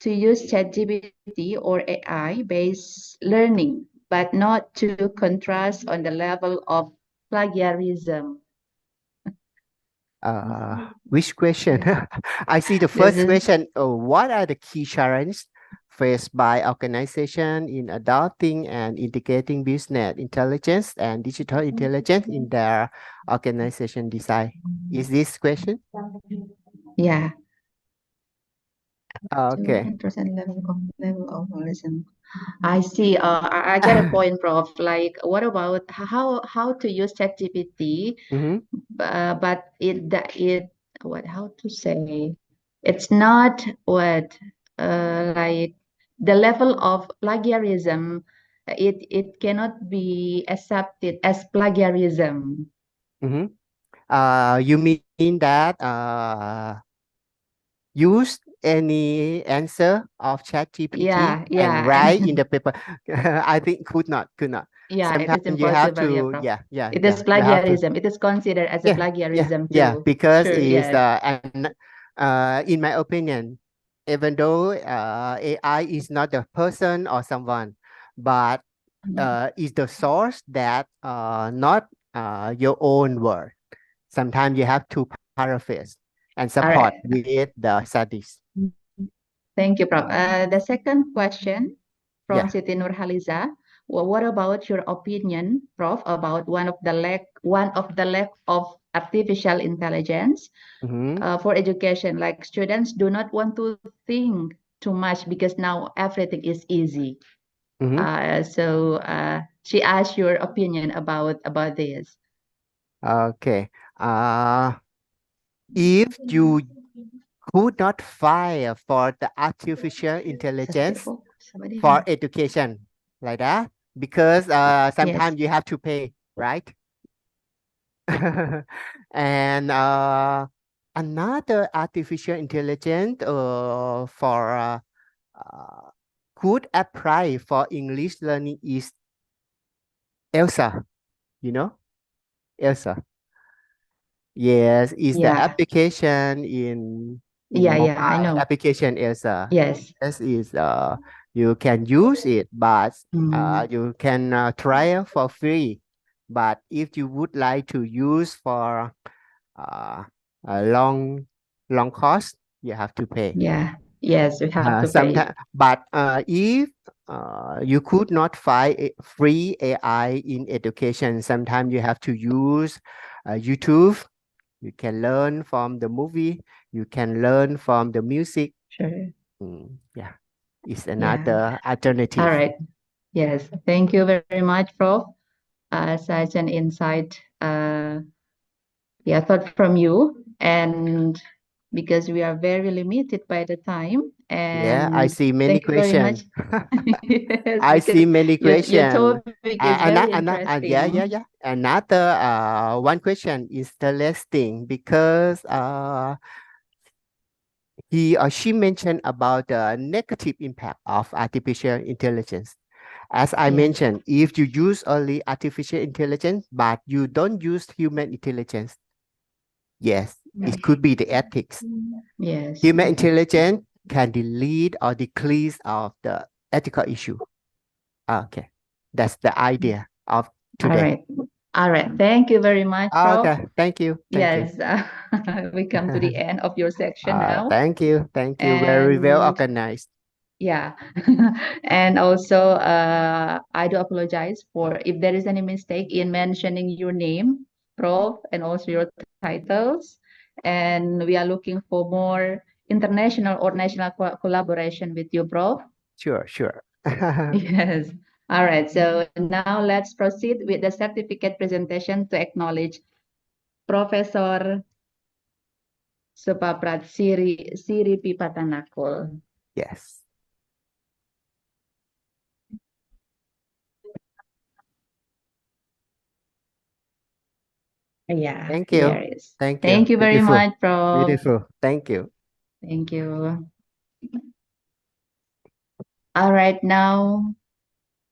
to use ChatGPT or AI-based learning, but not to contrast on the level of plagiarism? Which question? I see the first question. What are the key challenges faced by organizations in adopting and integrating business intelligence and digital intelligence in their organization design? Is this question? Yeah. Okay. Interest and level of knowledge. I see. I get a point, Prof. Like, what about how to use ChatGPT? Mhm. But it what how to say? It's not like the level of plagiarism. It cannot be accepted as plagiarism. Mhm. You mean that use any answer of ChatGPT Yeah, and yeah, write in the paper? I think could not. yeah. It is Sometimes you have impossible. Yeah, to, Prof. yeah, It is you have to, plagiarism. It is considered as a plagiarism yeah, too. because Sure. is Yes. and in my opinion, even though AI is not a person or someone, but is the source that not your own word. Sometimes you have to paraphrase and All support right. with the studies. Thank you, Prof. The second question from Yeah. Siti Nurhaliza. Well, what about your opinion, Prof, about one of the lack of artificial intelligence Mhm. for education? Like students do not want to think too much because now everything is easy. Mhm. So she asked your opinion about this. Okay. If you could not file for the artificial intelligence for education like that, because sometimes you have to pay, right? And another artificial intelligence for could apply for English learning is Elsa, you know, Elsa. Yes, is the Yeah. application in Yeah, mobile I know. application Elsa. Yes. This is you can use it, but Mm. you can try for free. But if you would like to use for a long course, you have to pay. Yeah. Yes, we have to pay. Sometimes, but if you could not find free AI in education, sometimes you have to use YouTube. You can learn from the movie. You can learn from the music. Sure. Yeah, it's another alternative. All right. Yes. Thank you very much, Prof. Such an insight, thought from you. And because we are very limited by the time, Yeah, I and see many thank you very much. questions. Yes, I see because many your questions. topic is very Yeah. interesting. Another one question is interesting because he or she mentioned about the negative impact of artificial intelligence. As I Yes. mentioned, if you use only artificial intelligence, but you don't use human intelligence, yes, it could be the ethics. Yes. Human intelligence can delete or decrease of the ethical issue. Okay, that's the idea of All today. right. All right. Thank you very much, Prof. Okay, thank you. Yes, we come to the end of your section now. Thank you. Very well And organized. yeah, and also I do apologize for if there is any mistake in mentioning your name, Prof, and also your titles. And we are looking for more international or national collaboration with you, Prof. Sure. Yes. All right. So now let's proceed with the certificate presentation to acknowledge Professor Supaprat Siri Pipatanakul. Yes. Yeah, Thank you. here is. Thank you. Thank you very Beautiful. much, Prof. Beautiful. Thank you. Thank you. All right, now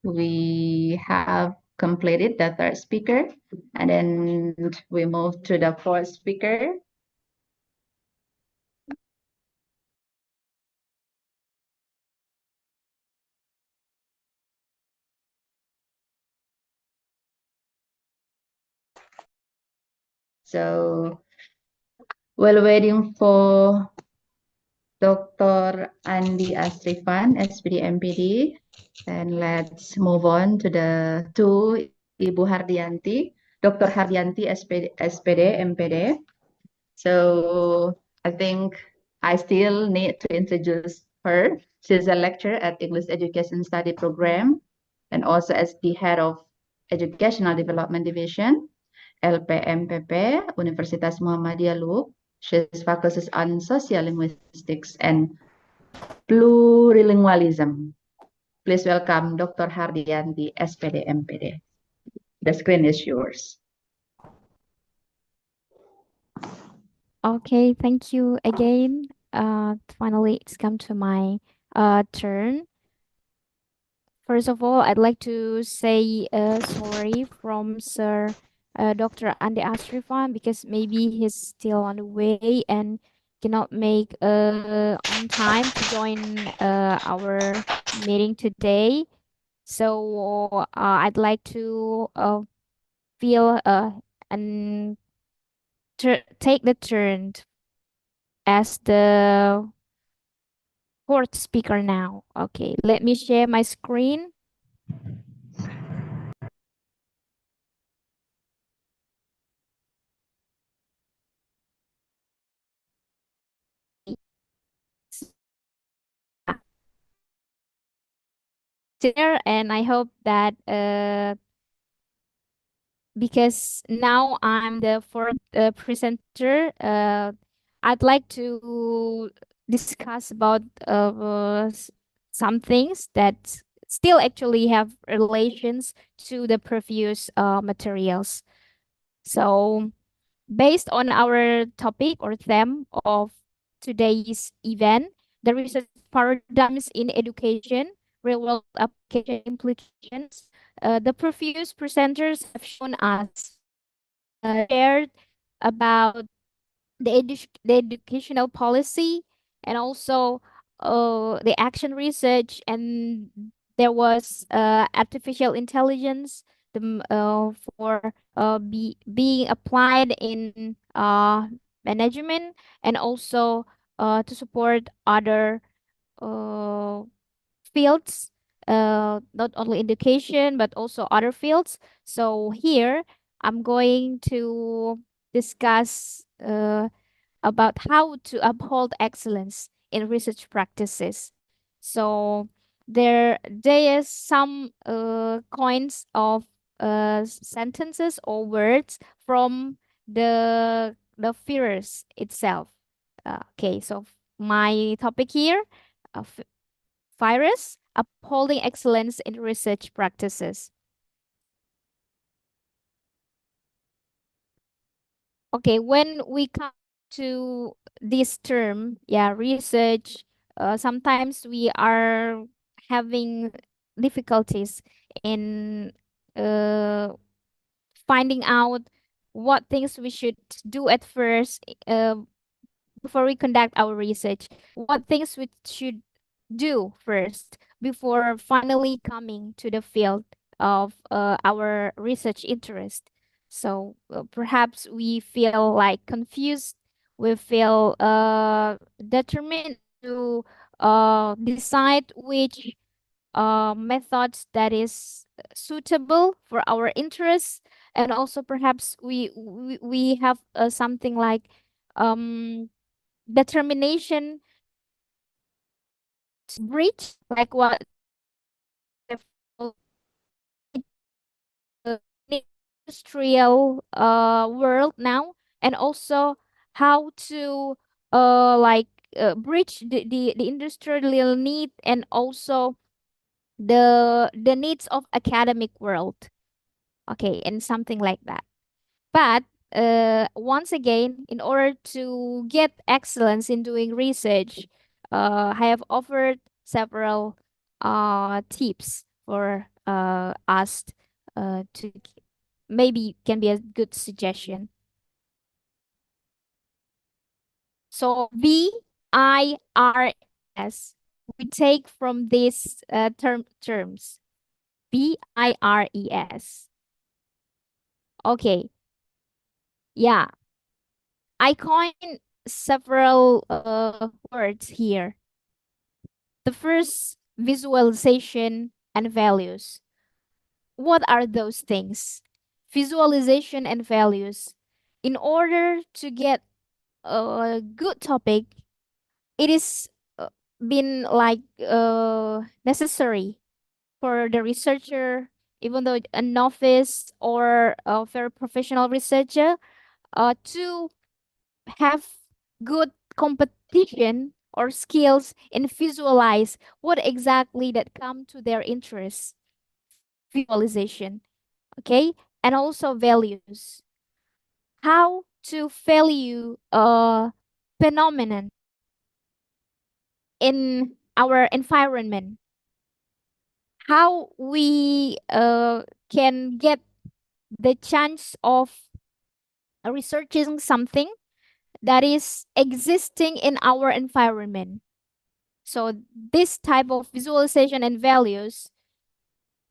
we have completed the third speaker, and then we move to the fourth speaker. So while waiting for Dr. Andi Asrifan, SPD MPD, and let's move on to the Ibu Hardianti, Dr. Hardianti SPD MPD. So I think I still need to introduce her. She's a lecturer at English Education Study Program and also as the head of Educational Development Division, LPMPP, Universitas Muhammadiyah Luwuk. She focuses on social linguistics and plurilingualism. Please welcome Dr. Hardianti, SPD MPD. The screen is yours. Okay, thank you again. Finally, it's come to my turn. First of all, I'd like to say sorry from Sir Dr. Ande Asrifan because maybe he's still on the way and cannot make on time to join our meeting today. So I'd like to feel and take the turn as the fourth speaker now. Okay, let me share my screen. There, and I hope that because now I'm the fourth presenter, I'd like to discuss about some things that still actually have relations to the previous materials. So based on our topic or theme of today's event, the research paradigms in education, real-world application implications, the previous presenters have shown us shared about the educational policy and also the action research, and there was artificial intelligence for being applied in management and also to support other uh, fields, not only education but also other fields. So here I'm going to discuss about how to uphold excellence in research practices. So there is some coins of sentences or words from the Vires itself. Okay, so my topic here, Vires, upholding excellence in research practices. Okay, when we come to this term, yeah, research, sometimes we are having difficulties in uh, finding out what things we should do at first before we conduct our research, what things we should do first before finally coming to the field of our research interest. So perhaps we feel like confused, we feel determined to decide which methods that is suitable for our interests, and also perhaps we have something like determination to breach, like what the industrial world now, and also how to like bridge the industrial need and also the needs of academic world. Okay, and something like that. But once again, in order to get excellence in doing research, I have offered several tips for us to maybe can be a good suggestion. So VIRS, we take from these terms. VIRES. Okay. Yeah. I coined several words here. The first, visualization and values. What are those things? Visualization and values. In order to get a good topic, it is been like necessary for the researcher, even though a novice or a very professional researcher, to have good competition or skills in visualize what exactly that come to their interest, visualization, okay, and also values, how to value a phenomenon in our environment, how we can get the chance of researching something that is existing in our environment. So this type of visualization and values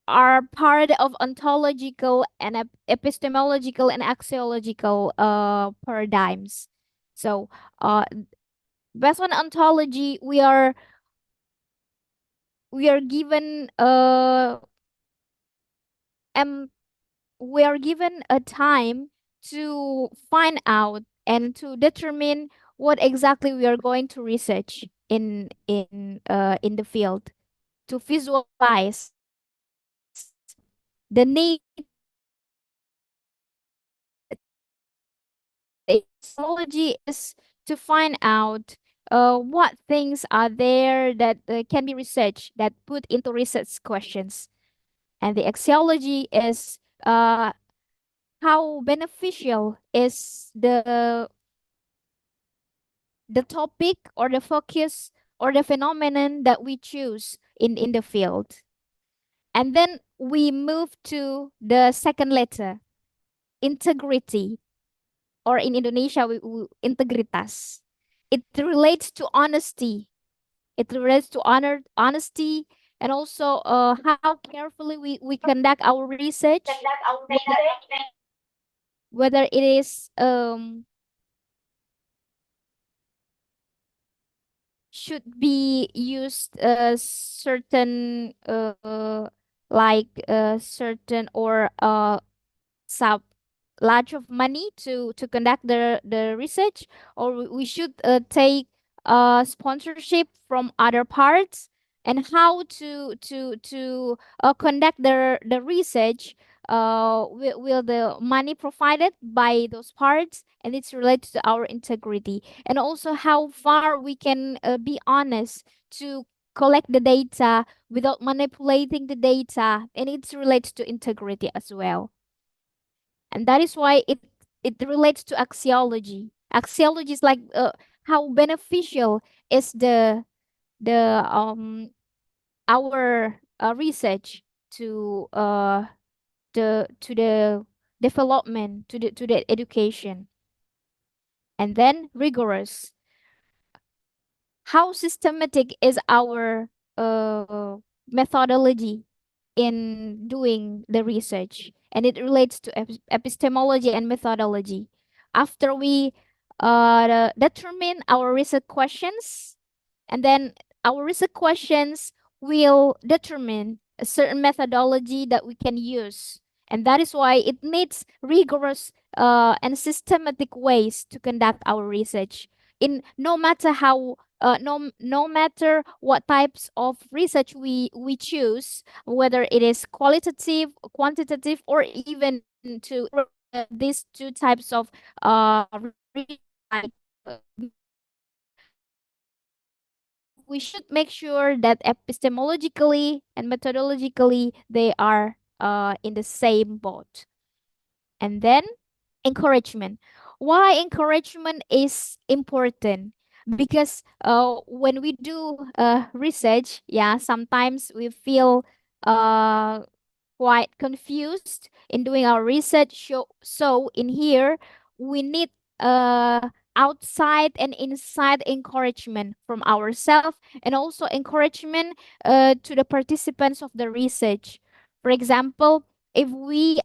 are part of ontological and epistemological and axiological paradigms. So based on ontology, we are given um we are given a time to find out and to determine what exactly we are going to research in the field, to visualize the nature that technology is, to find out what things are there that can be researched, that put into research questions. And the axiology is how beneficial is the topic or the focus or the phenomenon that we choose in the field. And then we move to the second letter, integrity, or in Indonesia, integritas. It relates to honesty. It relates to honesty, and also how carefully we conduct our research, whether it is should be used certain like certain or sub large of money to conduct the research, or we should take sponsorship from other parts, and how to conduct the research, will the money provided by those parts, and it's related to our integrity, and also how far we can be honest to collect the data without manipulating the data, and it's related to integrity as well. And that is why it relates to axiology. Axiology is like how beneficial is the our research to the development, to the education. And then rigorous, how systematic is our methodology in doing the research, and it relates to epistemology and methodology. After we determine our research questions, and then our research questions will determine a certain methodology that we can use, and that is why it needs rigorous and systematic ways to conduct our research, in no matter how no matter what types of research we choose, whether it is qualitative, quantitative, or even to these two types of like, uh, we should make sure that epistemologically and methodologically they are in the same boat. And then encouragement. Why encouragement is important? Because when we do research, yeah, sometimes we feel uh, quite confused in doing our research. So in here, we need outside and inside encouragement from ourselves, and also encouragement to the participants of the research. For example, if we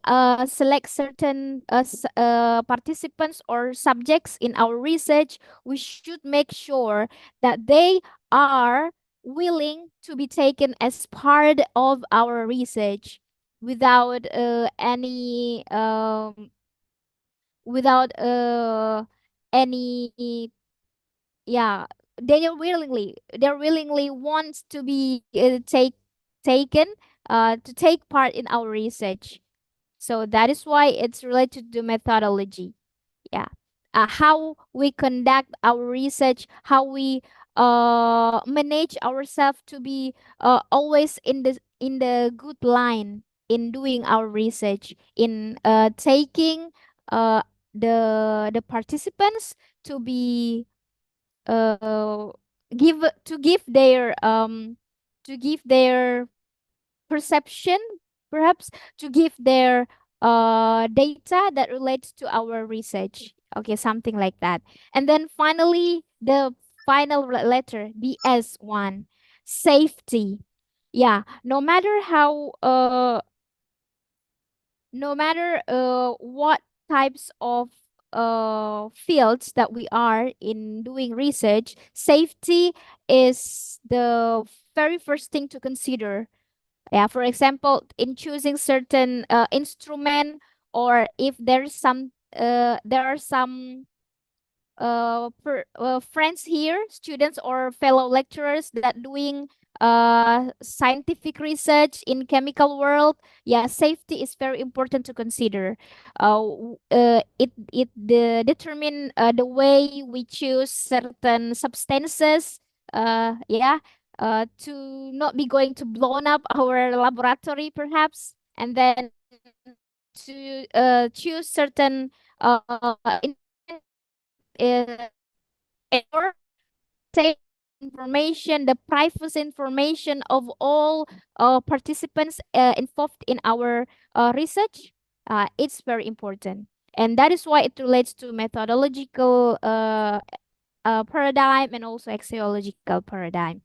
select certain participants or subjects in our research, we should make sure that they are willing to be taken as part of our research without without any yeah they willingly wants to be taken to take part in our research. So that is why it's related to methodology. Yeah. How we conduct our research, how we manage ourselves to be always in the good line in doing our research, in taking uh the participants to be uh give to give their perception, perhaps to give their data that relates to our research. Okay, something like that. And then finally, the final letter, the S one, safety. Yeah, no matter what types of fields that we are in doing research, safety is the very first thing to consider. Yeah, for example, in choosing certain instrument, or if there are some friends here, students or fellow lecturers that doing scientific research in chemical world. Yeah, safety is very important to consider. It determine the way we choose certain substances. Yeah, to not be going to blown up our laboratory perhaps, and then to choose certain in, uh, or take information, the privacy information of all participants involved in our research. It's very important, and that is why it relates to methodological paradigm and also axiological paradigm.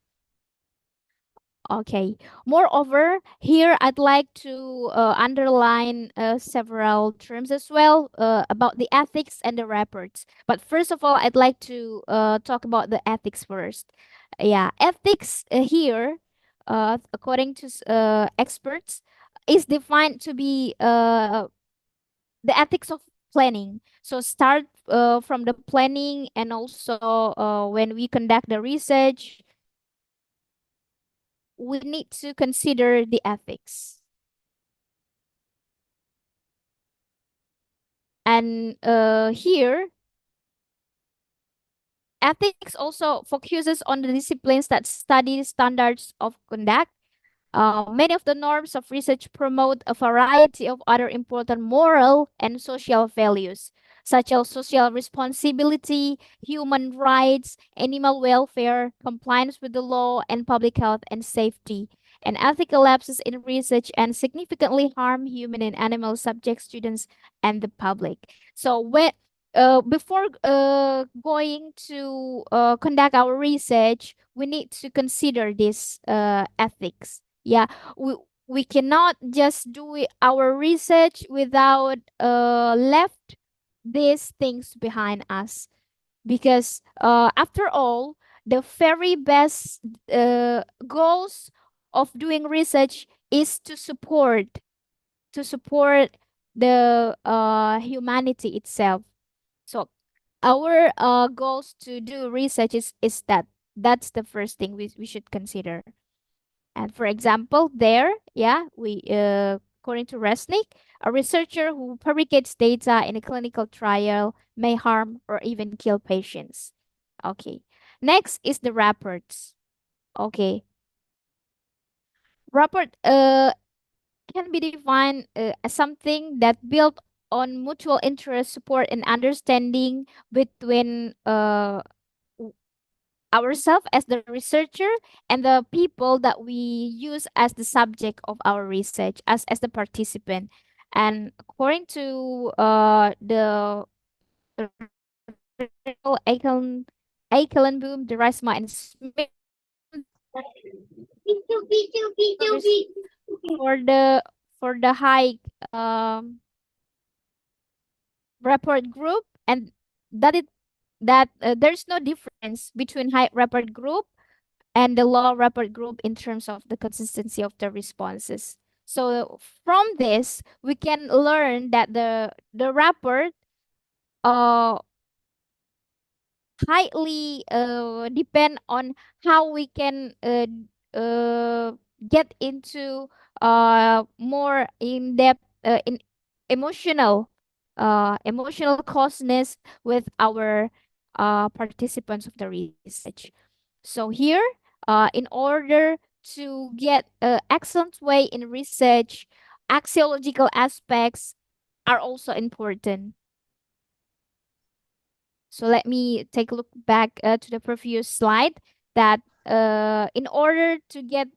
Okay. Moreover, here I'd like to underline several terms as well about the ethics and the reports. But first of all, I'd like to talk about the ethics first. Yeah, ethics here, according to experts, is defined to be the ethics of planning. So start from the planning, and also when we conduct the research, we need to consider the ethics. And here, ethics also focuses on the disciplines that study standards of conduct. Many of the norms of research promote a variety of other important moral and social values, such as social responsibility, human rights, animal welfare, compliance with the law, and public health and safety. And ethical lapses in research and significantly harm human and animal subjects, students, and the public. So before going to conduct our research, we need to consider this ethics. Yeah, we cannot just do our research without left these things behind us, because after all, the very best goals of doing research is to support the humanity itself. So our goals to do research is that's the first thing we should consider. And for example, there, yeah, we according to Resnick, a researcher who fabricates data in a clinical trial may harm or even kill patients. Okay. Next is the reports. Okay. Report can be defined as something that built on mutual interest, support, and understanding between ourselves as the researcher and the people that we use as the subject of our research, as the participant. And according to the Eikelenboom, Derisma, and Smith, for the high report group, and that there's no difference between high report group and the low report group in terms of the consistency of the responses. So from this, we can learn that the report uh highly depend on how we can get into more in depth in emotional emotional closeness with our participants of the research. So here, in order to get an excellent way in research, axiological aspects are also important. So let me take a look back to the previous slide that in order to get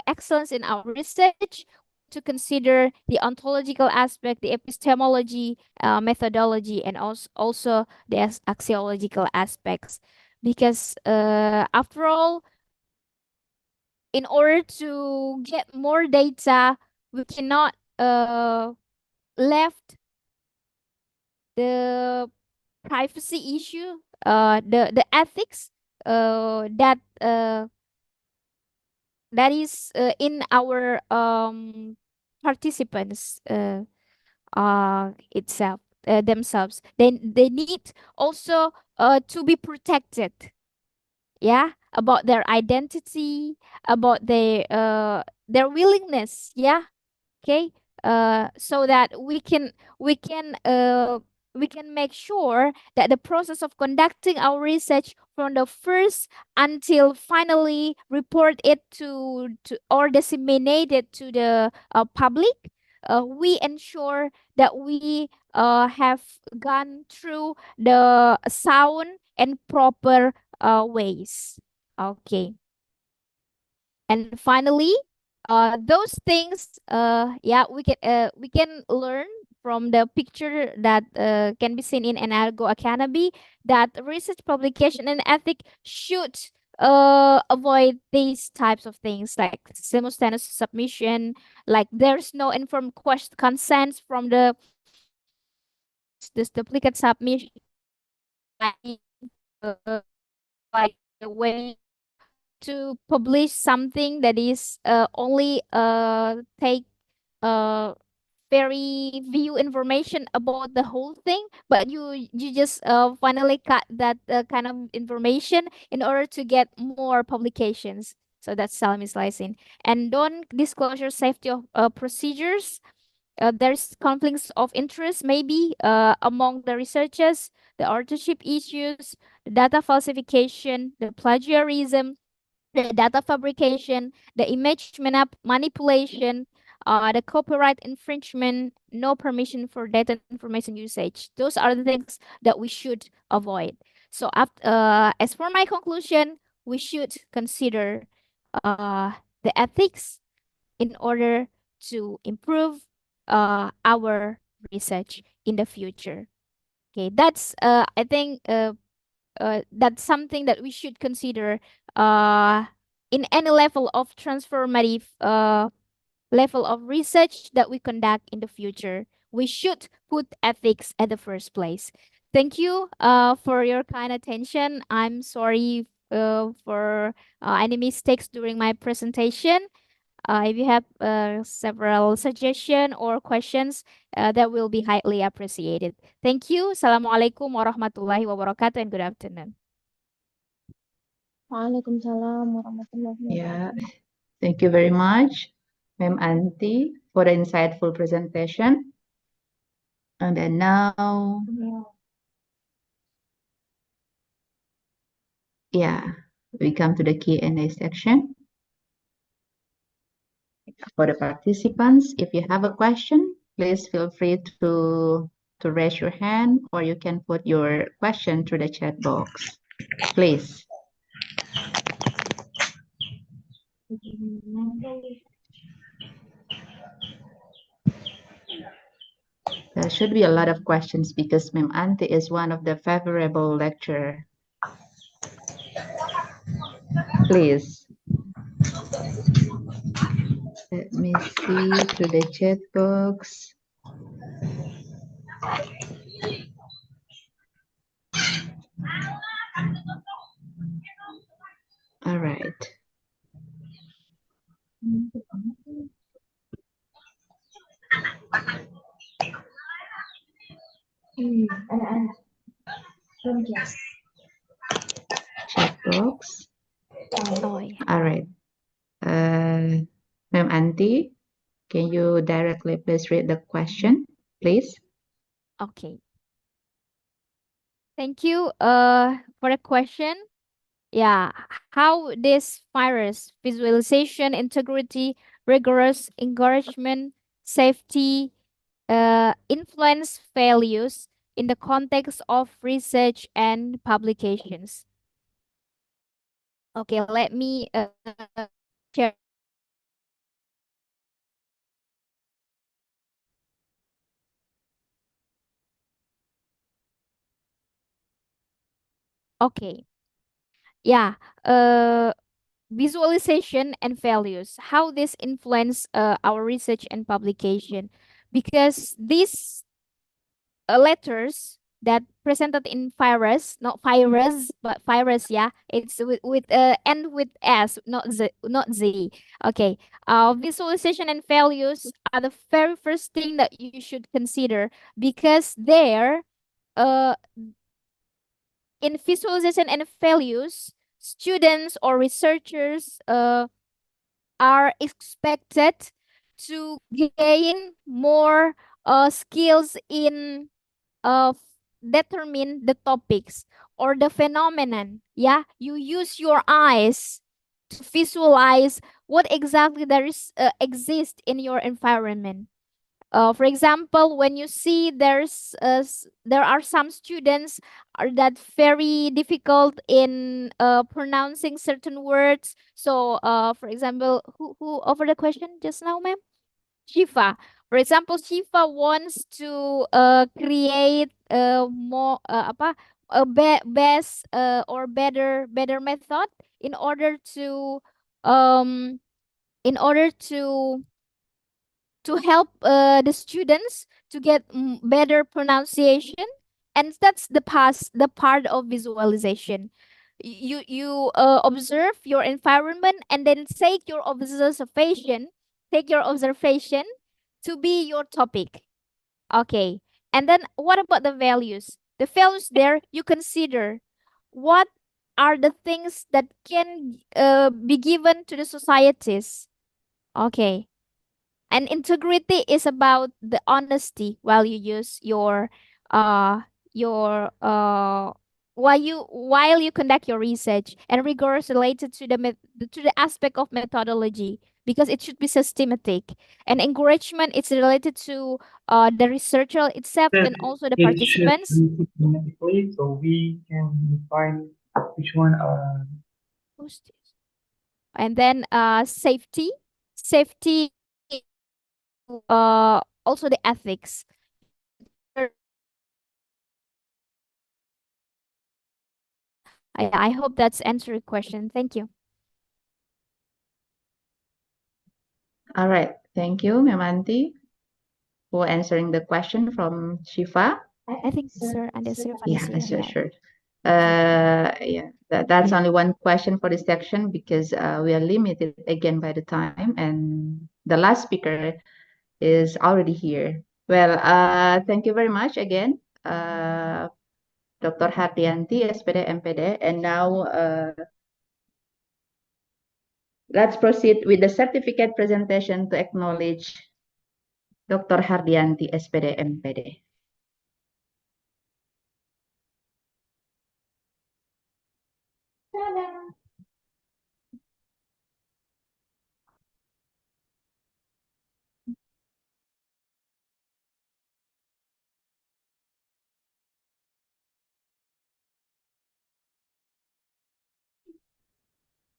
excellence in our research, to consider the ontological aspect, the epistemology, methodology, and also the axiological aspects. Because after all, in order to get more data, we cannot left the privacy issue, the ethics that is in our participants itself themselves. They need also to be protected. Yeah, about their identity, about their willingness. Yeah, okay, so that we can make sure that the process of conducting our research from the first until finally report it to or disseminate it to the public, we ensure that we have gone through the sound and proper ways. Okay. And finally, those things, yeah, we can learn from the picture that can be seen in Enargo Academy, that research publication and ethic should avoid these types of things like simultaneous submission, like there's no informed consent from the authors, this duplicate submission, like like the way to publish something that is only take uh very view information about the whole thing, but you just finally cut that kind of information in order to get more publications. So that's slicing. And don't disclosure safety of procedures. There's conflicts of interest maybe among the researchers, the authorship issues, the data falsification, the plagiarism, the data fabrication, the image manipulation, the copyright infringement, no permission for data information usage. Those are the things that we should avoid. So, as for my conclusion, we should consider the ethics in order to improve our research in the future. Okay, that's I think that's something that we should consider uh, in any level of transformative level of research that we conduct in the future. We should put ethics at the first place. Thank you for your kind attention. I'm sorry for any mistakes during my presentation. If you have several suggestions or questions, that will be highly appreciated. Thank you. Assalamualaikum warahmatullahi wabarakatuh and good afternoon. Waalaikumsalam warahmatullahi Yeah, wabarakatuh. thank you very much, Ma'am Anti, for the insightful presentation. And then now, yeah, we come to the Q&A section. For the participants, if you have a question, please feel free to raise your hand, or you can put your question through the chat box, please. There should be a lot of questions because Ma'am Anti is one of the favorable lecturer. Please. Let me see through the chat box. All right. Anak-anak. Belum jelas. box. Oh, yeah. All right. Ma'am Auntie, can you directly please read the question, please? Okay. Thank you for the question. Yeah, how this virus, visualization, integrity, rigorous encouragement, safety, influence values in the context of research and publications. Okay, let me share. Okay, yeah, visualization and values, how this influence our research and publication, because these letters that presented in virus, not virus, but virus, yeah, it's with end with s, not z, not z. Okay, visualization and values are the very first thing that you should consider, because there, uh in visualization and values, students or researchers are expected to gain more skills in uh, determine the topics or the phenomenon. Yeah, you use your eyes to visualize what exactly there is exist in your environment. For example, when you see there are some students are that very difficult in pronouncing certain words. So, for example, who offered the question just now, ma'am? Shifa. For example, Shifa wants to create more apa a best or better method in order to um in order to help the students to get better pronunciation, and that's the part of visualization. You observe your environment and then take your observation to be your topic. Okay, and then what about the values? The values there, you consider what are the things that can be given to the societies. Okay, and integrity is about the honesty while you use your while you conduct your research, and rigorous related to to the aspect of methodology, because it should be systematic, and encouragement is related to the researcher itself That and also the it should participants. be systematically, so we can define which one are. Who's this? And then safety, also the ethics. I hope that's answered your question. Thank you. All right. Thank you, Ma'am Auntie, for answering the question from Shifa. I think Sir and Sir Yeah, Vanessa sure, had. sure. Yeah, that's only one question for this section because we are limited again by the time, and the last speaker is already here. Well, thank you very much again, Dr. Hardianti, SPD, MPD, and now let's proceed with the certificate presentation to acknowledge Dr. Hardianti, SPD, MPD.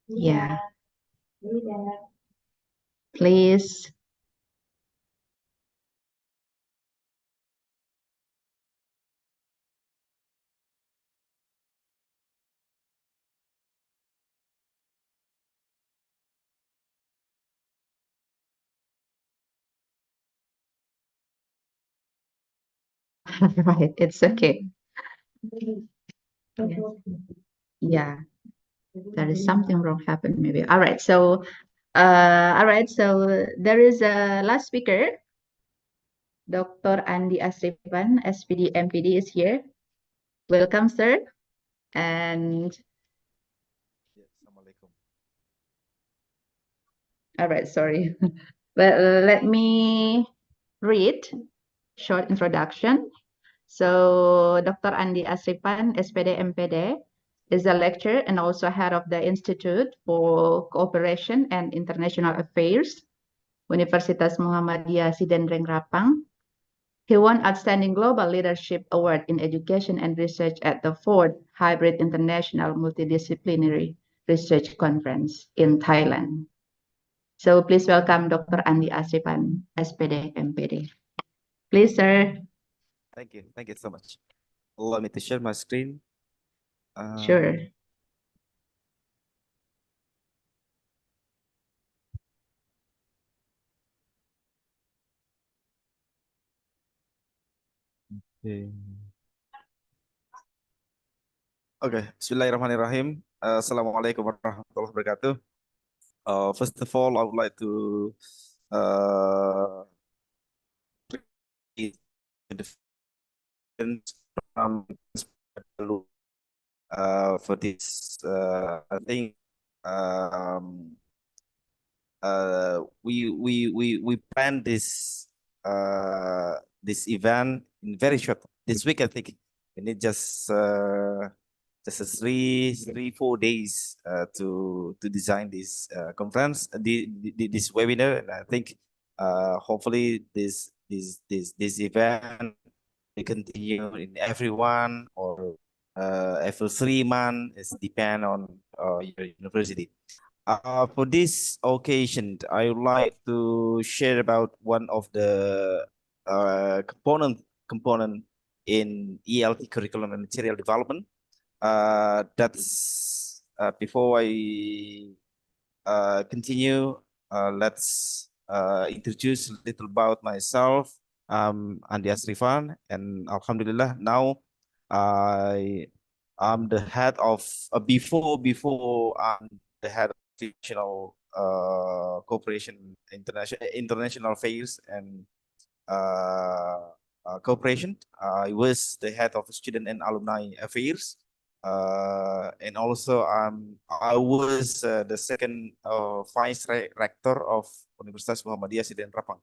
Yeah. Please. Right, it's okay. Yeah, there is something wrong happened maybe. All right, so there is a last speaker. Dr. Andi Asrifan, SPD, MPD is here. Welcome, sir. And All right, sorry. But let me read short introduction. So Dr. Andi Asripan, SPD MPD, is a lecturer and also head of the Institute for Cooperation and International Affairs, Universitas Muhammadiyah Sidenreng Rappang. He won Outstanding Global Leadership Award in Education and Research at the 4th Hybrid International Multidisciplinary Research Conference in Thailand. So please welcome Dr. Andi Asripan, SPD MPD. Please, sir. Thank you. Thank you so much. Allow me to share my screen. Sure. Okay. Okay. Bismillahirrahmanirrahim. Assalamualaikum warahmatullahi wabarakatuh. First of all, I would like to for this I think we planned this event in very short this week. I think we need just a 4 days to design this conference, this webinar, and I think hopefully this event will continue in everyone or every 3 months. It depends on your university. For this occasion, I would like to share about one of the component in ELT curriculum and material development. That's before I continue. Let's introduce a little about myself. I'm Andi Asrifan, and Alhamdulillah now I'm the head of before I'm the head of international cooperation, international affairs and cooperation. I was the head of student and alumni affairs, and also I was the second vice rector of Universitas Muhammadiyah Sidenreng Rappang.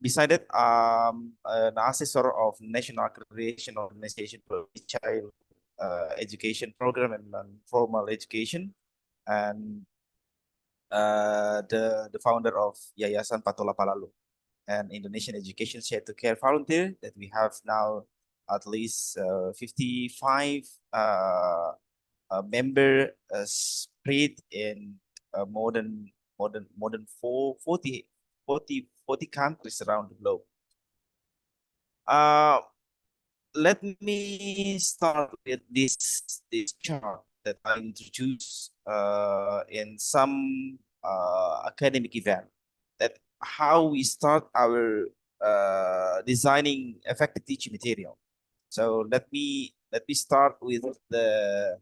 Beside that, an assessor of National Accreditation Organization for Child Education Program and Non-Formal Education, and the founder of Yayasan Patola Palalu, an Indonesian education share to care volunteer that we have now at least 55 member spread in more than 40 countries around the globe. Let me start with this chart that I introduced in some academic event, that how we start our designing effective teaching material. So let me start with the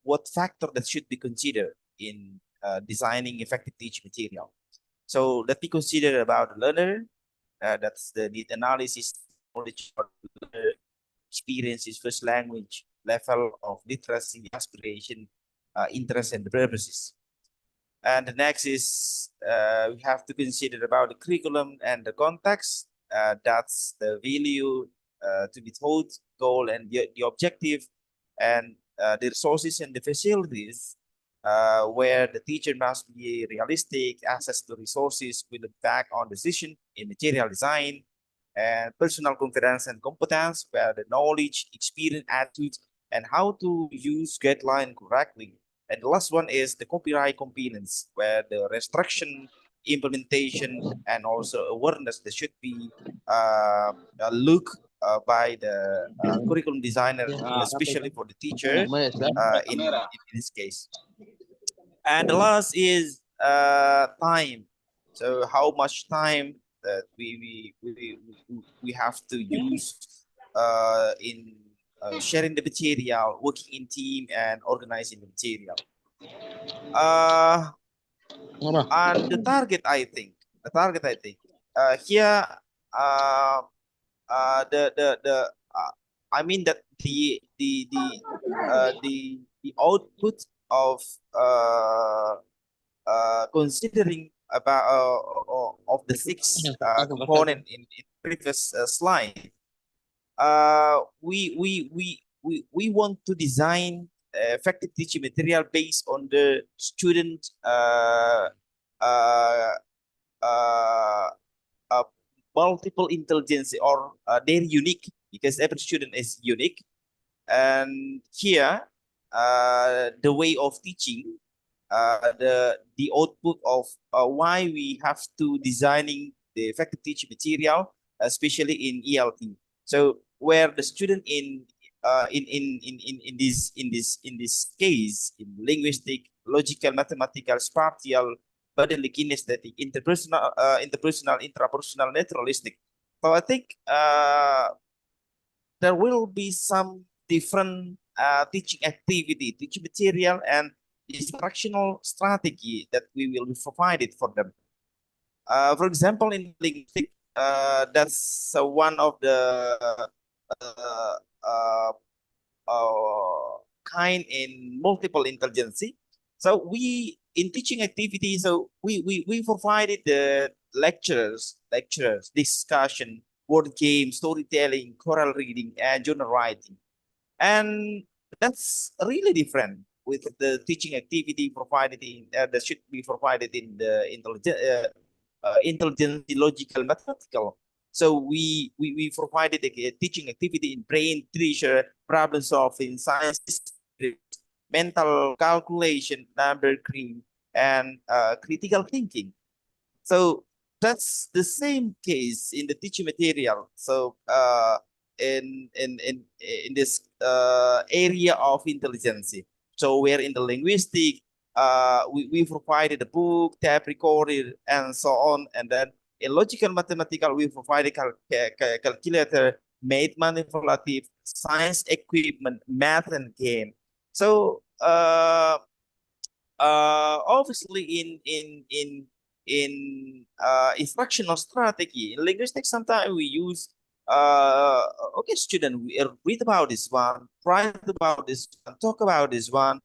what factor that should be considered in designing effective teaching material. So let me consider about the learner. That's the need analysis, knowledge of the learner, experiences, first language, level of literacy, aspiration, interest, and the purposes. And the next is we have to consider about the curriculum and the context. That's the value to be taught, goal, and the objective, and the resources and the facilities where the teacher must be realistic, access to resources will impact on decision in material design, and personal confidence and competence, where the knowledge, experience, attitude, and how to use guideline correctly. And the last one is the copyright competence, where the restriction, implementation, and also awareness that should be looked by the curriculum designer, especially for the teacher in this case. And the last is time. So how much time that we have to use in sharing the material, working in team, and organizing the material. And the target, I think, here I mean that the output of considering about of the six component in previous slide, we want to design effective teaching material based on the student multiple intelligence, or they're unique because every student is unique. And here, the way of teaching, the output of why we have to designing the effective teaching material, especially in ELT. So where the student in this case, in linguistic, logical, mathematical, spatial, bodily, kinesthetic, interpersonal, intrapersonal, naturalistic. So I think there will be some different teaching activity, teaching material, and instructional strategy that we will be provided for them. For example, in linguistic, that's one of the kind in multiple intelligence. So we in teaching activity, so we provided the lectures, discussion, word game, storytelling, choral reading, and journal writing. And that's really different with the teaching activity provided in that should be provided in the intelligence, logical, mathematical. So we provided a teaching activity in brain treasure, problem solving, science, mental calculation, number crunching, and critical thinking. So that's the same case in the teaching material. So in this area of intelligence. So where in the linguistic, we provided a book, tape recorder, and so on. And then in logical mathematical, we provided calculator, math manipulative, science equipment, math and game. So obviously in instructional strategy in linguistics, sometimes we use okay, student, we read about this one, write about this one, talk about this one,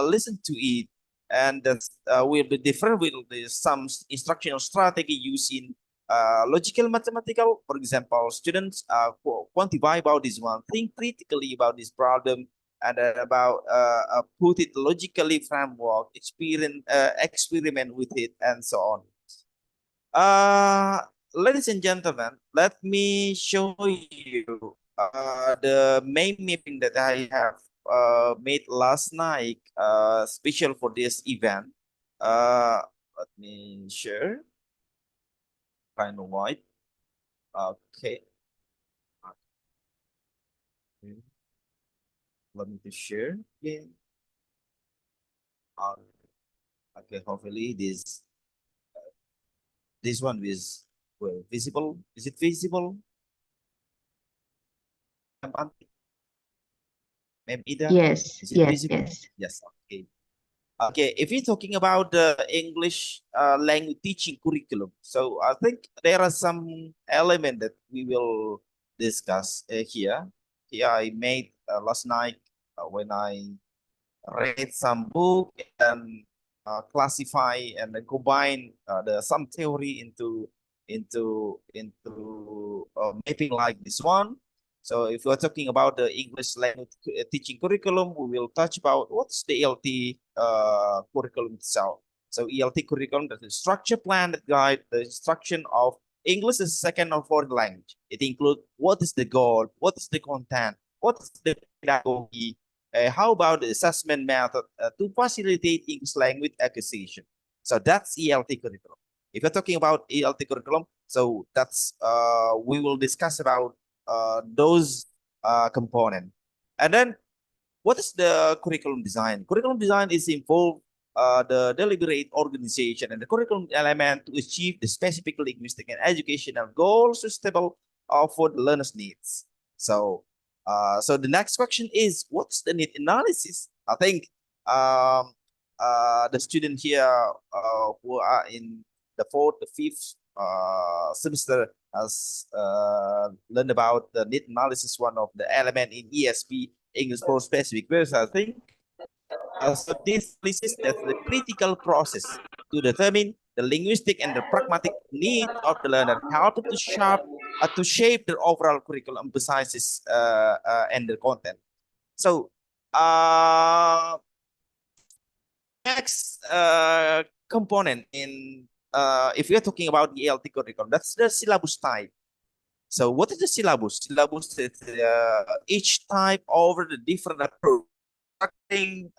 listen to it, and that will be different with some instructional strategy using logical mathematical. For example, students quantify about this one, think critically about this problem, and about put it logically framework, experiment with it, and so on. Ladies and gentlemen, let me show you the main mapping that I have made last night, special for this event. Let me share. Kind of white. Okay. Let me just share again. Okay, hopefully this one is well visible. Is it visible? Ma'am Ida? Yes, Is it visible? yes. Yes. Okay. Okay. If you're talking about the English language teaching curriculum, so I think there are some element that we will discuss here. Here I made last night when I read some book and classify and then combine some theory into mapping like this one. So if we're talking about the English language teaching curriculum, we will touch about what's the ELT curriculum itself. So ELT curriculum, that's the structure plan that guide the instruction of English as a second or foreign language. It includes what is the goal, what is the content, what is the pedagogy, how about the assessment method to facilitate English language acquisition. So that's ELT curriculum. If you're talking about ELT curriculum, so that's we will discuss about those components. And then what is the curriculum design? Curriculum design is involved the deliberate organization and the curriculum element to achieve the specific linguistic and educational goals suitable for the learner's needs. So so the next question is, what's the need analysis? I think the student here who are in the fourth, the fifth semester has learned about the need analysis, one of the element in ESP, English for specific words. I think So this is the critical process to determine the linguistic and the pragmatic need of the learner, helping to shape their overall curriculum emphasizes and the content. So next component in if we are talking about the ELT curriculum, that's the syllabus type. So what is the syllabus? Syllabus is each type over the different approach, structuring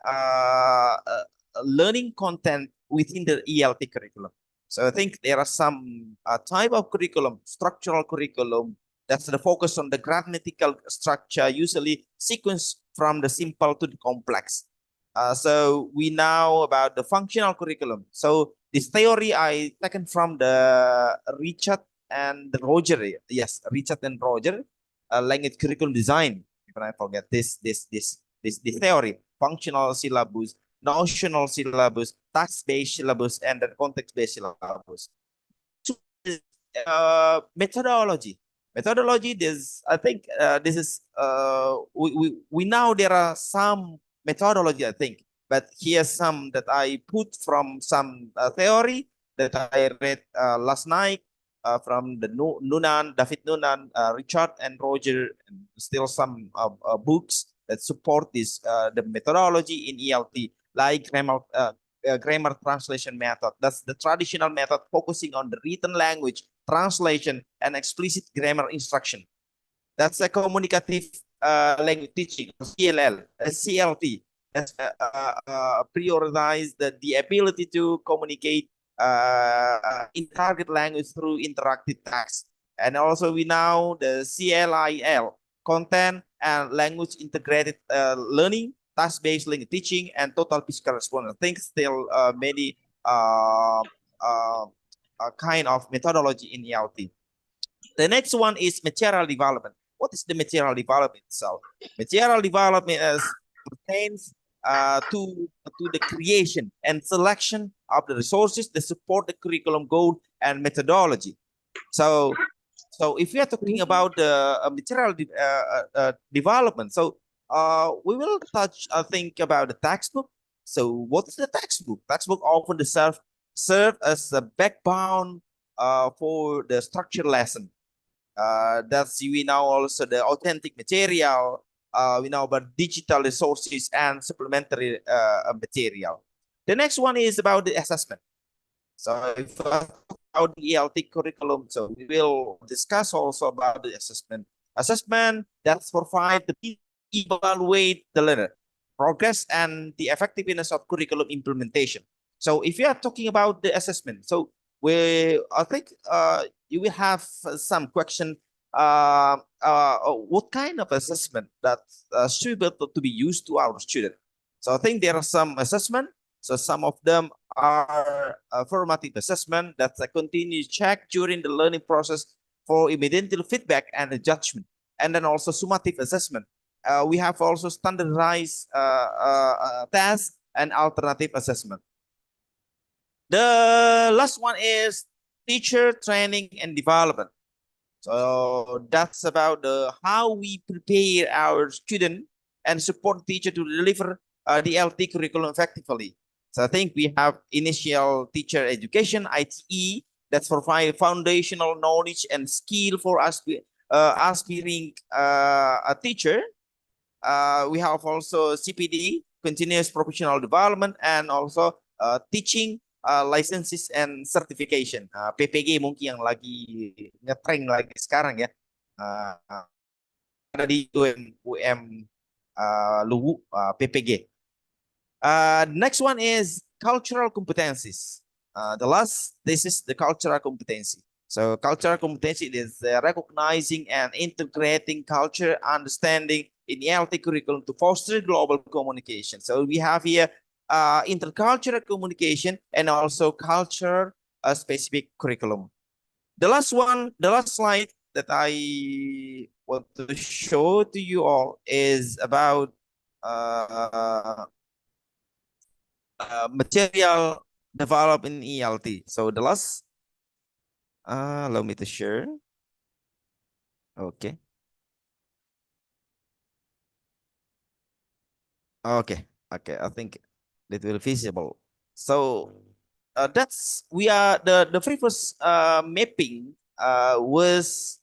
learning content within the ELT curriculum. So I think there are some type of curriculum, structural curriculum, that's the focus on the grammatical structure, usually sequence from the simple to the complex. So we know about the functional curriculum. So this theory I taken from the Richard and Roger. Yes, Richard and Roger, language curriculum design. If I forget this theory, functional syllabus, notional syllabus, task-based syllabus, and the context-based syllabus. Methodology. Methodology. This I think this is we now there are some methodology I think, but here's some that I put from some theory that I read last night from the David Noonan, Richard and Roger, and still some books that support this the methodology in ELT, like grammar translation method. That's the traditional method focusing on the written language, translation, and explicit grammar instruction. That's a communicative language teaching, CLL, CLT. That's prioritize the ability to communicate in target language through interactive tasks. And also we know the CLIL, content and language integrated learning, task-based language teaching, and total physical response. I think still many kind of methodology in ELT. The next one is material development. What is the material development itself? Material development pertains to the creation and selection of the resources that support the curriculum goal and methodology. So if we are talking about the material development, so we will touch, I think, about the textbook. So what is the textbook? Textbook often serve as a backbone for the structured lesson. That's we know also the authentic material. We know about digital resources and supplementary material. The next one is about the assessment. So if about the ELT curriculum, so we will discuss also about the assessment. Assessment that's provide the evaluate the learner progress and the effectiveness of curriculum implementation. So if you are talking about the assessment, so I think you will have some question. What kind of assessment that suitable to be used to our student? So I think there are some assessment. So some of them are formative assessment. That's a continuous check during the learning process for immediate feedback and judgment. And then also summative assessment. We have also standardized tests and alternative assessment. The last one is teacher training and development. So that's about how we prepare our student and support teacher to deliver the LT curriculum effectively. So I think we have initial teacher education, ITE, that's provide foundational knowledge and skill for aspiring a teacher. We have also CPD, continuous professional development, and also teaching licenses and certification. PPG mungkin yang lagi ngetrend lagi sekarang ya. Ada di UM Luwuk, PPG. Next one is cultural competencies. This is the cultural competency. So cultural competency is recognizing and integrating culture understanding in ELT curriculum to foster global communication. So we have here intercultural communication and also culture specific curriculum. The last slide that I want to show to you all is about material developed in ELT. So the last, allow me to share. Okay. Okay. I think that will feasible. So that's the very first mapping was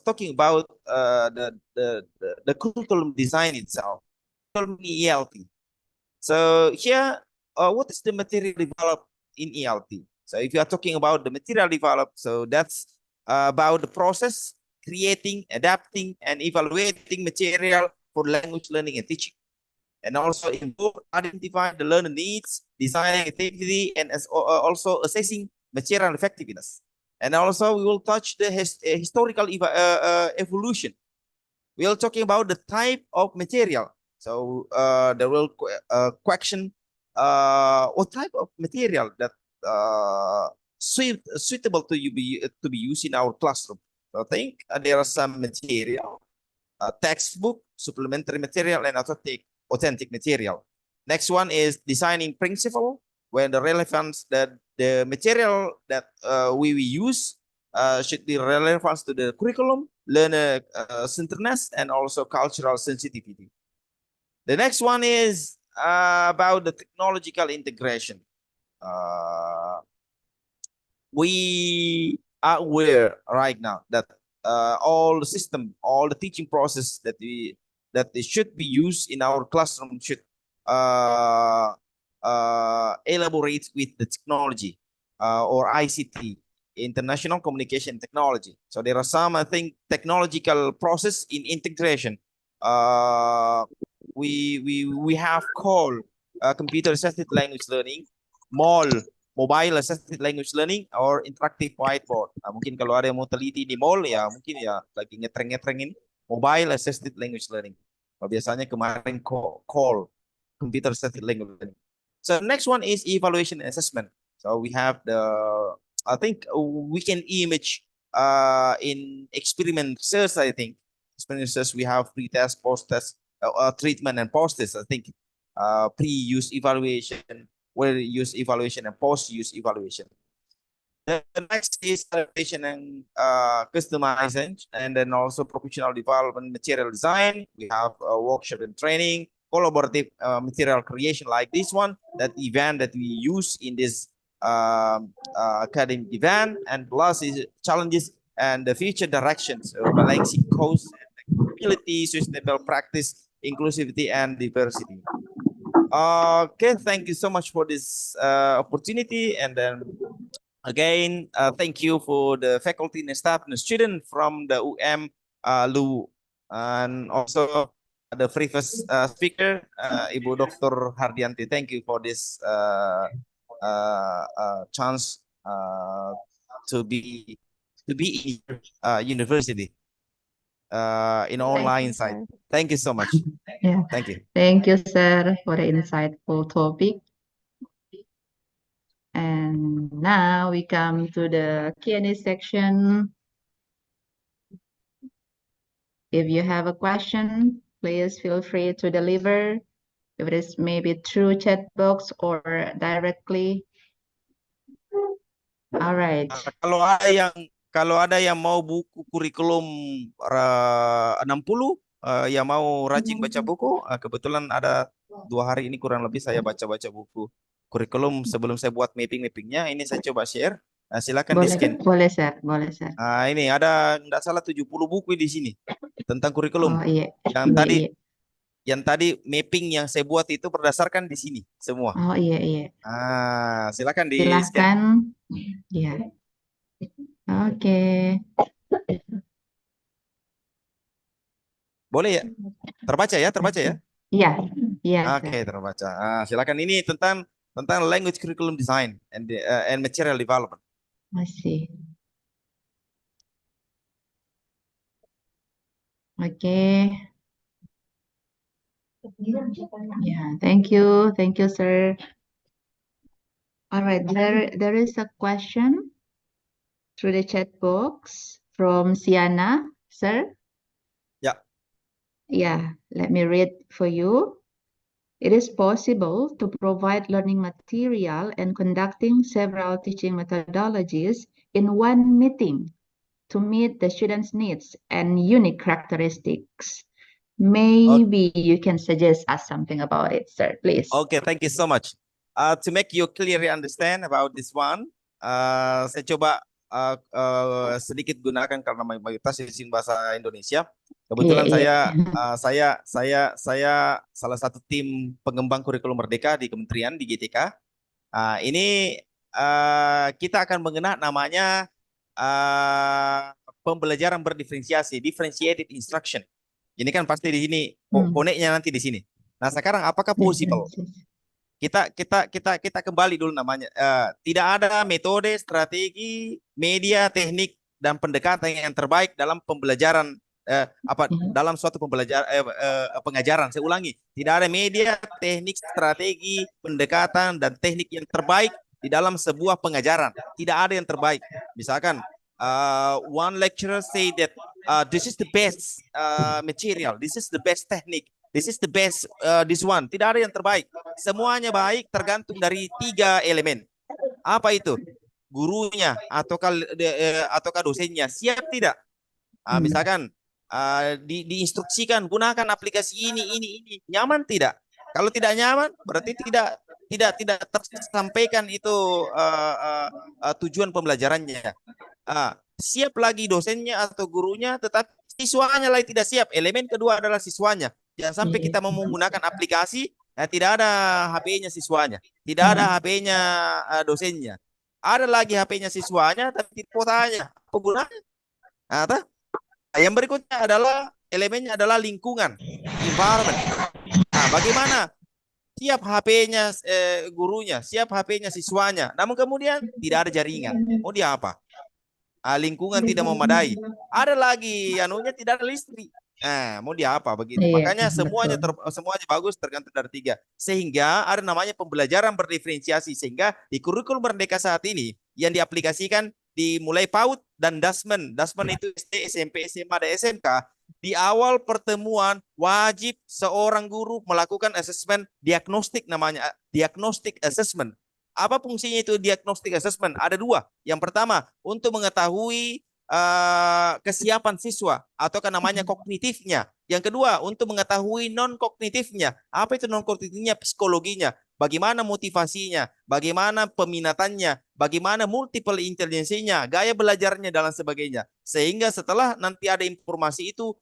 talking about the curriculum design itself, curriculum ELT. So here, what is the material developed in ELT? So if you are talking about the material developed, so that's about the process, creating, adapting, and evaluating material for language learning and teaching. And also involve identifying the learner needs, designing activity, and also assessing material effectiveness. And also we will touch the historical evolution. We are talking about the type of material. So there will question what type of material that suitable to be used in our classroom. So I think there are some material, textbook, supplementary material, and authentic material. Next one is designing principle, where the relevance that the material that we use should be relevant to the curriculum, learner centeredness, and also cultural sensitivity. The next one is about the technological integration. We are aware right now that all the system, all the teaching process that they should be used in our classroom should elaborate with the technology or ICT, international communication technology. So there are some, I think, technological process in integration. We have called computer assisted language learning, mobile assisted language learning, or interactive whiteboard. Mungkin kalau ada yang mau teliti di mall ya mungkin ya lagi ngetreng-ngetrengin mobile assisted language learning. Biasanya kemarin call computer assisted language learning. So next one is evaluation and assessment. So we have I think we can image in experiment research, I think. Experiment research, we have pre-test, post-test, treatment and post-test, I think. Pre-use evaluation, well-use evaluation, and post-use evaluation. The next is adaptation and customization, and then also professional development, material design. We have workshop and training, collaborative material creation like this one, that event that we use in this academic event, and plus is challenges and the future directions, balancing cost and accessibility, sustainable practice, inclusivity, and diversity. Okay, thank you so much for this opportunity, and then again, thank you for the faculty and staff and the student from the Luwuk, and also the previous speaker, Ibu Dr. Hardianti. Thank you for this chance to be in your university in online side. Thank you so much. Yeah. Thank you. Thank you, sir, for the insightful topic. And now we come to the Q&A section. If you have a question, please feel free to deliver. If it is maybe through chat box or directly. All right. Kalau ada yang mau buku kurikulum 60, yang mau rajin baca buku, kebetulan ada 2 hari ini kurang lebih saya baca-baca buku kurikulum sebelum saya buat mappingnya. Ini saya coba share. Silakan di-scan. Boleh, sir. Boleh, sir. Ini ada nggak salah 70 buku di sini tentang kurikulum. Oh, iya. Yang tadi mapping yang saya buat itu berdasarkan di sini semua. Oh, iya. Silakan di-scan. Silakan. Ya. Oke. Boleh ya? Terbaca ya? Iya. Oke, terbaca. Silakan, ini tentang language curriculum design and material development. Masih. Oke. Yeah, thank you, sir. All right, there is a question through the chat box from Siana, sir. Yeah. Yeah, let me read for you. It is possible to provide learning material and conducting several teaching methodologies in one meeting to meet the students' needs and unique characteristics. Maybe you can suggest us something about it, sir, please. Okay, thank you so much. To make you clearly understand about this one, saya coba sedikit gunakan karena mayoritas di sini bahasa Indonesia. Kebetulan saya salah satu tim pengembang kurikulum merdeka di Kementerian di GTK. Ini kita akan mengenal namanya pembelajaran berdiferensiasi, differentiated instruction. Ini kan pasti di sini koneknya nanti di sini. Nah, sekarang apakah possible? Kita kembali dulu namanya. Tidak ada metode, strategi, media, teknik dan pendekatan yang terbaik dalam pembelajaran dalam suatu pengajaran. Saya ulangi, tidak ada media, teknik, strategi, pendekatan dan teknik yang terbaik di dalam sebuah pengajaran. Tidak ada yang terbaik. Misalkan one lecturer say that this is the best material, this is the best technique, this is the best this one. Tidak ada yang terbaik. Semuanya baik tergantung dari 3 elemen. Apa itu? Gurunya ataukah dosennya siap tidak? Misalkan diinstruksikan gunakan aplikasi ini nyaman tidak? Kalau tidak nyaman berarti tidak tersampaikan itu tujuan pembelajarannya. Siap lagi dosennya atau gurunya, tetapi siswanya lagi tidak siap. Elemen kedua adalah siswanya. Jangan sampai kita mau menggunakan aplikasi, tidak ada HP-nya siswanya, tidak ada HP-nya dosennya. Ada lagi HP-nya siswanya, tapi tidak kuotanya. Penggunanya. Yang berikutnya adalah elemennya adalah lingkungan, environment. Bagaimana? Siap HP-nya gurunya, siap HP-nya siswanya. Namun kemudian tidak ada jaringan. Mau dia apa? Lingkungan tidak memadai. Ada lagi anunya tidak ada listrik. Mau dia apa begitu? Makanya semuanya bagus tergantung dari 3. Sehingga ada namanya pembelajaran berdiferensiasi. Sehingga di kurikulum merdeka saat ini yang diaplikasikan dimulai PAUD dan Dasmen. Dasmen itu SD, SMP, SMA, dan SMK. Di awal pertemuan wajib seorang guru melakukan asesmen diagnostik, namanya diagnostic assessment. Apa fungsinya itu diagnostic assessment? Ada 2. Yang pertama untuk mengetahui kesiapan siswa atau namanya kognitifnya. Yang kedua untuk mengetahui non kognitifnya. Apa itu non kognitifnya? Psikologinya. Bagaimana motivasinya, bagaimana peminatannya, bagaimana multiple intelligensinya, gaya belajarnya dan sebagainya. Sehingga setelah nanti ada informasi itu,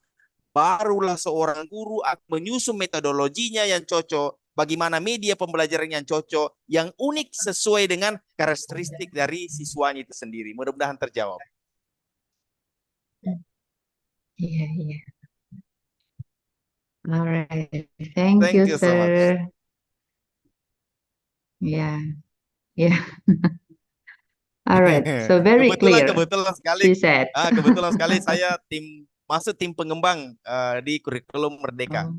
barulah seorang guru akan menyusun metodologinya yang cocok, bagaimana media pembelajaran yang cocok, yang unik sesuai dengan karakteristik dari siswanya itu sendiri. Mudah-mudahan terjawab. Iya. Alright, thank you, so much. sir. Yeah. Alright, so very clear. Kebetulan sekali. She said. Kebetulan sekali saya masuk tim pengembang di kurikulum merdeka.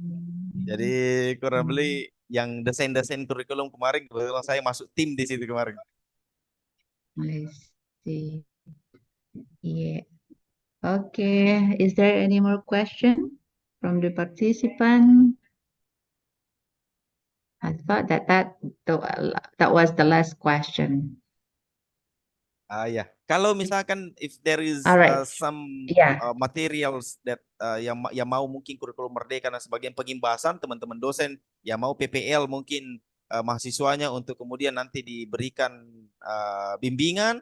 Jadi kurang lebih yang desain kurikulum kemarin, kebetulan saya masuk tim di situ kemarin. I see. Yeah. Okay. Is there any more question from the participant? I thought that was the last question. Ya. Kalau misalkan if there is some materials that yang mau mungkin kurikulum merdeka dan sebagian pengimbasan teman-teman dosen yang mau PPL mungkin mahasiswanya untuk kemudian nanti diberikan bimbingan,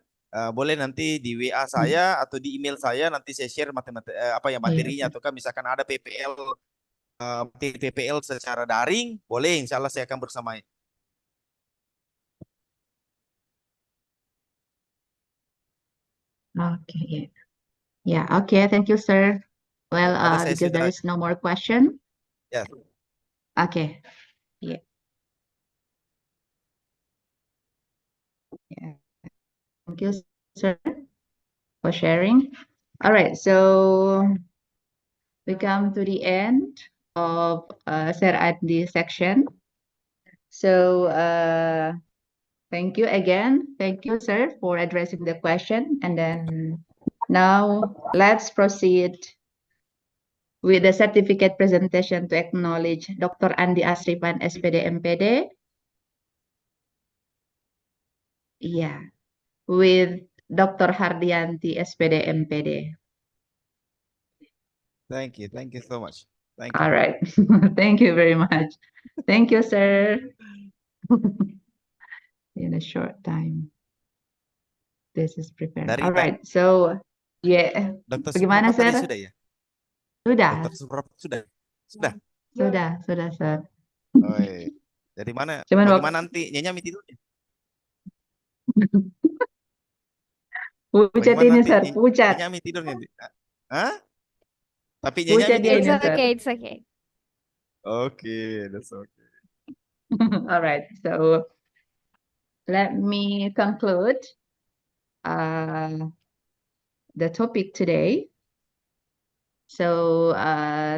boleh nanti di WA saya atau di email saya, nanti saya share materinya, ataukah misalkan ada PPL secara daring, boleh, insya Allah saya akan bersamai. Okay. Yeah. Okay. Thank you, sir. Well, because there is no more question. Yeah. Okay. Yeah. Thank you, sir, for sharing. All right. So we come to the end of Sir Andi section. So thank you again. Thank you, sir, for addressing the question. And then now let's proceed with the certificate presentation to acknowledge Dr. Andi Asripan, SPD MPD. Yeah, with Dr. Hardianti, SPD MPD. Thank you so much. Thank you. All right. Thank you very much. Thank you, sir. In a short time. This is prepared. Dari All right. So, yeah. Dr. Bagaimana, Suprapto tadi sir? sudah ya? Sudah. Dr. Suprapto sudah? Sudah? Sudah, sir. Oh, iya. Dari mana? Cuman Bagaimana nanti Nyonya tidurnya? pucat Bagaimana ini, nanti sir. Pucat. Nyonya tidurnya? Hah? Tapi Pucat Nyonya dia It's ini, tidurnya? sir. okay, it's okay. Okay, that's okay. All right. So, let me conclude the topic today. So,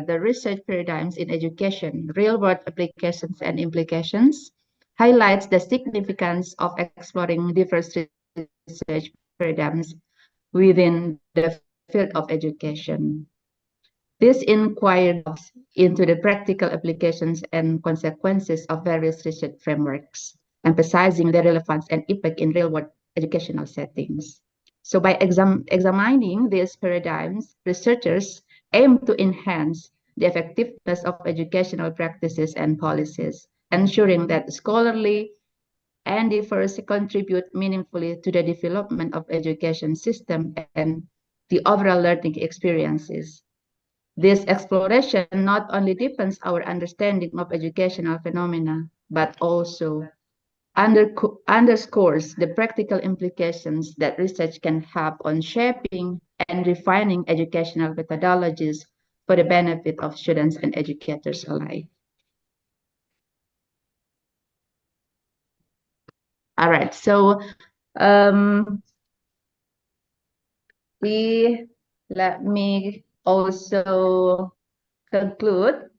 the research paradigms in education, real-world applications and implications, highlights the significance of exploring diverse research paradigms within the field of education. This inquiry delves into the practical applications and consequences of various research frameworks, emphasizing their relevance and impact in real-world educational settings. So by examining these paradigms, researchers aim to enhance the effectiveness of educational practices and policies, ensuring that scholarly endeavors contribute meaningfully to the development of education system and the overall learning experiences. This exploration not only deepens our understanding of educational phenomena, but also underscores the practical implications that research can have on shaping and refining educational methodologies for the benefit of students and educators alike. All right, so let me also conclude.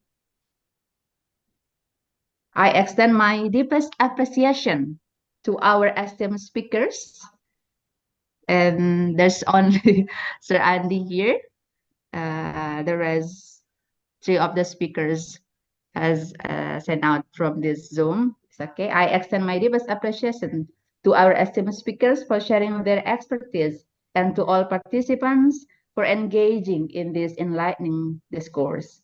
I extend my deepest appreciation to our esteemed speakers. And there's only Sir Andy here. The rest, three of the speakers has sent out from this Zoom. It's okay. I extend my deepest appreciation to our esteemed speakers for sharing their expertise and to all participants for engaging in this enlightening discourse.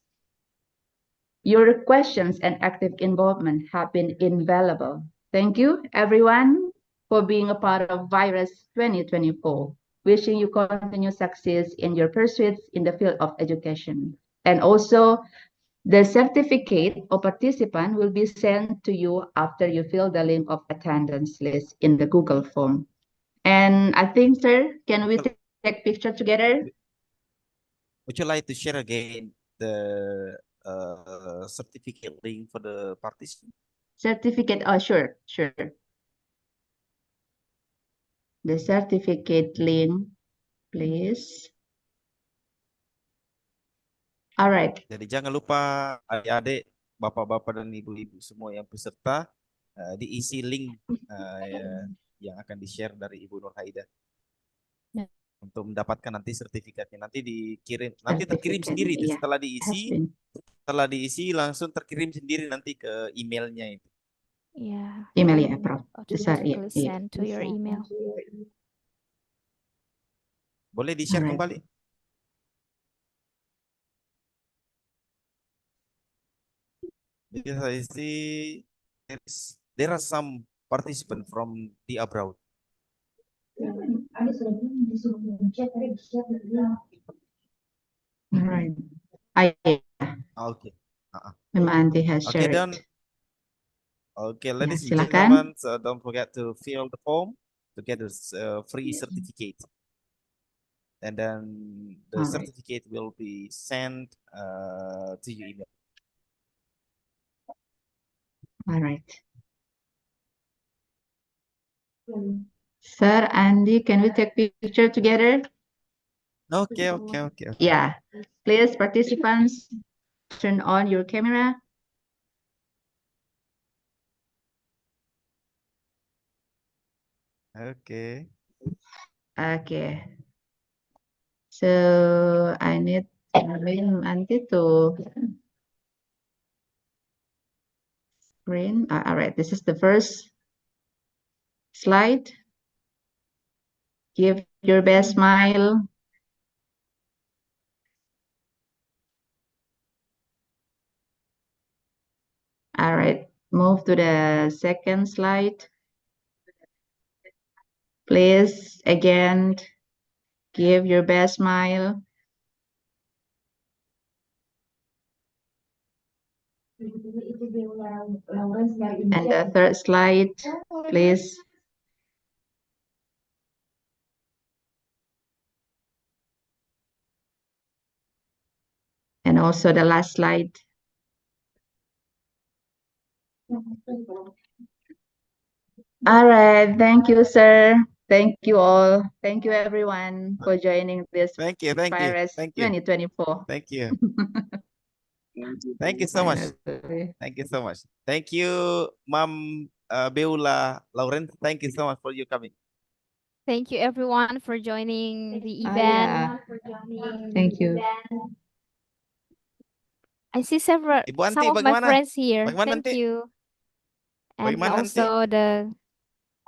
Your questions and active involvement have been invaluable. Thank you, everyone, for being a part of Vires 2024. Wishing you continued success in your pursuits in the field of education. And also, the certificate of participant will be sent to you after you fill the link of attendance list in the Google form. And I think, sir, can we take picture together? Would you like to share again the certificate link for the participant? Certificate, oh, sure. The certificate link, please. All right. Jadi jangan lupa adik-adik, bapak-bapak dan ibu-ibu semua yang peserta diisi link yang akan di-share dari Ibu Nur Haida. Ya. Untuk mendapatkan nanti sertifikatnya, nanti dikirim, nanti terkirim sendiri itu setelah diisi langsung terkirim sendiri nanti ke emailnya itu. Yeah. Email ya, Prof. Automatically send to your email. Boleh di-share kembali? Because I see there are some participants from the abroad. All right. Okay. Auntie has shared it. Okay, ladies and silakan. gentlemen, so don't forget to fill the form to get this free certificate. And then the certificate will be sent to your email. All right. Sir Andy, can we take picture together? Okay. Yeah. Please, participants, turn on your camera. Okay. So I need Auntie to screen. All right, this is the first slide. Give your best smile. All right, move to the second slide. Please, again, give your best smile. And the third slide, please. And also the last slide. All right, thank you, sir. Thank you all. Thank you, everyone, for joining this Thank you. Vires 2024. Thank you. Thank you so much. Thank you so much. Thank you, Ma'am Beula Lauren. Thank you so much for you coming. Thank you everyone for joining the Ah, event. yeah. Thank you. I see some Anti, of my bagaimana? friends here. Bagaimana Thank nanti? you. And Bagaimana nanti? also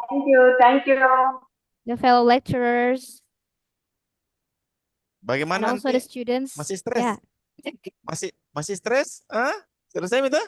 Thank you. Thank you. the fellow lecturers and Bagaimana also the nanti? students. Masih stres? Yeah. Masih stres? Hah? Selesai itu?